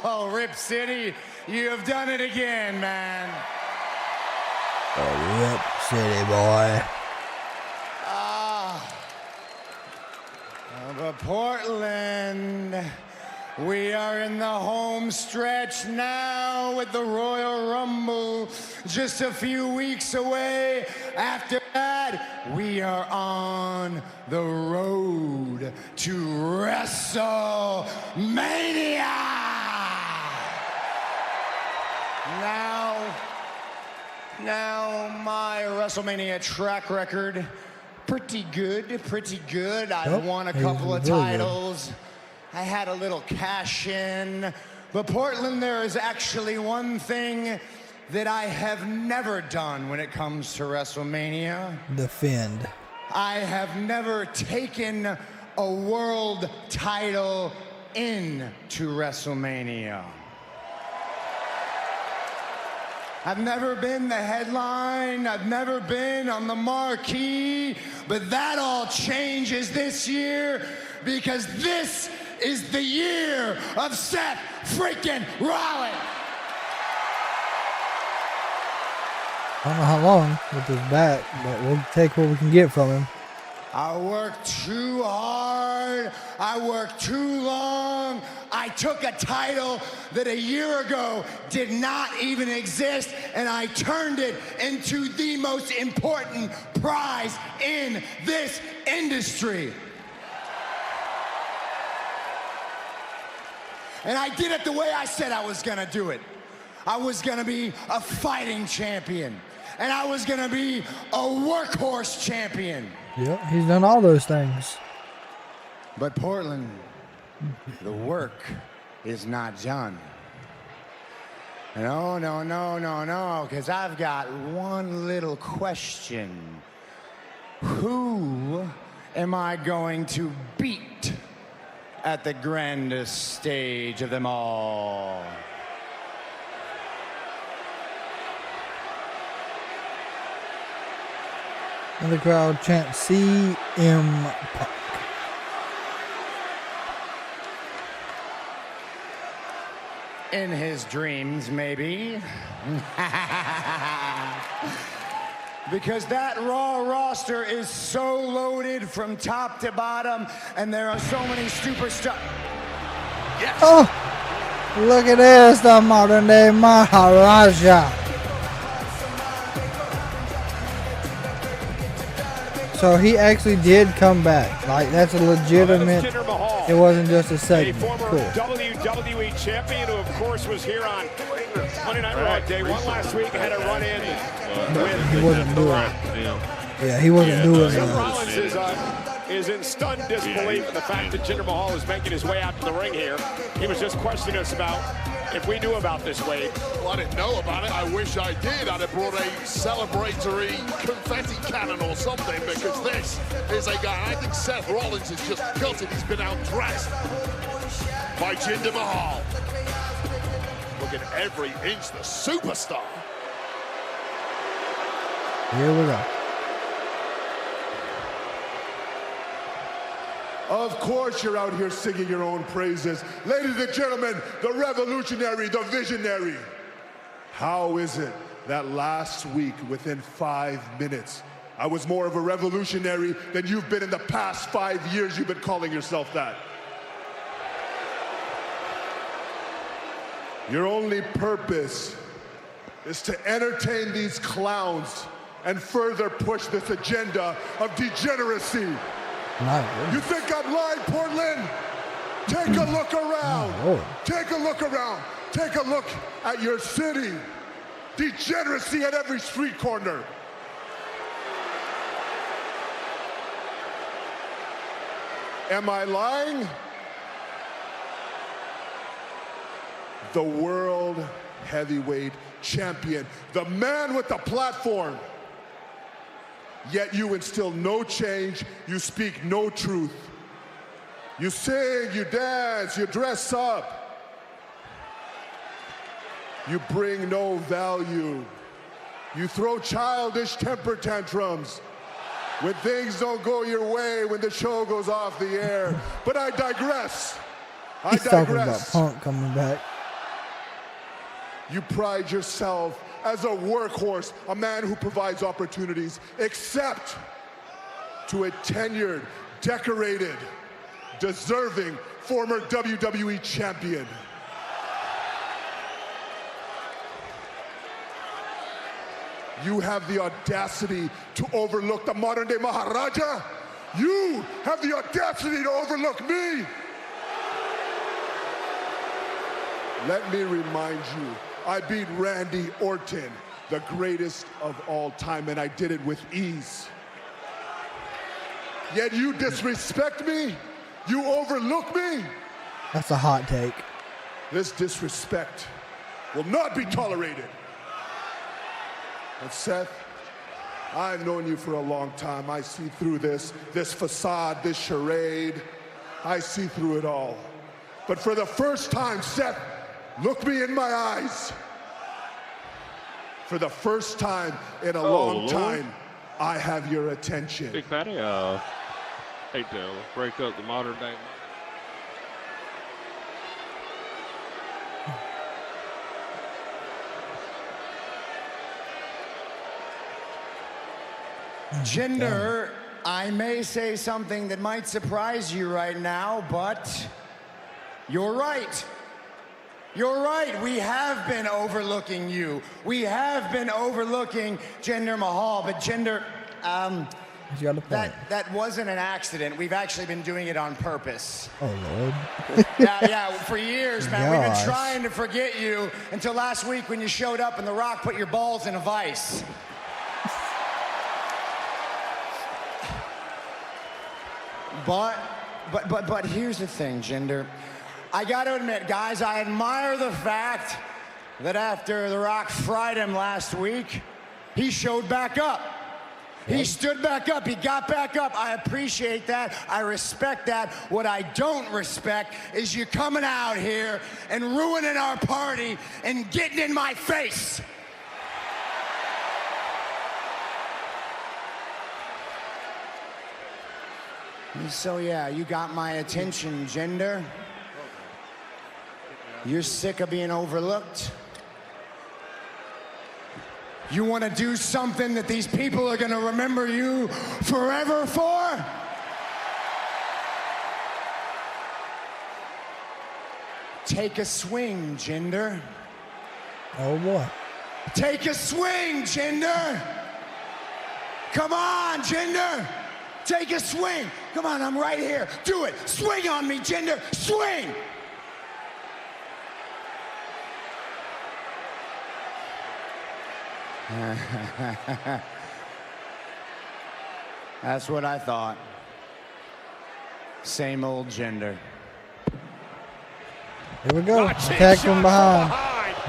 Oh, Rip City, you have done it again, man.
Rip City, boy.
But Portland, we are in the home stretch now with the Royal Rumble.
just a few weeks away. After that, we are on the road to WrestleMania. Now my WrestleMania track record, pretty good. I've won a couple of titles. I had a little cash in. But Portland, there is actually one thing that I have never done when it comes to WrestleMania.
Defend.
I have never taken a world title into WrestleMania. I've never been the headline, I've never been on the marquee, but that all changes this year because this is the year of Seth freaking Rollins.
I don't know how long with his back, but we'll take what we can get from him.
I worked too hard. I worked too long. I took a title that a year ago did not even exist, and I turned it into the most important prize in this industry. And I did it the way I said I was gonna do it. I was gonna be a fighting champion, and I was gonna be a workhorse champion.
Yep, he's done all those things.
But Portland, the work is not done. No, because I've got one little question. Who am I going to beat at the grandest stage of them all?
And the crowd chants CM Punk.
In his dreams, maybe. Because that Raw roster is so loaded from top to bottom, and there are so many superstars. Yes.
Oh, look at this, the modern day Maharaja. So he actually did come back. Like, that's a legitimate. It wasn't just a segment.
A former
cool.
WWE champion who, of course, was here on Monday Night Raw Day 1 last week. Had a run-in with
He wasn't doing it. Yeah, he wasn't doing it.
Seth Rollins is in stunned disbelief at the fact that Jinder Mahal is making his way out to the ring here. He was just questioning us about if we knew about this, Wade.
Well, I didn't know about it. I wish I did. I'd have brought a celebratory confetti cannon or something, because this is a guy. I think Seth Rollins is just gutted. He's been outdressed by Jinder Mahal. Look at every inch, the superstar.
Here we go.
Of course you're out here singing your own praises. Ladies and gentlemen, the revolutionary, the visionary. How is it that last week, within 5 minutes, I was more of a revolutionary than you've been in the past 5 years you've been calling yourself that? Your only purpose is to entertain these clowns and further push this agenda of degeneracy. You think I'm lying, Portland? Take a look around. Take a look around. Take a look at your city. Degeneracy at every street corner. Am I lying? The world heavyweight champion, the man with the platform. Yet you instill no change, you speak no truth. You sing, you dance, you dress up. You bring no value. You throw childish temper tantrums when things don't go your way, when the show goes off the air. But I digress.
He's talking about Punk coming back.
You pride yourself as a workhorse, a man who provides opportunities, except to a tenured, decorated, deserving former WWE champion. You have the audacity to overlook the modern-day Maharaja? You have the audacity to overlook me? Let me remind you, I beat Randy Orton, the greatest of all time, and I did it with ease. Yet you disrespect me? You overlook me?
That's a hot take.
This disrespect will not be tolerated. And Seth, I've known you for a long time. I see through this facade, this charade. I see through it all. But for the first time, Seth, look me in my eyes. For the first time in a long time, I have your attention.
Big Patty, hate to break up the modern day.
Jinder, I may say something that might surprise you right now, but you're right. You're right. We have been overlooking you. We have been overlooking Jinder Mahal, but Jinder, that wasn't an accident. We've actually been doing it on purpose.
Oh, Lord.
Yeah, for years, man. We've been
Gosh.
trying to forget you until last week when you showed up and The Rock put your balls in a vice. But here's the thing, Jinder. I got to admit, guys, I admire the fact that after The Rock fried him last week, he showed back up. He stood back up. He got back up. I appreciate that. I respect that. What I don't respect is you coming out here and ruining our party and getting in my face. So yeah, you got my attention, Jinder. You're sick of being overlooked? You want to do something that these people are going to remember you forever for? Take a swing, Jinder.
Oh, boy.
Take a swing, Jinder. Come on, Jinder. Take a swing. Come on, I'm right here. Do it. Swing on me, Jinder. Swing. That's what I thought. Same old Jinder.
Here we go. Attack from behind.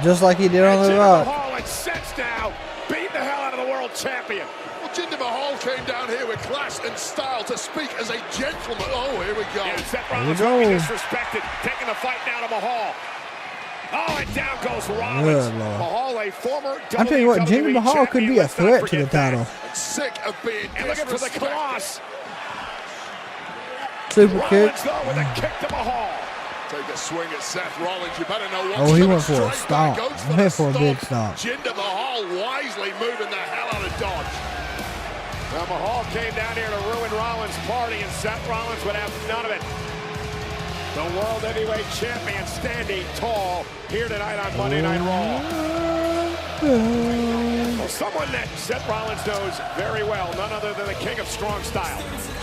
Just like he did on The Rock.
Mahal and sets now, beat the hell out of the world champion.
Well, Jinder Mahal came down here with class and style to speak as a gentleman. Oh, here we go.
And Seth Rollins will be disrespected, taking the fight now to Mahal. Oh, and down goes Rollins.
Good Lord.
Mahal, a former
I'm telling you what, Jinder Mahal could be a threat to the title.
Sick of being
and looking for the Colossus.
Super kick.
Rollins, though, with a kick to Mahal.
Take a swing at Seth Rollins. You better know what's
Oh, he
coming.
went for a
Straight back,
stomp.
goes
He went for a big
stomp.
stomp.
Jinder Mahal wisely moving the hell out of dodge.
Now Mahal came down here to ruin Rollins' party, and Seth Rollins would have none of it. The World Heavyweight Champion standing tall here tonight on Monday Night Raw. Well, someone that Seth Rollins knows very well, none other than the King of Strong Style,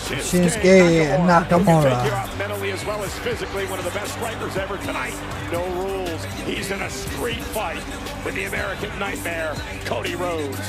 Shinsuke Nakamura.
Can take you out mentally as well as physically. One of the best strikers ever tonight. No rules. He's in a street fight with the American Nightmare, Cody Rhodes.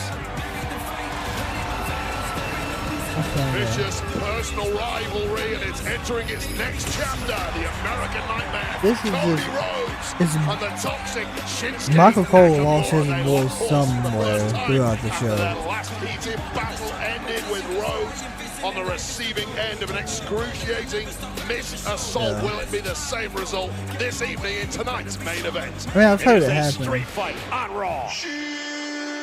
Vicious personal rivalry, and it's entering its next chapter. The American Nightmare,
This is
Cody
just-
Rhodes,
it's-
and the toxic Shinsuke
Michael Cole lost his
Nakamura. They
voice
were forced
somewhere
for the first
throughout
time
the
after
show.
That last heated battle ended with Rhodes on the receiving end of an excruciating missed assault.
Yeah.
Will it be the same result this evening in tonight's main event?
I mean, I've heard it
is a
happen.
street fight on Raw.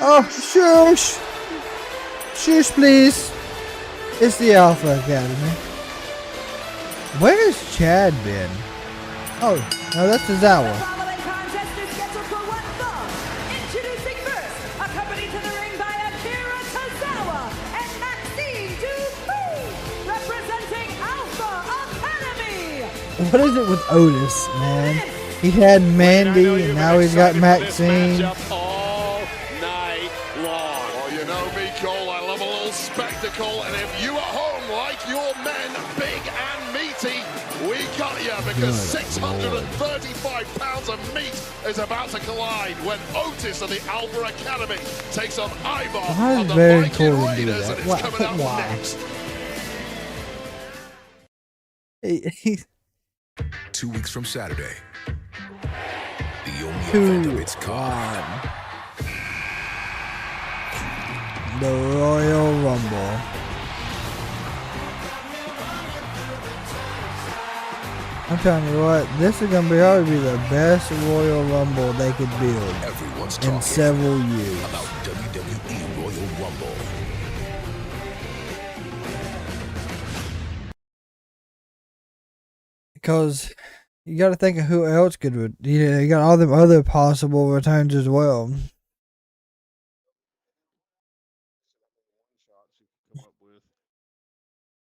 Oh, shush. Shush, please. It's the Alpha Academy. Where's Chad been? Oh, no, that's Tozawa.
Following contest is scheduled for one fall. Introducing first, accompanied to the ring by Akira Tozawa and Maxine Dupree, representing Alpha Academy.
What is it with Otis, man? He had Mandy, and now he's got Maxine.
All night long.
Oh, spectacle, and if you at home like your men big and meaty, we got you, because 635 pounds of meat is about to collide when Otis of the Alpha Academy takes on Ivar of the Viking Raiders, and it's coming up next.
2 weeks from Saturday, the only event of its kind.
The Royal Rumble. I'm telling you what, this is gonna be the best Royal Rumble they could build in several years.
About WWE Royal Rumble.
Because you got to think of who else could. You got all them other possible returns as well.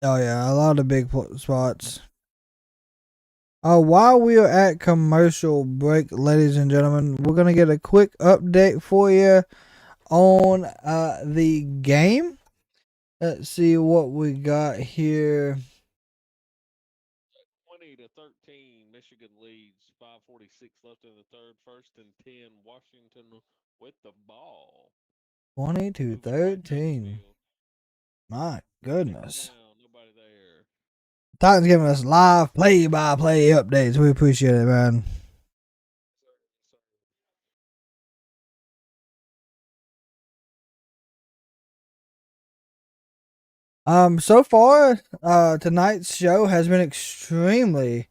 Oh yeah, a lot of big spots. While we are at commercial break, ladies and gentlemen, we're gonna get a quick update for you on the game. Let's see what we got here.
20-13, Michigan leads. 5:46 left in the third. 1st and 10, Washington with the ball.
20-13. My goodness. Titans giving us live play-by-play updates. We appreciate it, man. So far, tonight's show has been extremely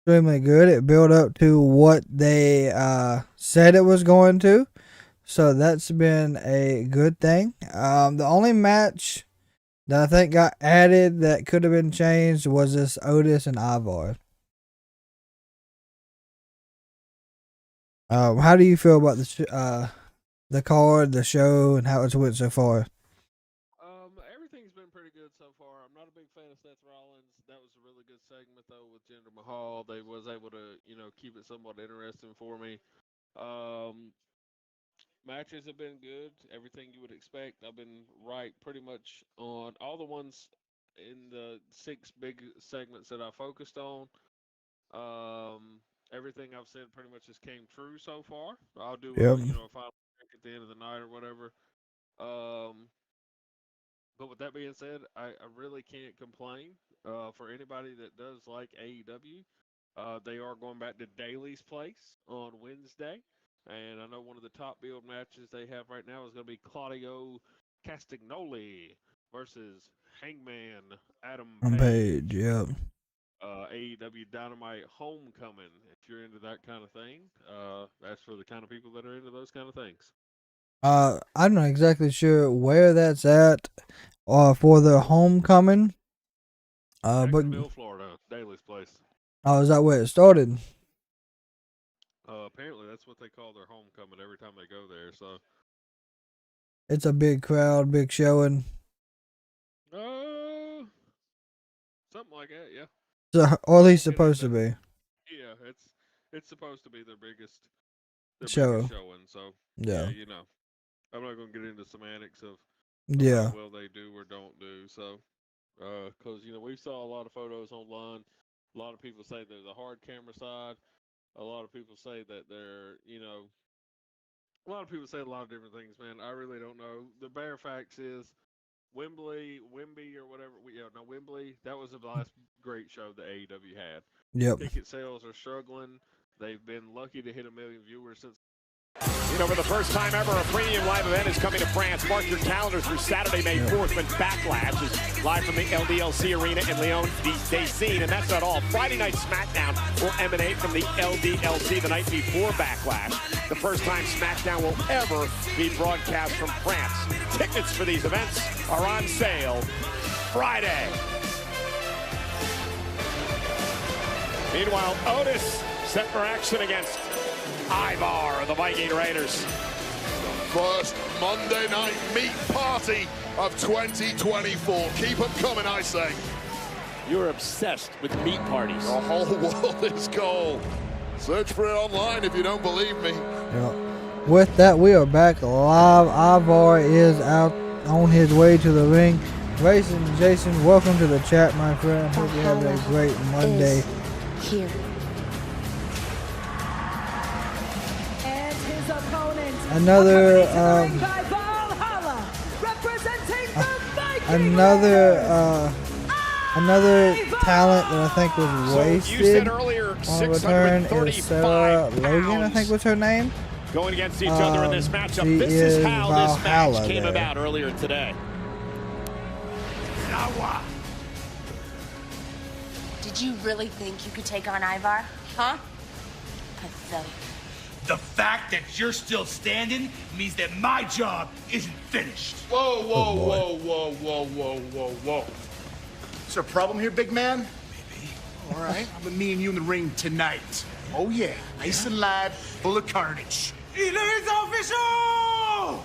good. It built up to what they said it was going to, so that's been a good thing. The only match that I think got added that could have been changed was this Otis and Ivar. How do you feel about the card, the show, and how it's went so far?
Everything's been pretty good so far. I'm not a big fan of Seth Rollins. That was a really good segment though with Jinder Mahal. They was able to, keep it somewhat interesting for me. Matches have been good. Everything you would expect. I've been right pretty much on all the ones in the 6 big segments that I focused on. Everything I've said pretty much just came true so far. I'll do a final check at the end of the night or whatever. But with that being said, I really can't complain. For anybody that does like AEW, they are going back to Daly's Place on Wednesday. And I know one of the top build matches they have right now is going to be Claudio Castagnoli versus Hangman Adam Page.
Yep.
AEW Dynamite Homecoming. If you're into that kind of thing, that's for the kind of people that are into those kind of things.
I'm not exactly sure where that's at for the Homecoming. But
Jacksonville, Florida, Daly's Place.
Oh, is that where it started?
Apparently, that's what they call their homecoming every time they go there. So
it's a big crowd, big showing.
Something like that, yeah.
So, or at least supposed to be.
Yeah, it's supposed to be their biggest
showing.
So
yeah,
I'm not gonna get into semantics of
how
well they do or don't do. So, because we saw a lot of photos online. A lot of people say they're the hard camera side. A lot of people say that they're, a lot of people say a lot of different things, man. I really don't know. The bare facts is Wembley or whatever. Wembley, that was the last great show that AEW had.
Yep.
Ticket sales are struggling. They've been lucky to hit 1 million viewers since.
For the first time ever, a premium live event is coming to France. Mark your calendar through Saturday, May 4th, when Backlash is live from the LDLC Arena in Lyon, Decines. And that's not all. Friday night SmackDown will emanate from the LDLC the night before Backlash. The first time SmackDown will ever be broadcast from France. Tickets for these events are on sale Friday. Meanwhile, Otis set for action against Ivar of the Viking Raiders.
First Monday night meat party of 2024. Keep them coming, I say.
You're obsessed with meat parties.
The whole world is gold. Search for it online if you don't believe me.
Yeah. With that, we are back live. Ivar is out on his way to the ring. Grayson, Jason, welcome to the chat, my friend. Hope you have a great Monday.
Here.
And his opponent.
Another another talent that I think was wasted on return is Sarah Logan, I think was her name.
Going against each other in this matchup.
She
This
is
is how this
Valhalla
match came
there.
about earlier today.
Did you really think you could take on Ivar? Huh? Pathetic.
The fact that you're still standing means that my job isn't finished.
Whoa, whoa, whoa, whoa, whoa, whoa, whoa, whoa. Is there a problem here, big man?
Maybe. All right, I'm with me and you in the ring tonight. Oh yeah, nice and live, full of carnage. It is official!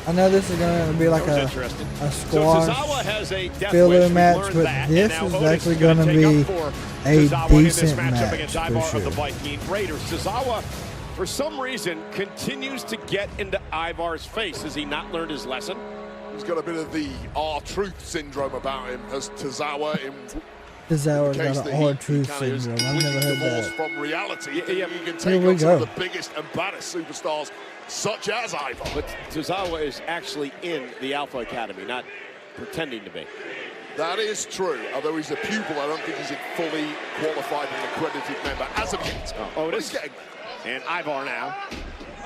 I know this is going to be like a squash filler match, but this is actually going to be a decent match for sure.
Tozawa, for some reason, continues to get into Ivar's face. Has he not learned his lesson?
He's got a bit of the R-Truth syndrome about him, as Tozawa in...
Tozawa's got an R-Truth syndrome. I've never heard that.
From reality, you can
Here
take
we
on some
go.
of the biggest and baddest superstars, such as Ivar.
But Tozawa is actually in the Alpha Academy, not pretending to be.
That is true. Although he's a pupil, I don't think he's a fully qualified and accredited member as of yet.
Otis getting and Ivar now.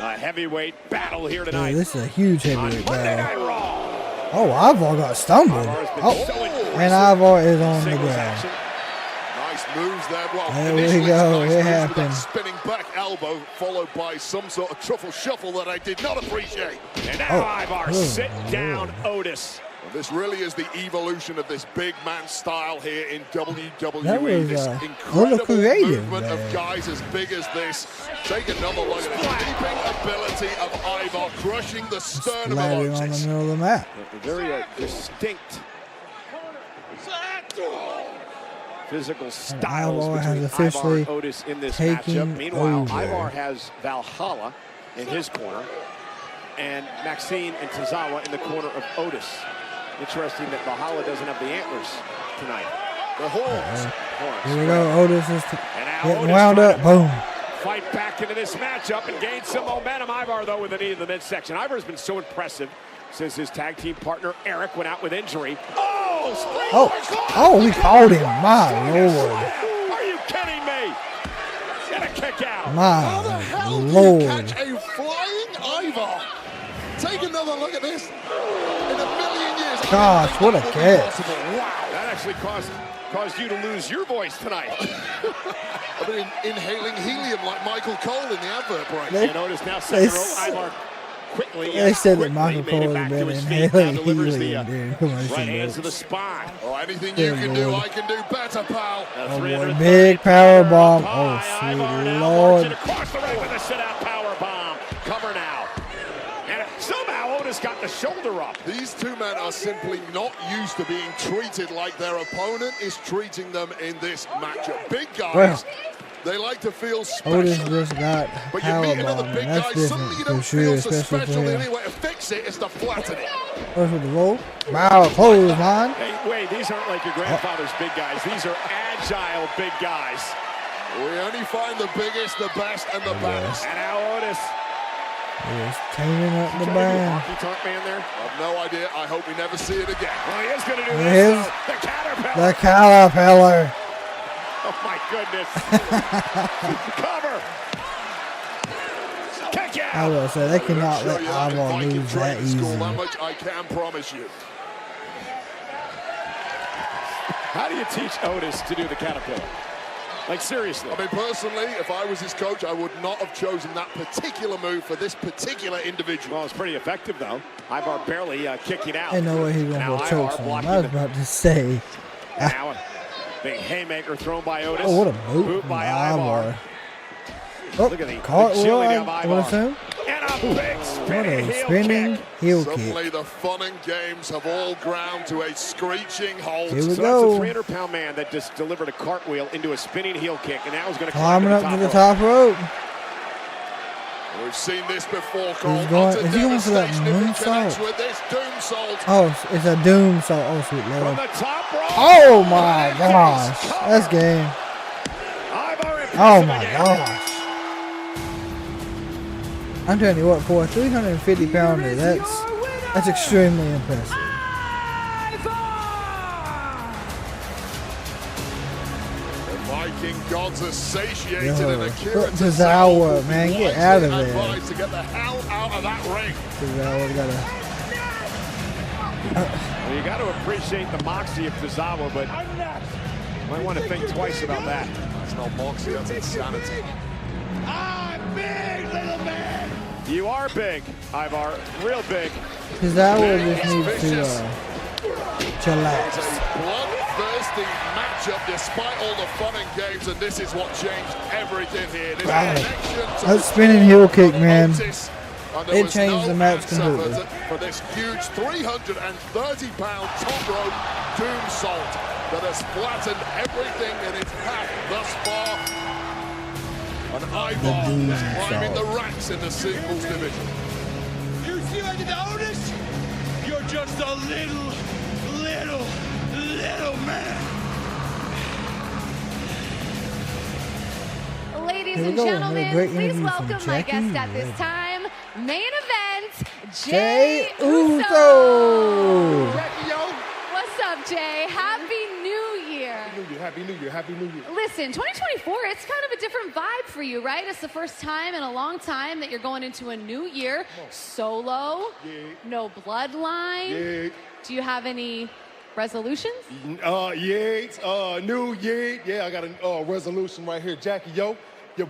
A heavyweight battle here tonight.
Yeah, this is a huge heavyweight battle. Oh, Ivar got stumbled. Oh, and Ivar is on the ground.
Nice moves there. Well,
there we go.
Nice
It
moves with that
happened.
spinning back elbow, followed by some sort of truffle shuffle that I did not appreciate.
And now Ivar sit down Otis.
Well, this really is the evolution of this big man style here in WWE.
That was
this
a little
incredible
creative
movement
there.
of guys as big as this. Take another look at the leaping ability of Ivar, crushing the sternum of
Landing on the
Otis.
middle of the map.
Very distinct physical styles
Ivar has
between
officially
Ivar and Otis in this
taking
matchup. Meanwhile,
over.
Ivar has Valhalla in his corner and Maxine and Tozawa in the corner of Otis. Interesting that Valhalla doesn't have the antlers tonight.
The horns.
Here we go. Otis is getting
Otis
wound up. Boom.
Fight back into this matchup and gain some momentum. Ivar, though, with a knee in the midsection. Ivar's been so impressive since his tag team partner Eric went out with injury.
Oh, he called him. My Lord.
Are you kidding me? Get a kick out.
How the hell do you
Lord.
catch a flying Ivar? Take another look at this. In a million years.
Gosh, what a catch.
Wow, that actually caused you to lose your voice tonight.
I've been inhaling helium like Michael Cole in the advert break.
They-
And Otis now
they
second row. Ivar quickly.
They said that
quickly
Michael
made
Cole
it
has
back to
been
his feet. Now
inhaling
delivers the
helium, dude. Come on,
right
some
hands to the
notes.
spine.
Oh, anything you
Good
can do,
Lord.
I can do better, pal.
Oh, boy. Big power bomb. Oh, sweet Lord.
Across the ring with a sit-out power bomb. Cover now. And somehow Otis got the shoulder up.
These two men are simply not used to being treated like their opponent is treating them in this matchup. Big guys,
Well,
they like to feel special.
Otis just got
But you
power
meet another
bomb.
big
That's
guy, suddenly
different
you
for
don't
sure,
feel so
especially for
special. The
him.
only way to fix it is to flatten it.
First with the roll. Wow, clothesline.
Hey, wait, these aren't like your grandfather's big guys. These are agile big guys.
We only find the biggest, the best, and the baddest.
And now Otis.
He's taming up the
Trying to do
band.
hockey talk man there.
I've no idea. I hope we never see it again.
Well, he is going to do
There
this,
is
though. The caterpillar.
the caterpillar.
Oh, my goodness. Cover. Kick out.
I will say they cannot let
Show you that in
Ivar
Viking
lose that
training school,
easy.
that much I can promise you.
How do you teach Otis to do the caterpillar? Like, seriously.
I mean, personally, if I was his coach, I would not have chosen that particular move for this particular individual.
Well, it's pretty effective, though. Ivar barely kicking out.
Ain't no way he's going
Now
to
Ivar
choke him. I
blocking
was
the-
about to say.
Now a big haymaker thrown by Otis.
Oh, what a boot
by
by
Ivar.
Ivar. Oh,
Look at the
cartwheel,
agility
I
of
would
Ivar.
assume.
And a big
What
spinning
a
heel
spinning
kick.
heel
Suddenly
kick.
the fun and games have all ground to a screeching halt.
Here we
So
go.
that's a 300-pound man that just delivered a cartwheel into a spinning heel kick, and now he's going to
Climbing up to the top rope.
We've seen this before, Cole.
Is he going for that moonsault? Oh, it's a doom salt. Oh, sweet Lord. Oh my gosh. That's game. Oh my gosh. I'm telling you what, for a 350 pounder, that's extremely impressive.
Viking gods are satiated and Akira
Tozawa, man, get out of there.
To get the hell out of that ring.
Tozawa got
Well, you got to appreciate the moxie of Tozawa, but you might want to think twice about that.
That's not moxie, that's insanity.
I'm big, little man. You are big, Ivar, real big.
Tozawa just needs to chillax.
Bloodthirsty matchup despite all the fun and games, and this is what changed everything here. This connection to
that spinning heel kick, man. It changed the match completely.
For this huge 330-pound top rope tombsalt that has flattened everything in its path thus far. And Ivar is climbing the ranks in the singles division.
You see like the Otis? You're just a little man.
Ladies and gentlemen, please welcome my guest at this time. Main event, Jey Uso. What's up, Jay? Happy New Year.
Happy New Year.
Listen, 2024, it's kind of a different vibe for you, right? It's the first time in a long time that you're going into a new year solo, no bloodline. Do you have any resolutions?
New year. Yeah, I got a resolution right here. Jackie, your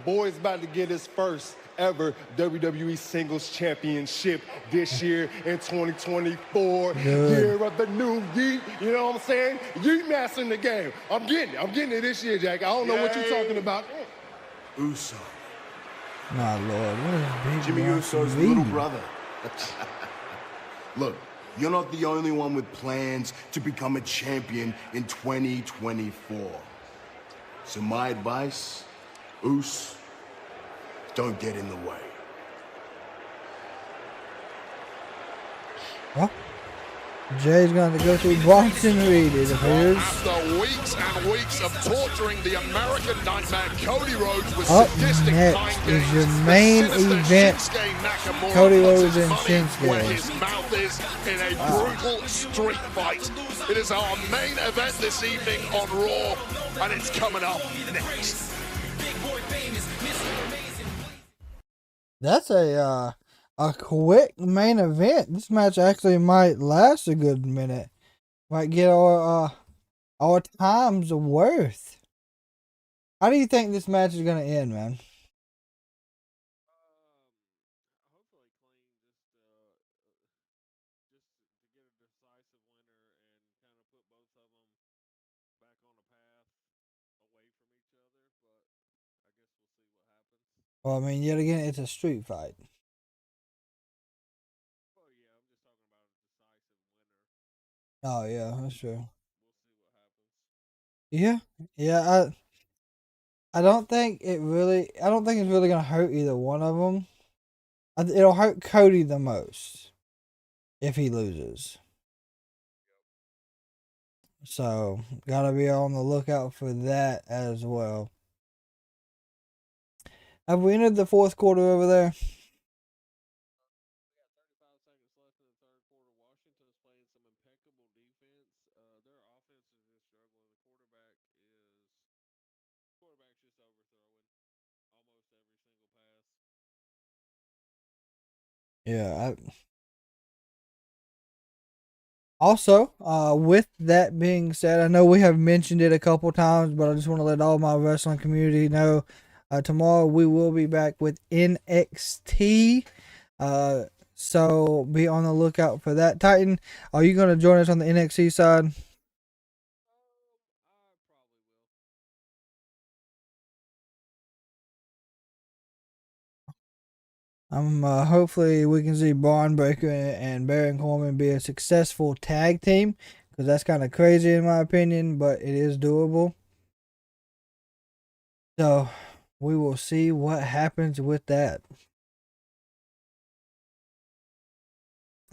boy's about to get his first ever WWE Singles Championship this year in 2024. Year of the new yeet. You know what I'm saying? Yeet mastering the game. I'm getting it this year, Jackie. I don't know what you're talking about.
Uso.
My Lord, what is big
Jimmy Uso's little brother. Look, you're not the only one with plans to become a champion in 2024. So my advice, Uso, don't get in the way.
Well, Jay's going to go through Boston Reed, it appears.
After weeks and weeks of torturing the American Nightmare, Cody Rhodes was
Up
sadistic
next is your main event, Cody Rhodes and Shinsuke.
Where his mouth is in a brutal street fight. It is our main event this evening on Raw, and it's coming up next.
That's a quick main event. This match actually might last a good minute. Might get our time's worth. How do you think this match is gonna end, man? Well, I mean, yet again, it's a street fight. Oh yeah, that's true. Yeah. I don't think it's really gonna hurt either one of them. It'll hurt Cody the most if he loses. So gotta be on the lookout for that as well. Have we entered the fourth quarter over there? Yeah. Also, with that being said, I know we have mentioned it a couple times, but I just want to let all my wrestling community know tomorrow we will be back with NXT. So be on the lookout for that. Titan, are you going to join us on the NXT side? Hopefully we can see Braun Breaker and Baron Corbin be a successful tag team, because that's kind of crazy in my opinion, but it is doable. So we will see what happens with that.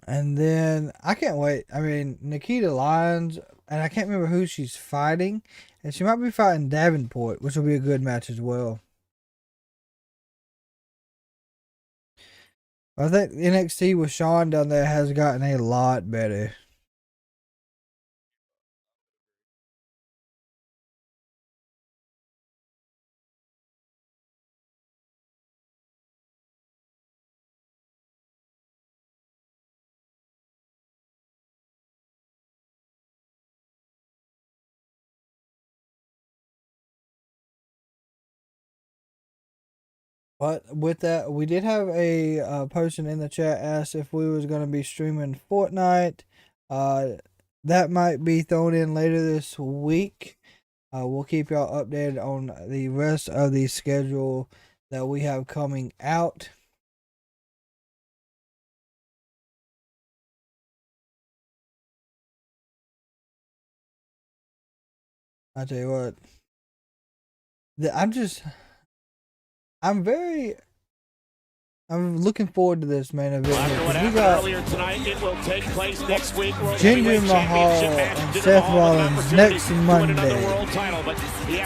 And then I can't wait. I mean, Nikita Lyons, and I can't remember who she's fighting. And she might be fighting Davenport, which will be a good match as well. I think NXT with Sean down there has gotten a lot better. But with that, we did have a person in the chat ask if we was going to be streaming Fortnite. That might be thrown in later this week. We'll keep y'all updated on the rest of the schedule that we have coming out. I tell you what, I'm looking forward to this main event.
After what happened earlier tonight, it will take place next week.
Jinder Mahal and Seth Rollins next Monday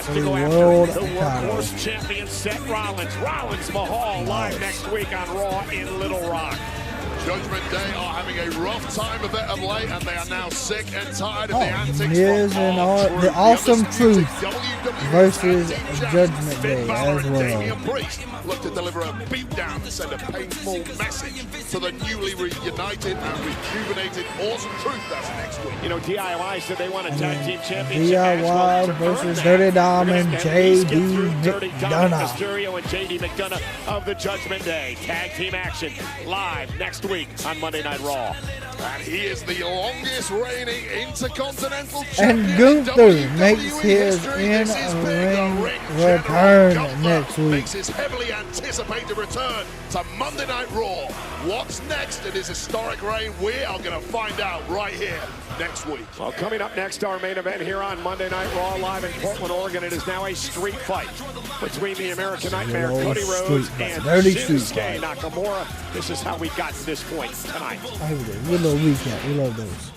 for
the world
the
title.
workhorse champion Seth Rollins. Mahal live next week on Raw in Little Rock.
Judgment Day are having a rough time of it of late, and they are now sick and tired of the antics.
Miz and the Awesome Truth versus Judgment Day as well.
Priest look to deliver a beatdown and send a painful message to the newly reunited and rejuvenated Awesome Truth. That's next week.
You know, DIY said they want a tag team championship.
DIY versus Dirty Dom and JD McDonough.
Mysterio and JD McDonough of the Judgment Day. Tag team action live next week on Monday Night Raw.
And he is the longest reigning Intercontinental Champion.
And Gunther makes his in-ring return next week.
Makes his heavily anticipated return to Monday Night Raw. What's next in his historic reign? We are going to find out right here next week.
Well, coming up next, our main event here on Monday Night Raw live in Portland, Oregon. It is now a street fight between the American Nightmare, Cody Rhodes, and Shinsuke Nakamura. This is how we got to this point tonight.
Good little recap. We love those.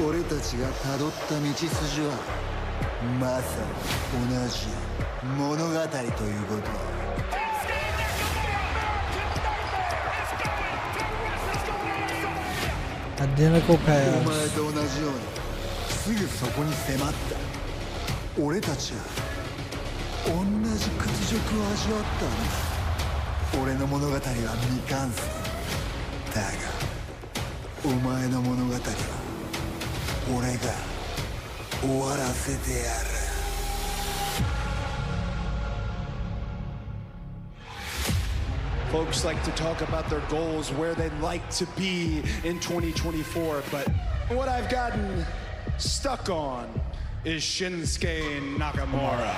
俺たちがたどった道筋はまさに同じ物語ということ。
Identical pass.
お前と同じようにすぐそこに迫った。俺たちは同じ屈辱を味わったんだ。俺の物語は未完成。だがお前の物語は俺が終わらせてやる。
Folks like to talk about their goals, where they'd like to be in 2024, but what I've gotten stuck on is Shinsuke Nakamura.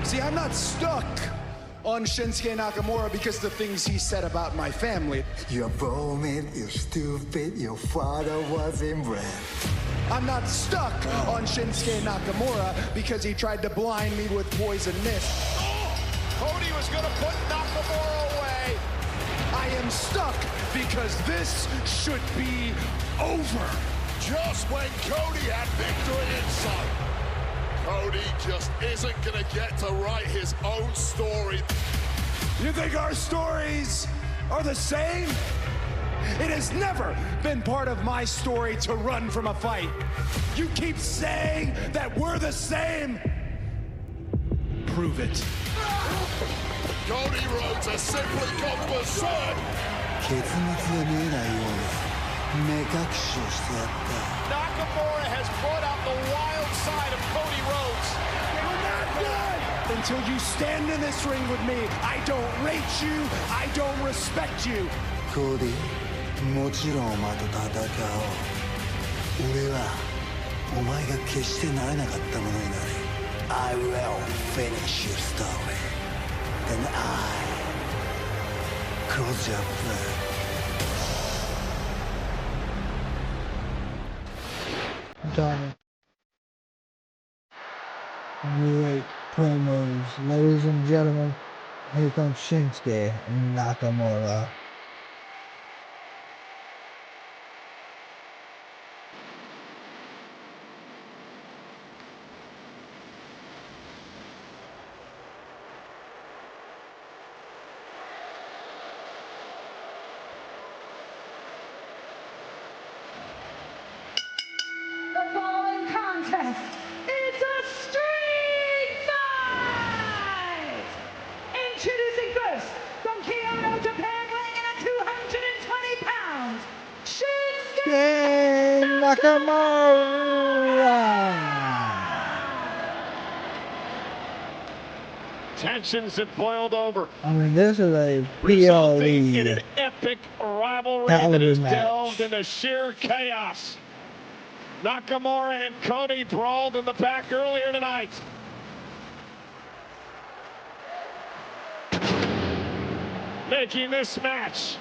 See, I'm not stuck on Shinsuke Nakamura because the things he said about my family.
You're vomit, you're stupid, your father was inbred.
I'm not stuck on Shinsuke Nakamura because he tried to blind me with poison mist.
Cody was going to put Nakamura away.
I am stuck because this should be over.
Just when Cody had victory in sight, Cody just isn't going to get to write his own story.
You think our stories are the same? It has never been part of my story to run from a fight. You keep saying that we're the same. Prove it.
Cody Rhodes has simply gone berserk.
結末が見えないようで目隠しをしてやった。
Nakamura has brought out the wild side of Cody Rhodes.
until you stand in this ring with me. I don't rate you. I don't respect you.
Cody, もちろんお前と戦おう。俺はお前が決してなれなかったものになる。I will finish your story. Then I close your blood.
Done. Great promos, ladies and gentlemen. Here comes Shinsuke Nakamura.
The following contest is a street fight! Introducing first, from Kyoto, Japan, weighing in at 220 pounds, Shinsuke
Nakamura!
Tensions have boiled over.
I mean, this is a
Resulting in
PLE
an epic rivalry that
caliber
has
match.
delved into sheer chaos. Nakamura and Cody brawled in the back earlier tonight. Making this match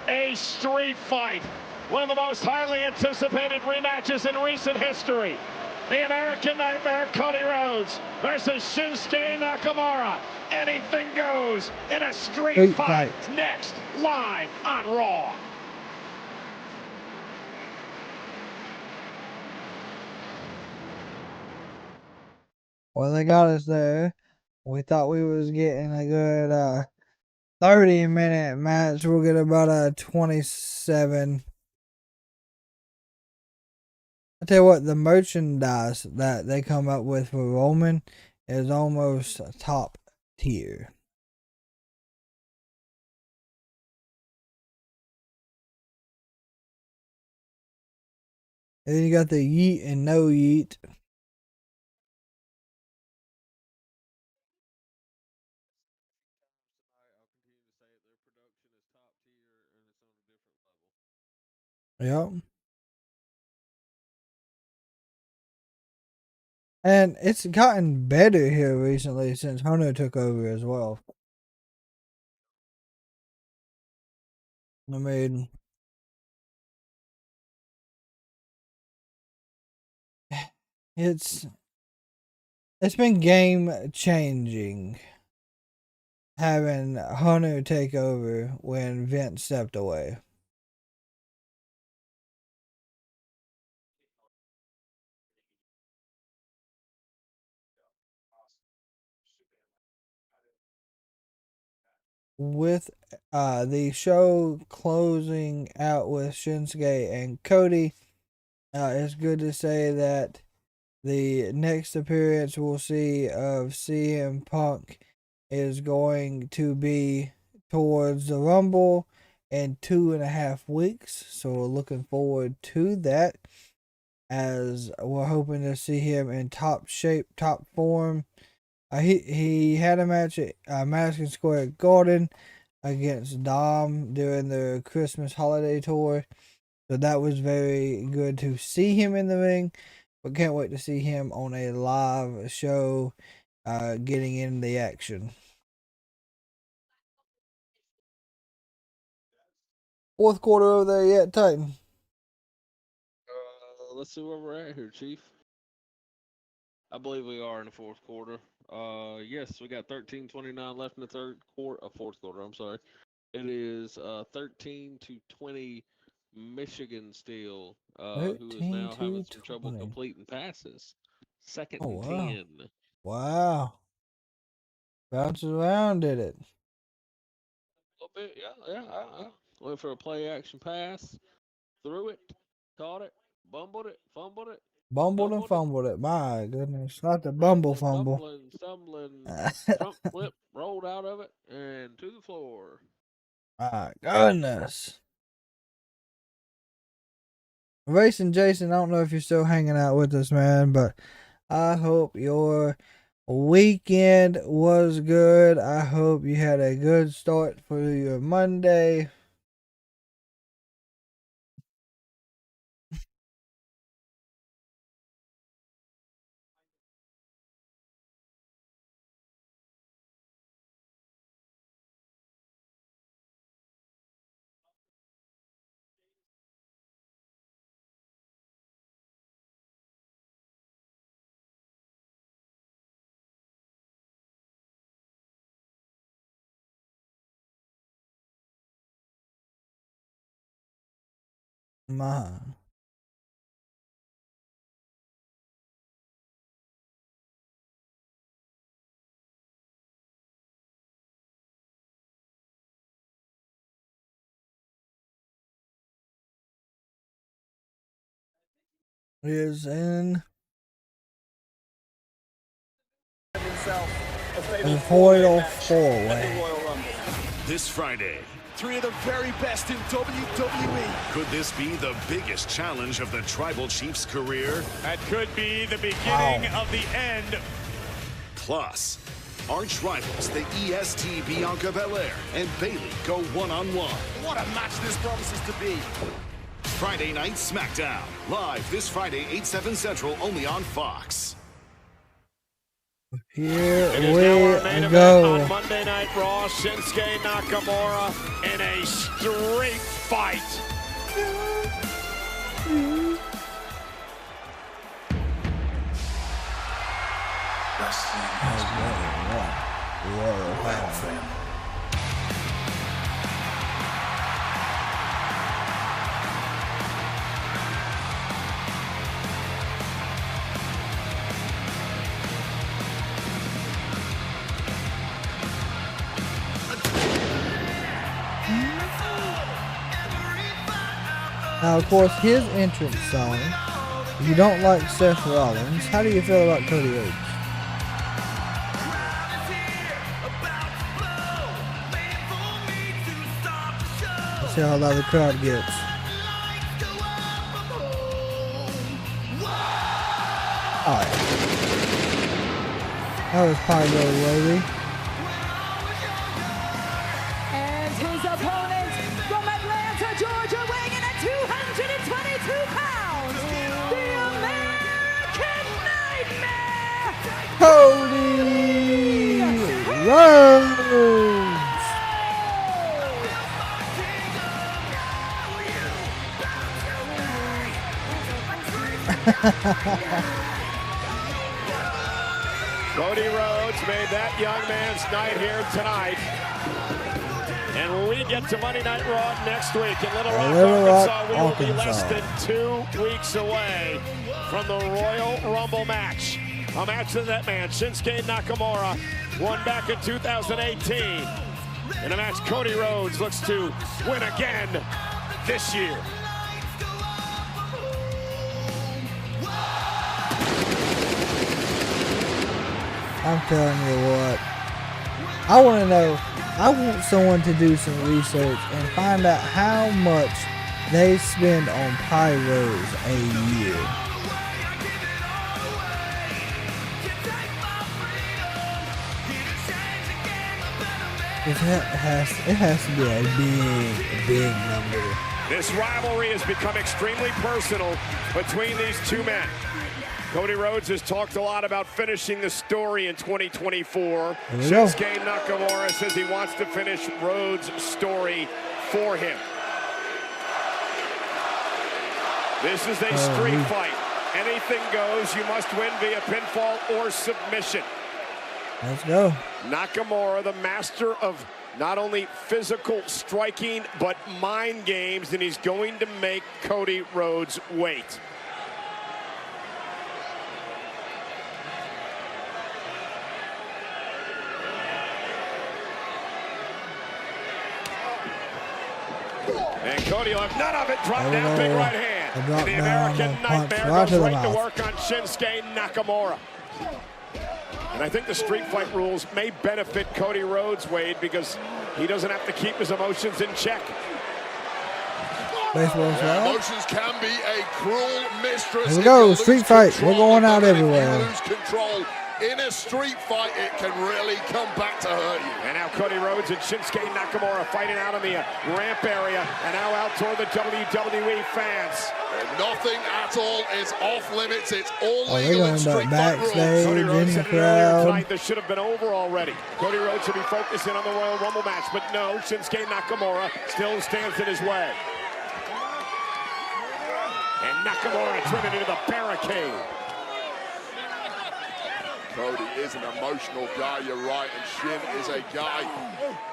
a street fight. One of the most highly anticipated rematches in recent history. The American Nightmare Cody Rhodes versus Shinsuke Nakamura. Anything goes in a street fight. Next, live on Raw.
Well, they got us there. We thought we was getting a good 30-minute match. We'll get about a 27. I tell you what, the merchandise that they come up with for Roman is almost top tier. And then you got the yeet and no yeet. Yep. And it's gotten better here recently since Hono took over as well. I mean, it's been game changing having Hono take over when Vince stepped away. With the show closing out with Shinsuke and Cody, it's good to say that the next appearance we'll see of CM Punk is going to be towards the Rumble in 2.5 weeks. So we're looking forward to that, as we're hoping to see him in top shape, top form. He had a match at Madison Square Garden against Dom during the Christmas holiday tour. So that was very good to see him in the ring. But can't wait to see him on a live show getting in the action. Fourth quarter over there yet, Titan?
Let's see where we're at here, Chief. I believe we are in the fourth quarter. Yes, we got 13:29 left in the fourth quarter. I'm sorry. It is 13-20 Michigan still, who is now having some trouble completing passes. Second and 10.
Wow. Bounces around, did it?
A little bit, yeah. Went for a play action pass, threw it, caught it, bumbled it, fumbled it.
Bumbled and fumbled it. My goodness. Not the bumble fumble.
Stumbling, front flip, rolled out of it, and to the floor.
My goodness. Racing Jason, I don't know if you're still hanging out with us, man, but I hope your weekend was good. I hope you had a good start for your Monday. My. Is in a Royal 4-way.
This Friday,
3 of the very best in WWE.
could this be the biggest challenge of the Tribal Chief's career?
That could be the beginning of the end.
Plus, arch rivals the EST Bianca Belair and Bayley go one-on-one.
What a match this promises to be.
Friday Night SmackDown, live this Friday, 8/7 Central, only on Fox.
Here
It is
we
now our main event
go.
on Monday Night Raw. Shinsuke Nakamura in a street fight.
Now, of course, his entrance song. If you don't like Seth Rollins, how do you feel about Cody Rhodes? Let's see how loud the crowd gets. Alright. That was probably worthy.
And his opponent from Atlanta, Georgia, weighing in at 222 pounds, the American Nightmare,
Cody Rhodes.
Cody Rhodes made that young man's night here tonight. And we get to Monday Night Raw next week in Little Rock, Arkansas. We will be less than 2 weeks away from the Royal Rumble match. A match of that man, Shinsuke Nakamura, won back in 2018. In a match Cody Rhodes looks to win again this year.
I'm telling you what. I want to know. I want someone to do some research and find out how much they spend on pyros a year. It has to be a big number.
This rivalry has become extremely personal between these two men. Cody Rhodes has talked a lot about finishing the story in 2024. Shinsuke Nakamura says he wants to finish Rhodes' story for him. This is a street fight. Anything goes. You must win via pinfall or submission.
Let's go.
Nakamura, the master of not only physical striking, but mind games, and he's going to make Cody Rhodes wait. And Cody will have none of it. Drop down, big right hand. And the American Nightmare goes right to work on Shinsuke Nakamura. And I think the street fight rules may benefit Cody Rhodes, Wade, because he doesn't have to keep his emotions in check.
Emotions can be a cruel mistress.
Here we go, street fight. We're going out everywhere.
Lose control in a street fight, it can really come back to hurt you.
And now Cody Rhodes and Shinsuke Nakamura fighting out in the ramp area and now out toward the WWE fans.
And nothing at all is off limits. It's all
Oh, they're
legal in
going
street
back
fight rules.
backstage
Cody Rhodes
in the
said it earlier
crowd.
tonight, this should have been over already. Cody Rhodes should be focusing on the Royal Rumble match, but no, Shinsuke Nakamura still stands in his way. And Nakamura driven into the barricade.
Cody is an emotional guy, you're right, and Shin is a guy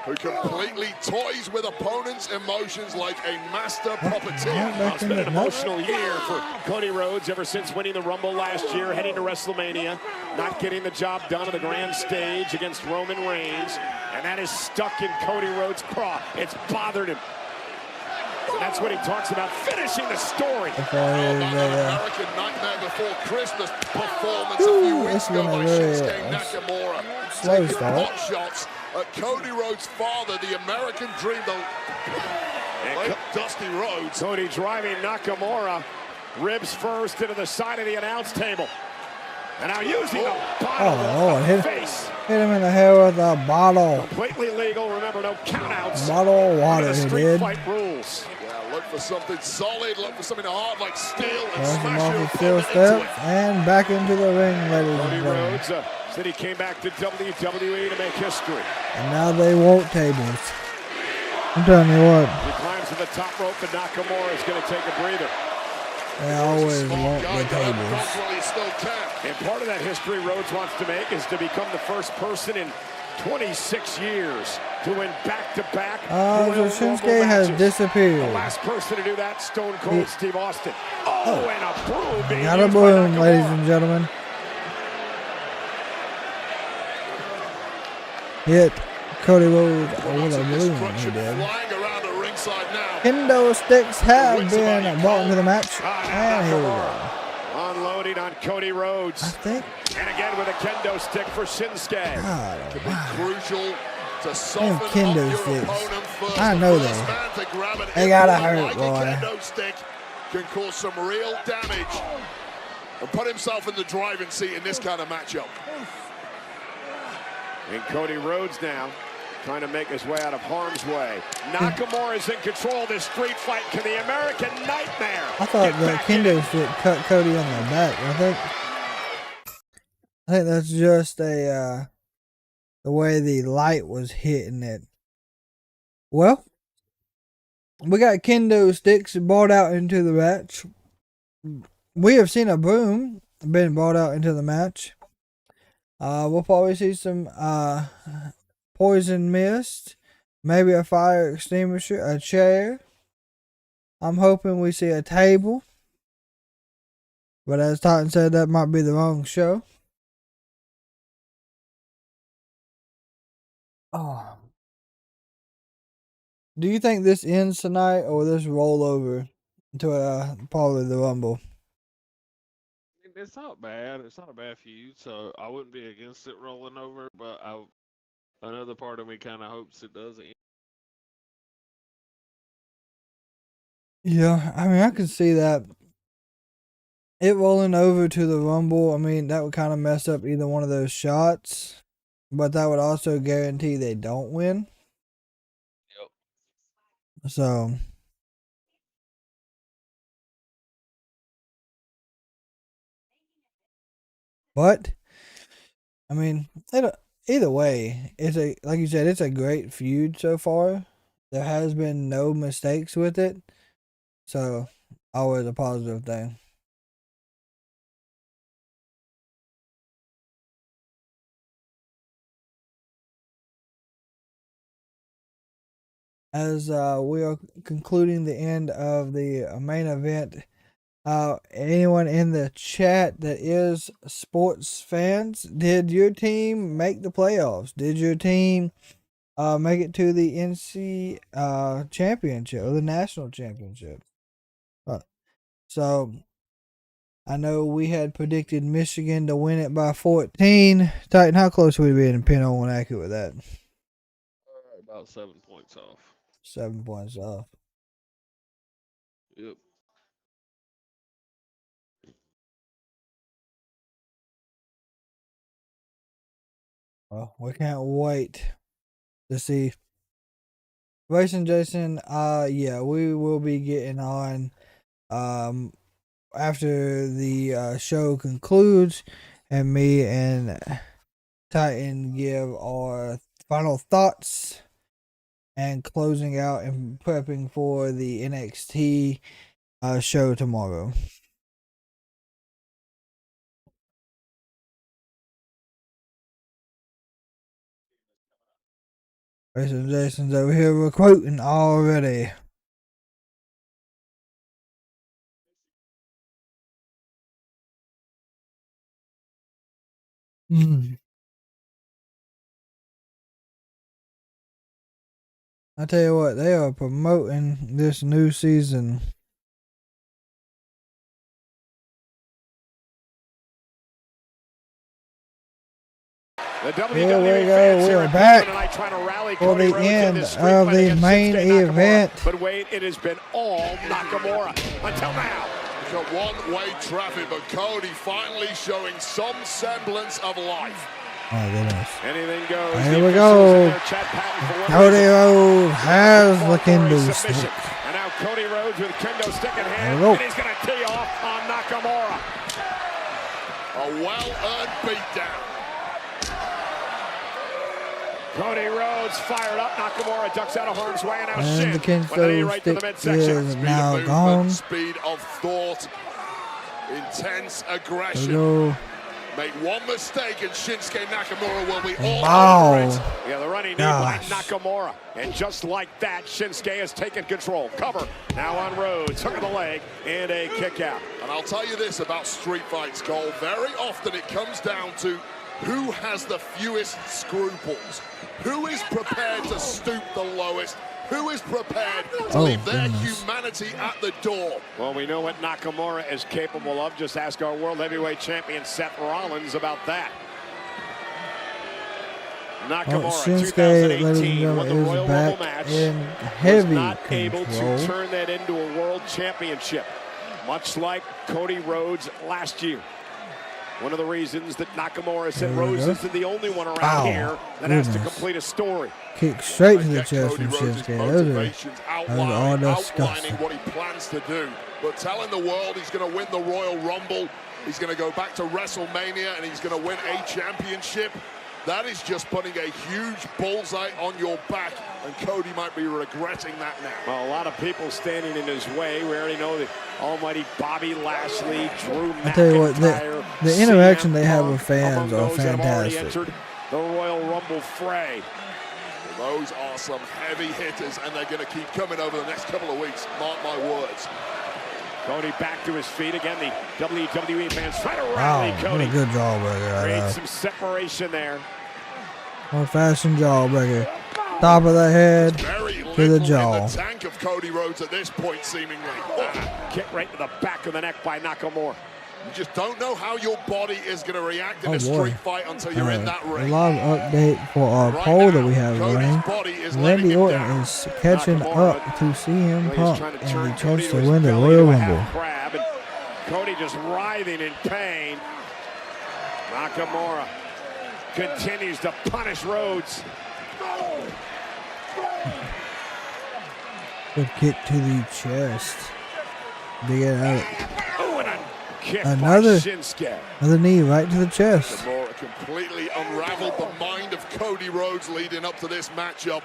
who completely toys with opponents' emotions like a master puppeteer.
It's been an emotional year for Cody Rhodes ever since winning the Rumble last year, heading to WrestleMania, not getting the job done on the grand stage against Roman Reigns, and that is stuck in Cody Rhodes' craw. It's bothered him. That's what he talks about, finishing the story.
American Nightmare Before Christmas performance a few weeks ago by Shinsuke Nakamura.
Slow
Taking
start.
pot shots at Cody Rhodes' father, the American Dream, the late Dusty Rhodes.
Cody driving Nakamura, ribs first into the side of the announce table. And now using the bottle
Lord,
of the face.
Hit him in the head with a bottle.
Completely legal, remember, no countouts.
Bottle of water, he
Street
did.
fight rules.
Yeah, look for something solid, look for something hard like steel, and
There's him
smash
off
your
the steel
opponent into
steps
it.
and back into the ring, ladies
Cody
and gentlemen.
Rhodes said he came back to WWE to make history.
And now they want tables. I'm telling you what,
He climbs to the top rope, and Nakamura is going to take a breather.
they always want the tables.
And part of that history Rhodes wants to make is to become the first person in 26 years to win back-to-back
So
Royal Rumble
Shinsuke has
matches.
disappeared.
The last person to do that, Stone Cold Steve Austin. Oh, and a broom being
Got a
used by
broom,
Nakamura.
ladies and gentlemen. Hit Cody Rhodes with a broom, he did.
Flying around the ringside now.
Kendo sticks have been brought into the match. And here we go.
Unloading on Cody Rhodes.
I think.
And again with a kendo stick for Shinsuke.
God,
Could be crucial to
Them
soften up
kendo
your
sticks.
opponent first.
I know
The
they.
first man to grab an
They gotta
implement
hurt,
like
boy.
a kendo stick can cause some real damage and put himself in the driving seat in this kind of matchup.
And Cody Rhodes now trying to make his way out of harm's way. Nakamura is in control of this street fight. Can the American Nightmare
I thought
get
the
back
kendo stick cut Cody on the back. I think that's just the way the light was hitting it. Well, we got kendo sticks brought out into the match. We have seen a broom been brought out into the match. We'll probably see some poison mist, maybe a fire extinguisher, a chair. I'm hoping we see a table. But as Titan said, that might be the wrong show. Oh. Do you think this ends tonight, or will this roll over to probably the Rumble?
It's not bad. It's not a bad feud, so I wouldn't be against it rolling over. But another part of me kind of hopes it doesn't.
Yeah, I mean, I can see that. It rolling over to the Rumble, I mean, that would kind of mess up either one of those shots. But that would also guarantee they don't win. Yep. So. But, I mean, either way, it's like you said, it's a great feud so far. There has been no mistakes with it. So, always a positive thing. As we are concluding the end of the main event, anyone in the chat that is sports fans, did your team make the playoffs? Did your team make it to the NC championship or the national championship? So I know we had predicted Michigan to win it by 14. Titan, how close would we be in pinhole and accurate with that?
About 7 points off.
7 points off.
Yep.
Well, we can't wait to see. Racing Jason, yeah, we will be getting on after the show concludes, and me and Titan give our final thoughts and closing out and prepping for the NXT show tomorrow. Racing Jason's over here recruiting already. I tell you what, they are promoting this new season.
The WWE
Here we go.
fans
We
here
are
at
back
tonight trying to rally
for
Cody
the
Rhodes in
end
this street
of
fight
the
against
main
Shinsuke
event.
Nakamura. But wait, it has been all Nakamura until now.
We've got one-way traffic, but Cody finally showing some semblance of life.
Oh goodness.
Anything goes.
Here we go. Cody Rhodes has the kendo stick.
And now Cody Rhodes with kendo stick in hand.
There we go.
And he's going to tee off on Nakamura.
A well-earned beatdown.
Cody Rhodes fired up. Nakamura ducks out of harm's way, and now
And
Shin
the kendo
right to the
stick
midsection.
is now gone.
Speed of thought, intense
There we
aggression.
go.
Make one mistake and Shinsuke Nakamura will be all
Wow.
over it.
Yeah, the running knee by
Gosh.
Nakamura. And just like that, Shinsuke has taken control. Cover now on Rhodes. Hook of the leg and a kick out.
And I'll tell you this about street fights, Cole. Very often it comes down to who has the fewest scruples. Who is prepared to stoop the lowest? Who is prepared to leave their humanity at the door?
Well, we know what Nakamura is capable of. Just ask our World Heavyweight Champion Seth Rollins about that. Nakamura,
Shinsuke, ladies and
2018, won the
gentlemen,
Royal
is
Rumble
back
match.
in
Was
heavy
not able
control.
to turn that into a world championship, much like Cody Rhodes last year. One of the reasons that Nakamura said
There we
Rhodes
go.
isn't the only one around
Wow,
here that has to
goodness.
complete a story.
Kick straight to the chest
Cody
from
Rhodes'
Shinsuke. Those
motivations
are all
outlining
disgusting.
what he plans to do. But telling the world he's going to win the Royal Rumble, he's going to go back to WrestleMania, and he's going to win a championship. That is just putting a huge bullseye on your back, and Cody might be regretting that now.
Well, a lot of people standing in his way. We already know the almighty Bobby Lashley, Drew McIntyre.
I tell you what, the interaction they have with fans
among
are
those that have already
fantastic.
entered the Royal Rumble fray.
Those are some heavy hitters, and they're going to keep coming over the next couple of weeks. Mark my words.
Cody back to his feet again. The WWE fans try to
Wow,
rally
what
Cody.
a good jawbreaker right
Create
there.
some separation there.
Old-fashioned jawbreaker. Top of the head
Very
to the
little
jaw.
in the tank of Cody Rhodes at this point, seemingly.
Kick right to the back of the neck by Nakamura.
You just don't know how your body is going to react in
Oh,
a
boy.
street fight until you're in that
A
ring.
live update for our
Right
poll that
now,
we have
Cody's
running.
body is letting
Randy
him
Orton
down.
is catching
Nakamura
up to CM
He's
Punk
trying to
and
turn
the
Cody
chance
to
to
his
win the
belly
Royal
to a
Rumble.
half crab, and Cody just writhing in pain. Nakamura continues to punish Rhodes.
Good kick to the chest. To get out.
Oh, and a kick
Another-
by Shinsuke.
Another knee right to the chest.
Nakamura completely unraveled the mind of Cody Rhodes leading up to this matchup.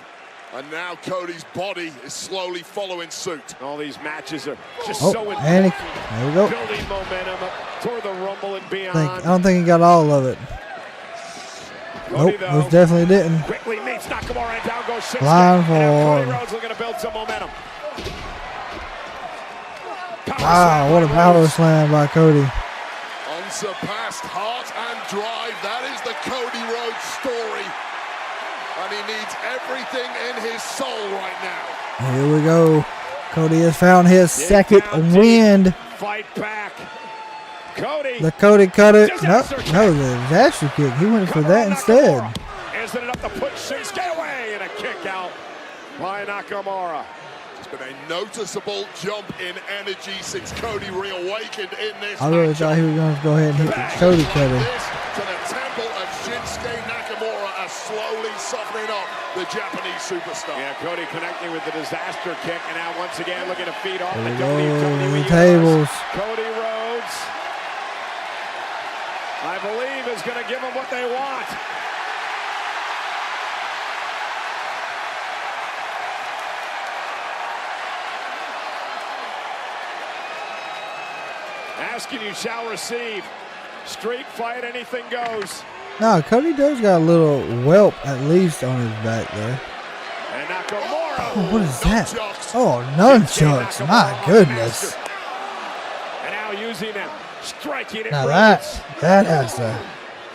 And now Cody's body is slowly following suit.
All these matches are just
Oh,
so
and
important.
there we go.
Building momentum toward the Rumble and
I
beyond.
don't think he got all of it.
Cody,
Nope, most definitely didn't.
quickly meets Nakamura, and down goes Shinsuke.
Blind
And now Cody
form.
Rhodes looking to build some momentum.
Wow, what a power slam by Cody.
Unsurpassed heart and drive. That is the Cody Rhodes story. And he needs everything in his soul right now.
Here we go. Cody has found his second win.
Fight back. Cody.
The Cody cutter. No, the disaster kick. He went for that instead.
Is it enough to put Shinsuke away? And a kick out by Nakamura.
It's been a noticeable jump in energy since Cody reawakened in this
I really
matchup.
thought he was going to go ahead and hit the Cody cutter.
This to the temple of Shinsuke Nakamura are slowly softening up the Japanese superstar.
Yeah, Cody connecting with the disaster kick, and now once again looking to feed off the
There we go,
WWE
the tables.
Cody Rhodes, I believe, is going to give them what they want. Asking you shall receive. Street fight, anything goes.
No, Cody does got a little whelp at least on his back there.
And Nakamura.
Oh, what is that? Oh, nunchucks. My goodness.
And now using them, striking it.
Now that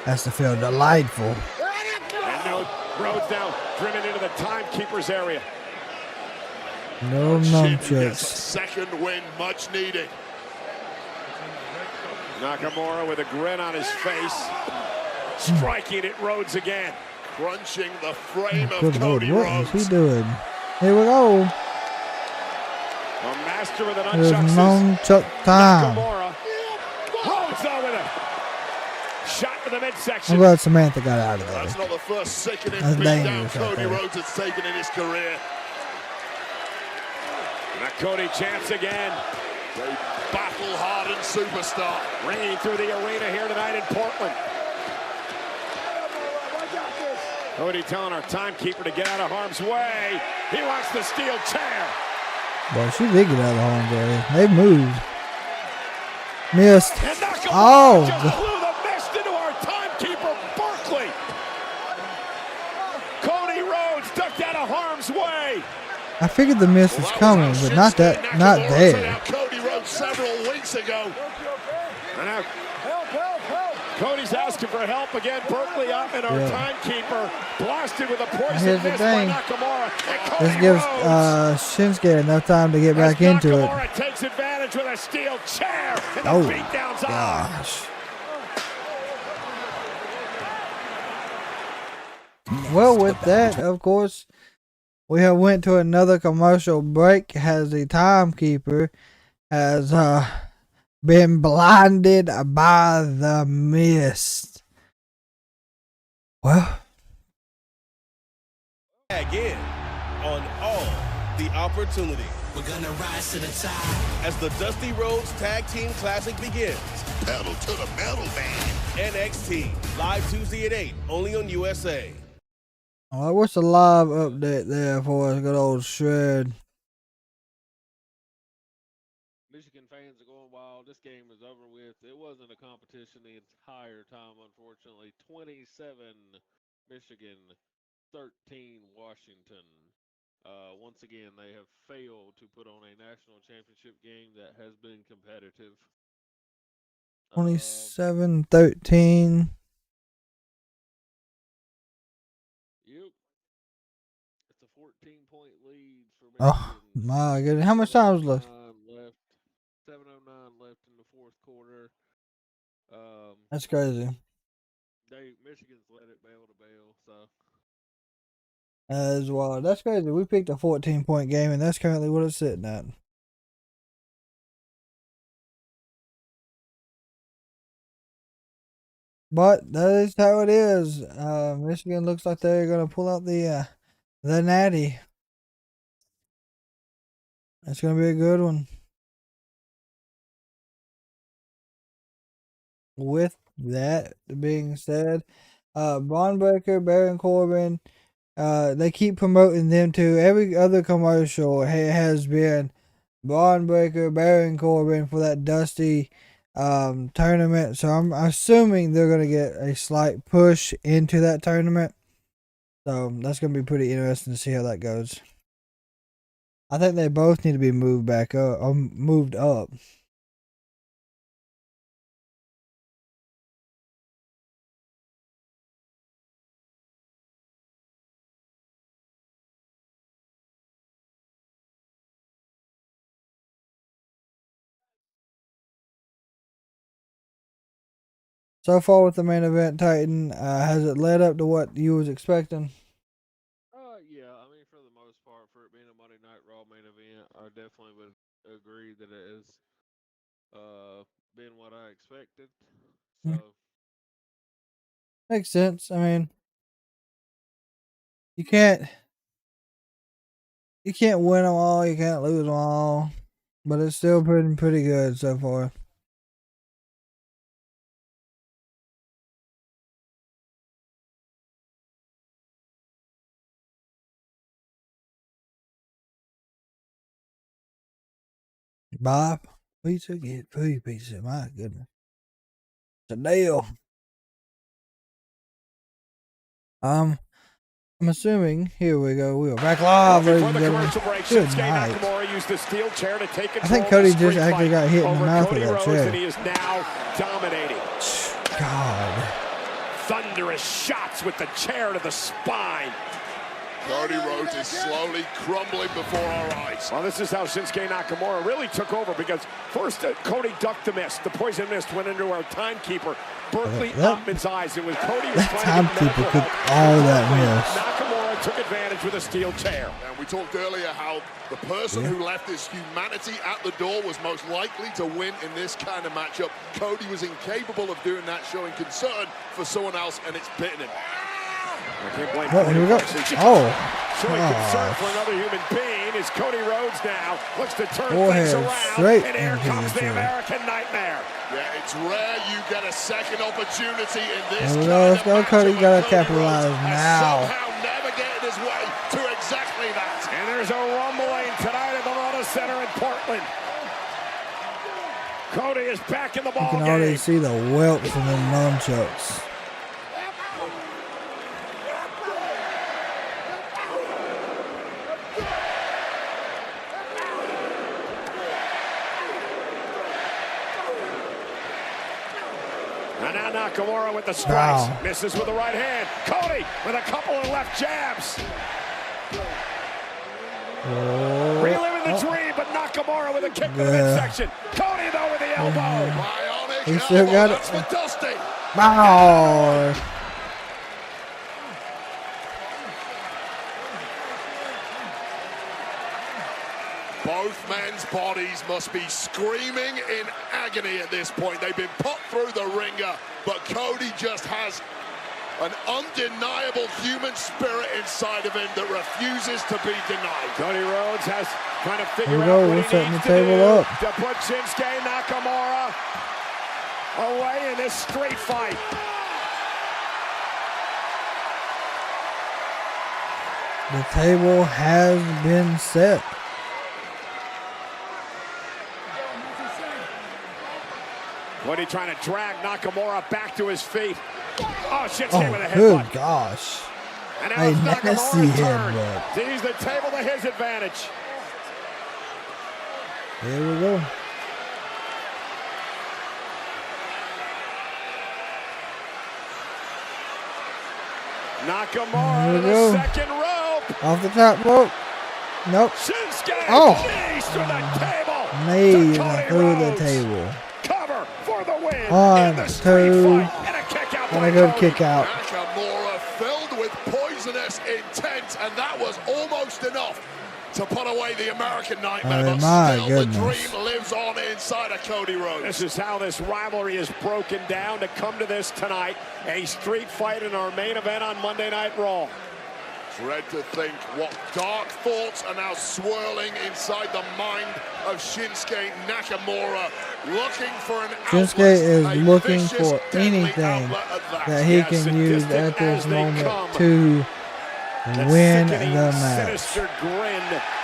has to feel delightful.
And no, Rhodes now driven into the timekeeper's area.
No nunchucks.
Second win, much needed.
Nakamura with a grin on his face, striking at Rhodes again.
Crunching the frame of
Good Lord,
Cody
what
Rhodes.
is he doing? Here we go.
A master with an
There's nunchuck time.
Nakamura. Rhodes though with a shot to the midsection.
I'm glad Samantha got out of there.
That's not the first sickening
That's
beatdown
dangerous right
Cody
there.
Rhodes has taken in his career.
Now Cody chance again.
A battle-hardened superstar.
Ringing through the arena here tonight in Portland. Cody telling our timekeeper to get out of harm's way. He wants the steel chair.
Boy, she did get out of the harm's way. They moved. Missed.
And Nakamura
Oh,
just blew the mist into our timekeeper, Berkeley. Cody Rhodes ducked out of harm's way.
I figured the miss was coming, but not there.
Cody Rhodes several weeks ago.
And now Cody's asking for help again. Berkeley up, and our timekeeper blasted with a poison
Here's the
mist by
thing.
Nakamura. And Cody
This gives
Rhodes,
Shinsuke enough time to get back into it.
Nakamura takes advantage with a steel chair, and the
Oh,
beatdown's on.
gosh. Well, with that, of course, we have went to another commercial break as the timekeeper has been blinded by the mist. Well,
tag in on all the opportunity. We're gonna rise to the top as the Dusty Rhodes Tag Team Classic begins.
Pedal to the metal, man.
NXT, live Tuesday at 8, only on USA.
all right, what's the live update there for us? Good old Shred.
Michigan fans are going wild. This game is over with. It wasn't a competition the entire time, unfortunately. 27 Michigan, 13 Washington. Once again, they have failed to put on a national championship game that has been competitive.
27-13.
Yep. It's a 14-point lead for Michigan.
Oh, my goodness. How much time is left?
7:09 left in the fourth quarter.
That's crazy.
Michigan's let it bail to bail, so.
As well. That's crazy. We picked a 14-point game, and that's currently what it's sitting at. But that is how it is. Michigan looks like they're going to pull out the natty. It's going to be a good one. With that being said, Braun Breaker, Baron Corbin, they keep promoting them too. Every other commercial has been Braun Breaker, Baron Corbin for that Dusty tournament. So I'm assuming they're going to get a slight push into that tournament. So that's going to be pretty interesting to see how that goes. I think they both need to be moved back up, or moved up. So far with the main event, Titan, has it led up to what you was expecting?
Yeah, I mean, for the most part, for it being a Monday Night Raw main event, I definitely would agree that it has been what I expected. So
Makes sense. I mean, You can't win them all. You can't lose them all. But it's still pretty good so far. Bob, pizza, get free pizza. My goodness. It's a deal. I'm assuming, here we go. We are back live, ladies and gentlemen. Good night. I think Cody just actually got hit in the mouth with that chair.
He is now dominating.
God.
Thunderous shots with the chair to the spine.
Cody Rhodes is slowly crumbling before our eyes.
Well, this is how Shinsuke Nakamura really took over, because first Cody ducked the mist. The poison mist went into our timekeeper, Berkeley Ottman's eyes. It was Cody was trying to get medical help.
All that mist.
Nakamura took advantage with a steel chair.
And we talked earlier how the person who left his humanity at the door was most likely to win in this kind of matchup. Cody was incapable of doing that, showing concern for someone else, and it's bitten him.
I can't blame
Cody. Here we go. Oh.
Showing concern for another human being is Cody Rhodes now. Looks to turn
things
around. And here comes the American Nightmare.
Yeah, it's rare you get a second opportunity in this.
Let's go, Cody. You gotta capitalize now.
Somehow navigated his way to exactly that.
And there's a rumbling tonight at the Lotus Center in Portland. Cody is back in the ball game.
You can already see the welts from the nunchucks.
And now Nakamura with the strikes. Wow. Misses with the right hand. Cody with a couple of left jabs. Reliving the dream, but Nakamura with a kick to the midsection. Cody, though, with the elbow.
He still got it.
For Dusty.
Wow.
Both men's bodies must be screaming in agony at this point. They've been put through the ringer, but Cody just has an undeniable human spirit inside of him that refuses to be denied.
Cody Rhodes has trying to figure out what he needs to do to put Shinsuke Nakamura away in this street fight.
The table has been set.
Cody trying to drag Nakamura back to his feet. Oh, Shinsuke with a headbutt.
Good gosh.
And now it's Nakamura
headbutt.
to use the table to his advantage.
Here we go.
Nakamura to the second rope.
Off the top rope. Nope.
Shinsuke knees through the table.
Knees through the table.
Cover for the win.
1, 2, and a good kick out.
Nakamura filled with poisonous intent, and that was almost enough to put away the American Nightmare.
Oh,
but still,
goodness.
the dream lives on inside of Cody Rhodes.
This is how this rivalry is broken down to come to this tonight. A street fight in our main event on Monday Night Raw.
Dread to think what dark thoughts are now swirling inside the mind of Shinsuke Nakamura, looking for an outlet.
Shinsuke is looking for anything that he can use at this moment to win the match.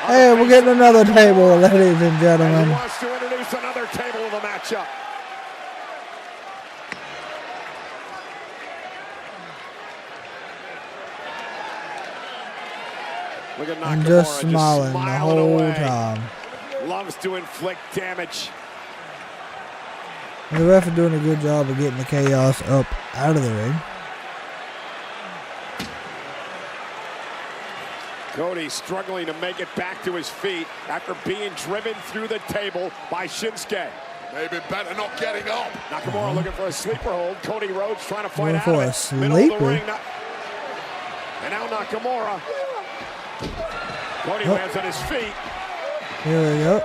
Hey, we're getting another table, ladies and gentlemen.
He wants to introduce another table of the matchup. Look at Nakamura
I'm just smiling the whole time.
Loves to inflict damage.
The ref is doing a good job of getting the chaos up out of the ring.
Cody struggling to make it back to his feet after being driven through the table by Shinsuke.
Maybe better not getting up.
Nakamura looking for a sleeper hold. Cody Rhodes trying to fight
Going
out
for
of
a
it. Middle of the
sleeper.
ring. And now Nakamura. Cody lands on his feet.
Here we go.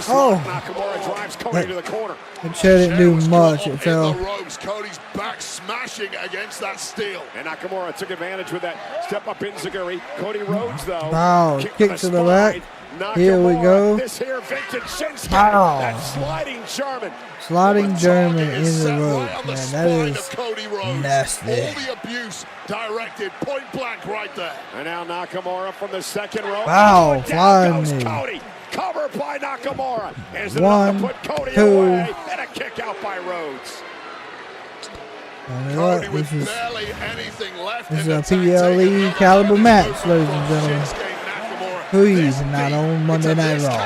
Oh! Nakamura drives Cody to the corner.
The chair didn't do much. It fell.
Cody's back smashing against that steel.
And Nakamura took advantage with that step-up enziguri. Cody Rhodes, though.
Wow. Kick to the back. Here we go.
This here vintage Shinsuke.
Wow.
That sliding German.
Sliding German in the rope, man. That is nasty.
All the abuse directed point blank right there.
And now Nakamura from the second rope.
Wow, flying knee.
Cody. Covered by Nakamura. Is it
1,
enough to put Cody
2.
away? And a kick out by Rhodes.
Cody with barely anything left.
This is a PLE caliber match, ladies and gentlemen. Please, not on Monday Night Raw.
I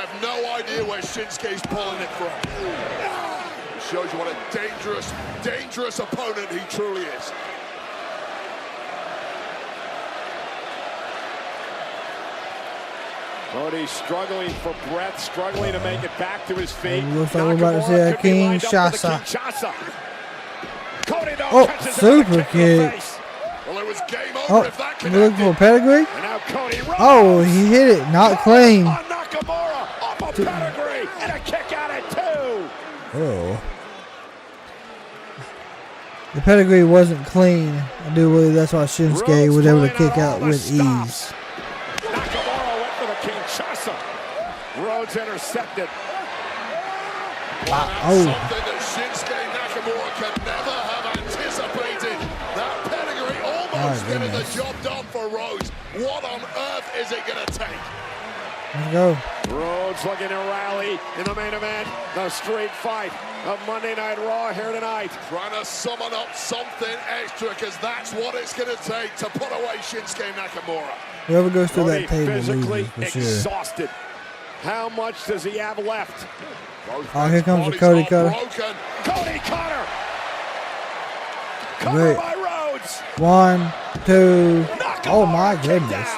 have no idea where Shinsuke's pulling it from. It shows you what a dangerous opponent he truly is.
Cody struggling for breath, struggling to make it back to his feet.
Looks like we're about to see a Kinshasa.
Cody
super kick.
Well, it was game over if that
we're looking for a pedigree.
And now Cody
Oh, he hit it, not clean.
on Nakamura, off a pedigree, and a kick out at 2.
Oh. The pedigree wasn't clean. I do believe that's why Shinsuke was able to kick out with ease.
Nakamura went for the Kinshasa. Rhodes intercepted.
Wow.
Something that Shinsuke Nakamura can never have anticipated. That pedigree almost getting the job done for Rhodes. What on earth is it going to take?
Let's go.
Rhodes looking to rally in the main event. The street fight of Monday Night Raw here tonight.
Trying to summon up something extra because that's what it's going to take to put away Shinsuke Nakamura.
Whoever goes through
Cody
that table
physically
loses for sure.
exhausted. How much does he have left?
Oh, here comes the Cody cutter.
Cody cutter.
Great.
By Rhodes.
1, 2. Oh my goodness.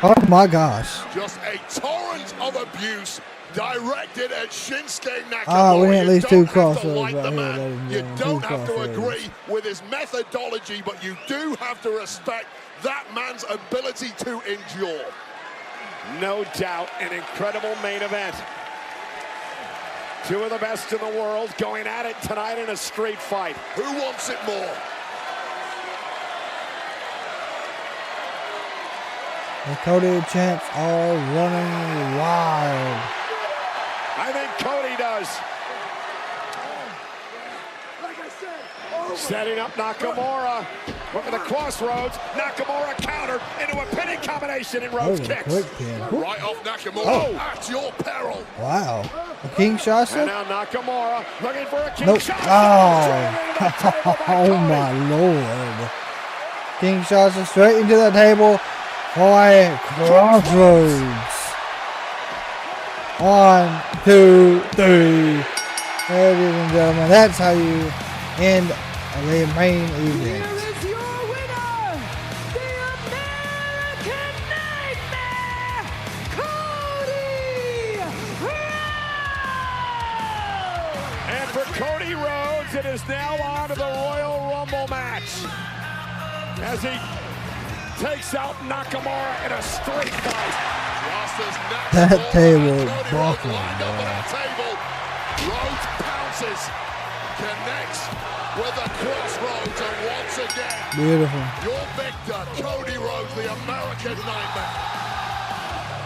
Oh my gosh.
Just a torrent of abuse directed at Shinsuke Nakamura.
We need at least 2 crossovers
like
right here.
You don't have to agree with his methodology, but you do have to respect that man's ability to endure.
No doubt, an incredible main event. 2 of the best in the world going at it tonight in a street fight.
Who wants it more?
The Cody champs are running wild.
I think Cody does. Setting up Nakamura. Look at the crossroads. Nakamura countered into a pinning combination in Rhodes kicks.
Quick pin.
Right off Nakamura at your peril.
Wow. A Kinshasa?
And now Nakamura looking for a
Nope.
Kinshasa.
Oh my lord. Kinshasa straight into the table. Quiet crossroads. 1, 2, 3. Ladies and gentlemen, that's how you end the main event.
Here is your winner, the American Nightmare, Cody Rhodes!
And for Cody Rhodes, it is now on to the Royal Rumble match. As he takes out Nakamura in a street fight.
That table is buckling,
Rhodes pounces, connects with the crossroads, and once again,
beautiful.
Your victor, Cody Rhodes, the American Nightmare.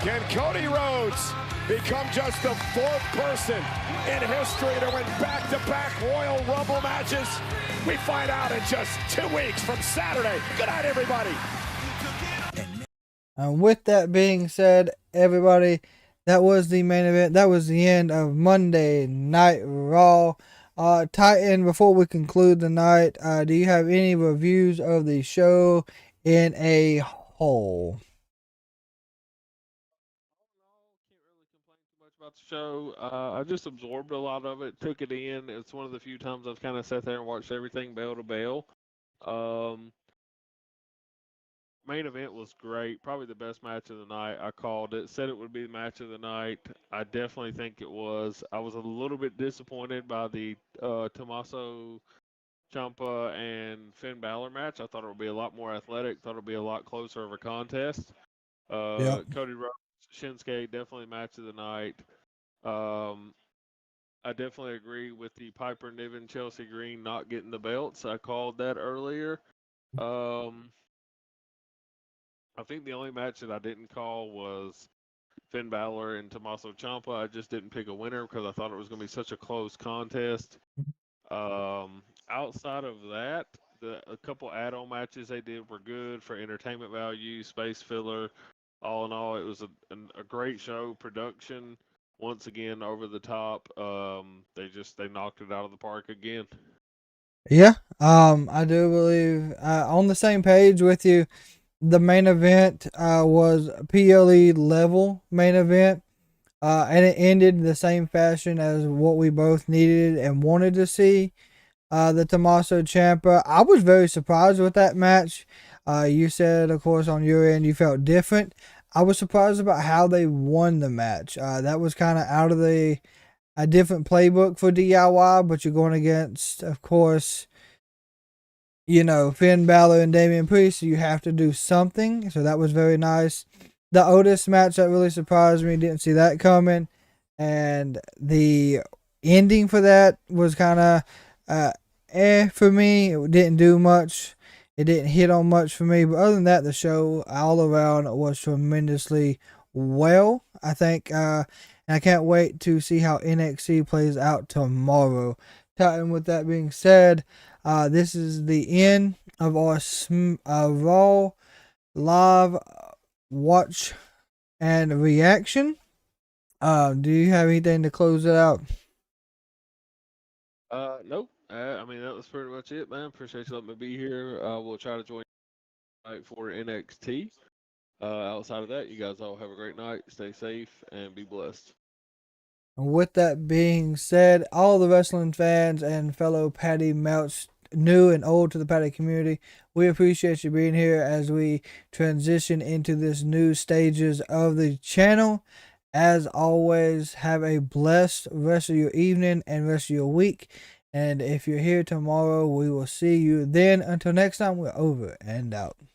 Can Cody Rhodes become just the 4th person in history to win back-to-back Royal Rumble matches? We find out in just 2 weeks from Saturday. Good night, everybody.
And with that being said, everybody, that was the main event. That was the end of Monday Night Raw. Titan, before we conclude the night, do you have any reviews of the show in a whole?
About the show, I just absorbed a lot of it, took it in. It's one of the few times I've kind of sat there and watched everything bell to bell. Main event was great, probably the best match of the night. I called it, said it would be the match of the night. I definitely think it was. I was a little bit disappointed by the Tommaso Ciampa and Finn Balor match. I thought it would be a lot more athletic, thought it would be a lot closer of a contest. Cody Rhodes, Shinsuke, definitely match of the night. I definitely agree with the Piper Niven Chelsea Green not getting the belts. I called that earlier. I think the only match that I didn't call was Finn Balor and Tommaso Ciampa. I just didn't pick a winner because I thought it was going to be such a close contest. Outside of that, a couple add-on matches they did were good for entertainment value, space filler. All in all, it was a great show. Production, once again, over the top. They knocked it out of the park again.
Yeah, I do believe on the same page with you. The main event was PLE level main event, and it ended the same fashion as what we both needed and wanted to see. The Tommaso Ciampa. I was very surprised with that match. You said, of course, on your end you felt different. I was surprised about how they won the match. That was kind of out of a different playbook for DIY, but you're going against, of course, Finn Balor and Damian Priest, so you have to do something. So that was very nice. The Otis match, that really surprised me. Didn't see that coming. And the ending for that was kind of for me. It didn't do much. It didn't hit on much for me. But other than that, the show all around was tremendously well, I think. And I can't wait to see how NXT plays out tomorrow. And with that being said, this is the end of our Raw live watch and reaction. Do you have anything to close it out?
Nope. I mean, that was pretty much it, man. Appreciate you letting me be here. We'll try to join you for NXT. Outside of that, you guys all have a great night. Stay safe and be blessed.
With that being said, all the wrestling fans and fellow Patty Melts, new and old to the Patty community, we appreciate you being here as we transition into this new stages of the channel. As always, have a blessed rest of your evening and rest of your week. And if you're here tomorrow, we will see you then. Until next time, we're over and out.